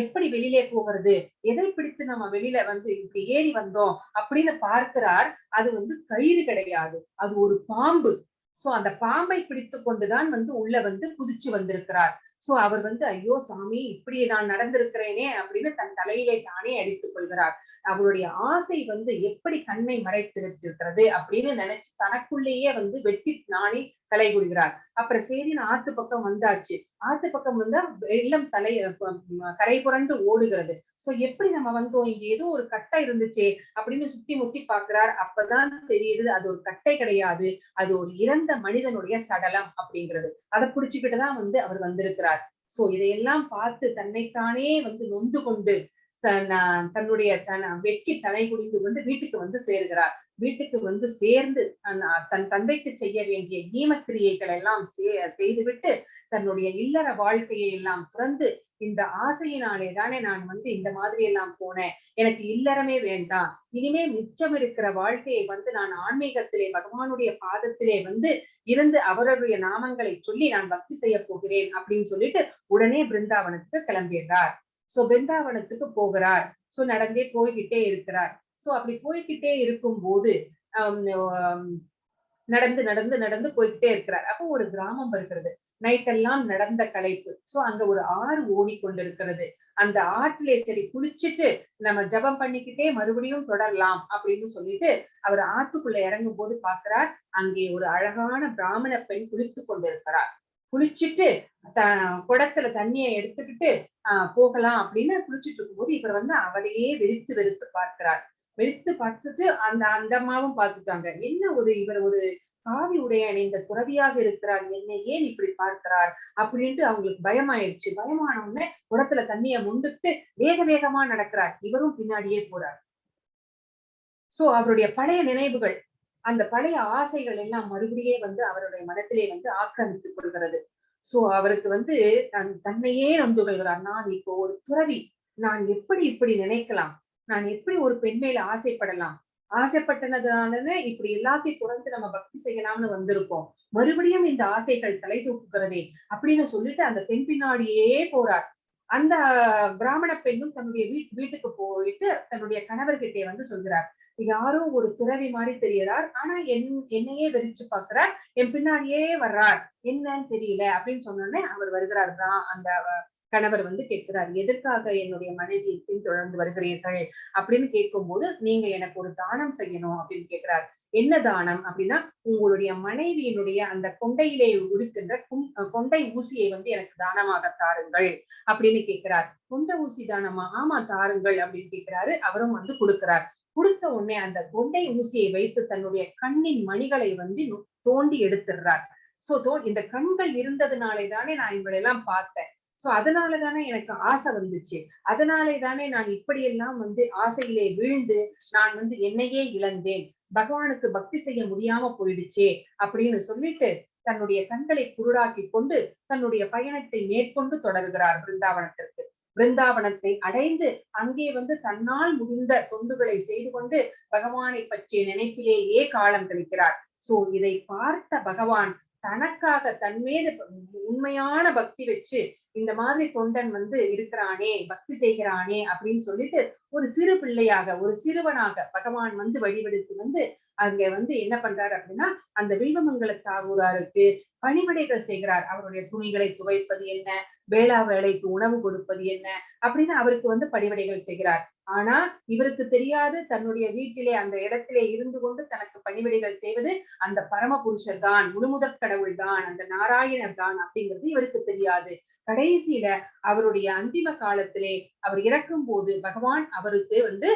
எப்படி வெளியிலே போகிறது, எதை பிடித்து நம்ம வெளியில இப்படி ஏறி வந்தோம் அப்படின்னு பார்க்கிறார். அது கயிறு கிடையாது, அது ஒரு பாம்பு. சோ அந்த பாம்பை பிடித்து கொண்டுதான் உள்ள குதிச்சு வந்திருக்கிறார். சோ அவர் ஐயோ சாமி, இப்படி நான் நடந்திருக்கிறேனே அப்படின்னு தன் தலையிலே தானே அடித்துக் கொள்கிறார். அவருடைய ஆசை எப்படி கண்ணை மறைத்திருக்கிறது அப்படின்னு நினைச்சு தனக்குள்ளேயே வெட்டி நாணி தலை குடிகிறார். அப்புறம் சரின்னு ஆத்து பக்கம் வந்தாச்சு. ஆத்து பக்கம் வெள்ளம் கரை புரண்டு ஓடுகிறது. சோ எப்படி நம்ம வந்தோம், இங்க ஏதோ ஒரு கட்டை இருந்துச்சே அப்படின்னு சுத்தி முத்தி பாக்குறார். அப்பதான் தெரியுது அது ஒரு கட்டை கிடையாது, அது ஒரு இறந்த மனிதனுடைய சடலம் அப்படிங்கிறது. அதை புடிச்சுக்கிட்டுதான் அவர் வந்திருக்கிறார். சோ இதையெல்லாம் பார்த்து தன்னைத்தானே நொந்து கொண்டு தன்னுடைய வெட்கி தலை குடிந்து வீட்டுக்கு சேர்கிறார். வீட்டுக்கு சேர்ந்து தன் தந்தைக்கு செய்ய வேண்டிய ஈமக்கிரியைகள் எல்லாம் செய்துவிட்டு தன்னுடைய இல்லற வாழ்க்கையை எல்லாம் துறந்து, இந்த ஆசையினாலே தானே நான் இந்த மாதிரி எல்லாம் போனேன், எனக்கு இல்லறமே வேண்டாம், இனிமே மிச்சம் இருக்கிற வாழ்க்கையை நான் ஆன்மீகத்திலே பகவானுடைய பாதத்திலே இருந்து அவருடைய நாமங்களை சொல்லி நான் பக்தி செய்ய போகிறேன் அப்படின்னு சொல்லிட்டு உடனே பிருந்தாவனத்துக்கு கிளம்பிடுறார். சோ பிருந்தாவனத்துக்கு போகிறார். சோ நடந்தே போய்கிட்டே இருக்கிறார். சோ அப்படி போய்கிட்டே இருக்கும் போது நடந்து நடந்து நடந்து போய்கிட்டே இருக்கிறார். அப்போ ஒரு கிராமம் இருக்கிறது. நைட் எல்லாம் நடந்த களைப்பு. சோ அங்க ஒரு ஆறு ஓடிக்கொண்டிருக்கிறது. அந்த ஆற்றிலே சரி குளிச்சுட்டு நம்ம ஜபம் பண்ணிக்கிட்டே மறுபடியும் தொடரலாம் அப்படின்னு சொல்லிட்டு அவர் ஆத்துக்குள்ள இறங்கும் போது பாக்குறார், அங்கே ஒரு அழகான பிராமண பெண் குளித்து கொண்டிருக்கிறார். குளிச்சுட்டு குடத்துல தண்ணியை எடுத்துக்கிட்டு போகலாம் அப்படின்னு குளிச்சுட்டு இருக்கும்போது இவர் அவரையே வெறுத்து வெறுத்து பார்க்கிறார். வெறுத்து பார்த்துட்டு அந்த அந்த அம்மாவும் பார்த்துட்டாங்க. என்ன இவர் ஒரு காவி உடைய அணிந்த துறவியாக இருக்கிறார், என்னை ஏன் இப்படி பார்க்கிறார் அப்படின்ட்டு அவங்களுக்கு பயமாயிருச்சு. பயமான உடனே குடத்துல தண்ணியை முண்டுட்டு வேக வேகமா நடக்கிறார். இவரும் பின்னாடியே போறார். சோ அவருடைய பழைய நினைவுகள், அந்த பழைய ஆசைகள் எல்லாம் மறுபடியே அவருடைய மனத்திலே ஆக்கிரமித்துக் கொள்கிறது. சோ அவருக்கு தன்னையே நொந்து கொள்கிறார். நான் இப்போ ஒரு துறவி, நான் எப்படி இப்படி நினைக்கலாம், நான் எப்படி ஒரு பெண் மேல ஆசைப்படலாம், ஆசைப்பட்டதுனாலன்னு இப்படி எல்லாத்தையும் துறந்து நம்ம பக்தி செய்யலாம்னு வந்திருக்கோம், மறுபடியும் இந்த ஆசைகள் தலை தூக்குகிறதே அப்படின்னு சொல்லிட்டு அந்த பெண் பின்னாடியே போறார். அந்த பிராமண பெண்ணும் தன்னுடைய வீட்டுக்கு போயிட்டு தன்னுடைய கணவர்கிட்டே சொல்கிறார், யாரோ ஒரு துறவி மாதிரி தெரியறார், ஆனா என்னையே வெறிச்சு பாக்குறார், என் பின்னாடியே வர்றார், என்னன்னு தெரியல அப்படின்னு சொன்னோடனே அவர் வருகிறார். அந்த கணவர் கேட்கிறார், எதற்காக என்னுடைய மனைவியை பின்தொடர்ந்து வருகிறீர்கள் அப்படின்னு கேட்கும் போது, நீங்க எனக்கு ஒரு தானம் செய்யணும் அப்படின்னு கேட்கிறார். என்ன தானம் அப்படின்னா, உங்களுடைய மனைவியினுடைய அந்த கொண்டையிலே உடுக்கின்ற கொண்டை ஊசியை எனக்கு தானமாக தாருங்கள் அப்படின்னு கேட்கிறார். கொண்டை ஊசி தானமா? ஆமா தாருங்கள் அப்படின்னு கேட்கிறாரு. அவரும் கொடுக்கிறார். கொடுத்த உடனே அந்த கொண்டை ஊசியை வைத்து தன்னுடைய கண்ணின் மணிகளை தோண்டி எடுத்துடுறார். சோ இந்த கண்கள் இருந்ததுனாலே தானே நான் இவங்களெல்லாம் பார்த்தேன். சோ அதனாலதானே எனக்கு ஆசை வந்துச்சு, அதனாலே தானே நான் இப்படியெல்லாம் ஆசையிலே வீழ்ந்து நான் என்னையே இழந்தேன், பகவானுக்கு பக்தி செய்ய முடியாம போயிடுச்சே அப்படின்னு சொல்லிட்டு தன்னுடைய கண்களை குருடாக்கி கொண்டு தன்னுடைய பயணத்தை மேற்கொண்டு தொடர்கிறார் பிருந்தாவனத்திற்கு. பிருந்தாவனத்தை அடைந்து அங்கே தன்னால் முடிந்த தொண்டுகளை செய்து கொண்டு பகவானை பற்றிய நினைப்பிலேயே காலம் கழிக்கிறார். சோ இதை பார்த்த பகவான் தனக்காக தன் மீது உண்மையான பக்தி வச்சு இந்த மாதிரி தொண்டன் வந்து இருக்கிறானே, பக்தி செய்கிறானே அப்படின்னு சொல்லிட்டு ஒரு சிறு பிள்ளையாக, ஒரு சிறுவனாக பகவான் வந்து வழிபடுத்தி வந்து அங்க வந்து என்ன பண்றாரு அப்படின்னா, அந்த வில்வமங்கல தாகூராருக்கு பணிவிடைகள் செய்கிறார். அவருடைய துணிகளை துவைப்பது என்ன, வேளா வேலைக்கு உணவு கொடுப்பது என்ன அப்படின்னு அவருக்கு வந்து பணிவிடைகள் செய்கிறார். ஆனா இவருக்கு தெரியாது, தன்னுடைய வீட்டிலே அந்த இடத்திலே இருந்து கொண்டு தனக்கு பணிவிடைகள் செய்வது அந்த பரமபுருஷர் தான், முழுமுதற் கடவுள் தான், அந்த நாராயணர் தான் அப்படிங்கிறது இவருக்கு தெரியாது. கடைசியில அவருடைய அந்திம காலத்திலே அவர் இறக்கும் போது பகவான் அவருக்கு வந்து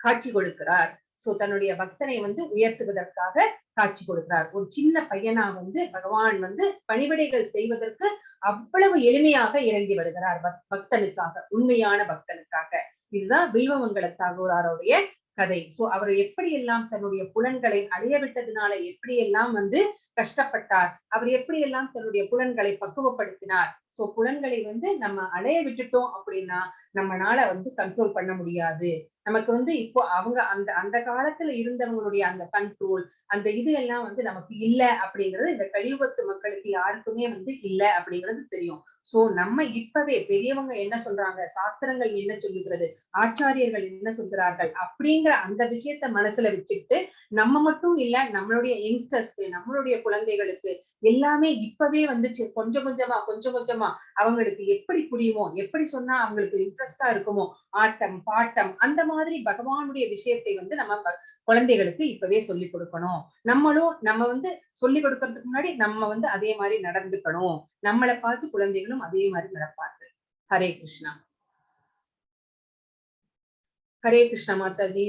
காட்சி கொடுக்கிறார். சோ தன்னுடைய பக்தனை வந்து உயர்த்துவதற்காக காட்சி கொடுக்கிறார். ஒரு சின்ன பையனா வந்து பகவான் வந்து பணிவிடைகள் செய்வதற்கு அவ்வளவு எளிமையாக இறங்கி வருகிறார் பக்தனுக்காக, உண்மையான பக்தனுக்காக. இதுதான் வில்வமங்கல தாகூராருடைய கதை. சோ அவர் எப்படியெல்லாம் தன்னுடைய புலன்களை அடைய விட்டதுனால எப்படியெல்லாம் வந்து கஷ்டப்பட்டார், அவர் எப்படியெல்லாம் தன்னுடைய புலன்களை பக்குவப்படுத்தினார். சோ புலன்களை வந்து நம்ம அடைய விட்டுட்டோம் அப்படின்னா நம்மளால வந்து கண்ட்ரோல் பண்ண முடியாது. நமக்கு வந்து இப்போ அவங்க அந்த அந்த காலத்துல இருந்தவங்களுடைய அந்த கண்ட்ரோல், அந்த இது எல்லாம் வந்து நமக்கு இல்ல அப்படிங்கிறது இந்த கலியுகத்து மக்களுக்கு யாருக்குமே வந்து இல்ல அப்படிங்கிறது தெரியும். சோ நம்ம இப்பவே பெரியவங்க என்ன சொல்றாங்க, சாஸ்திரங்கள் என்ன சொல்லுகிறது, ஆச்சாரியர்கள் என்ன சொல்கிறார்கள் அப்படிங்கிற அந்த விஷயத்த மனசுல வச்சுக்கிட்டு நம்ம மட்டும் இல்ல, நம்மளுடைய யங்ஸ்டர்ஸ்க்கு, நம்மளுடைய குழந்தைகளுக்கு எல்லாமே இப்பவே வந்து கொஞ்சம் கொஞ்சமா அவங்களுக்கு எப்படி புரியுமோ, எப்படி சொன்னா அவங்களுக்கு இன்ட்ரெஸ்டா இருக்குமோ, ஆட்டம் பாட்டம் அந்த மாதிரி பகவானுடைய விஷயத்தை வந்து நம்ம குழந்தைகளுக்கு இப்பவே சொல்லிக் கொடுக்கணும். நம்ம வந்து சொல்லிக் கொடுக்கறதுக்கு முன்னாடி நம்ம வந்து அதே மாதிரி நடந்துக்கணும். நம்மளை பார்த்து குழந்தைகளும் அதே மாதிரி நடப்பார்கள். ஹரே கிருஷ்ணா. ஹரே கிருஷ்ணா மாதாஜி.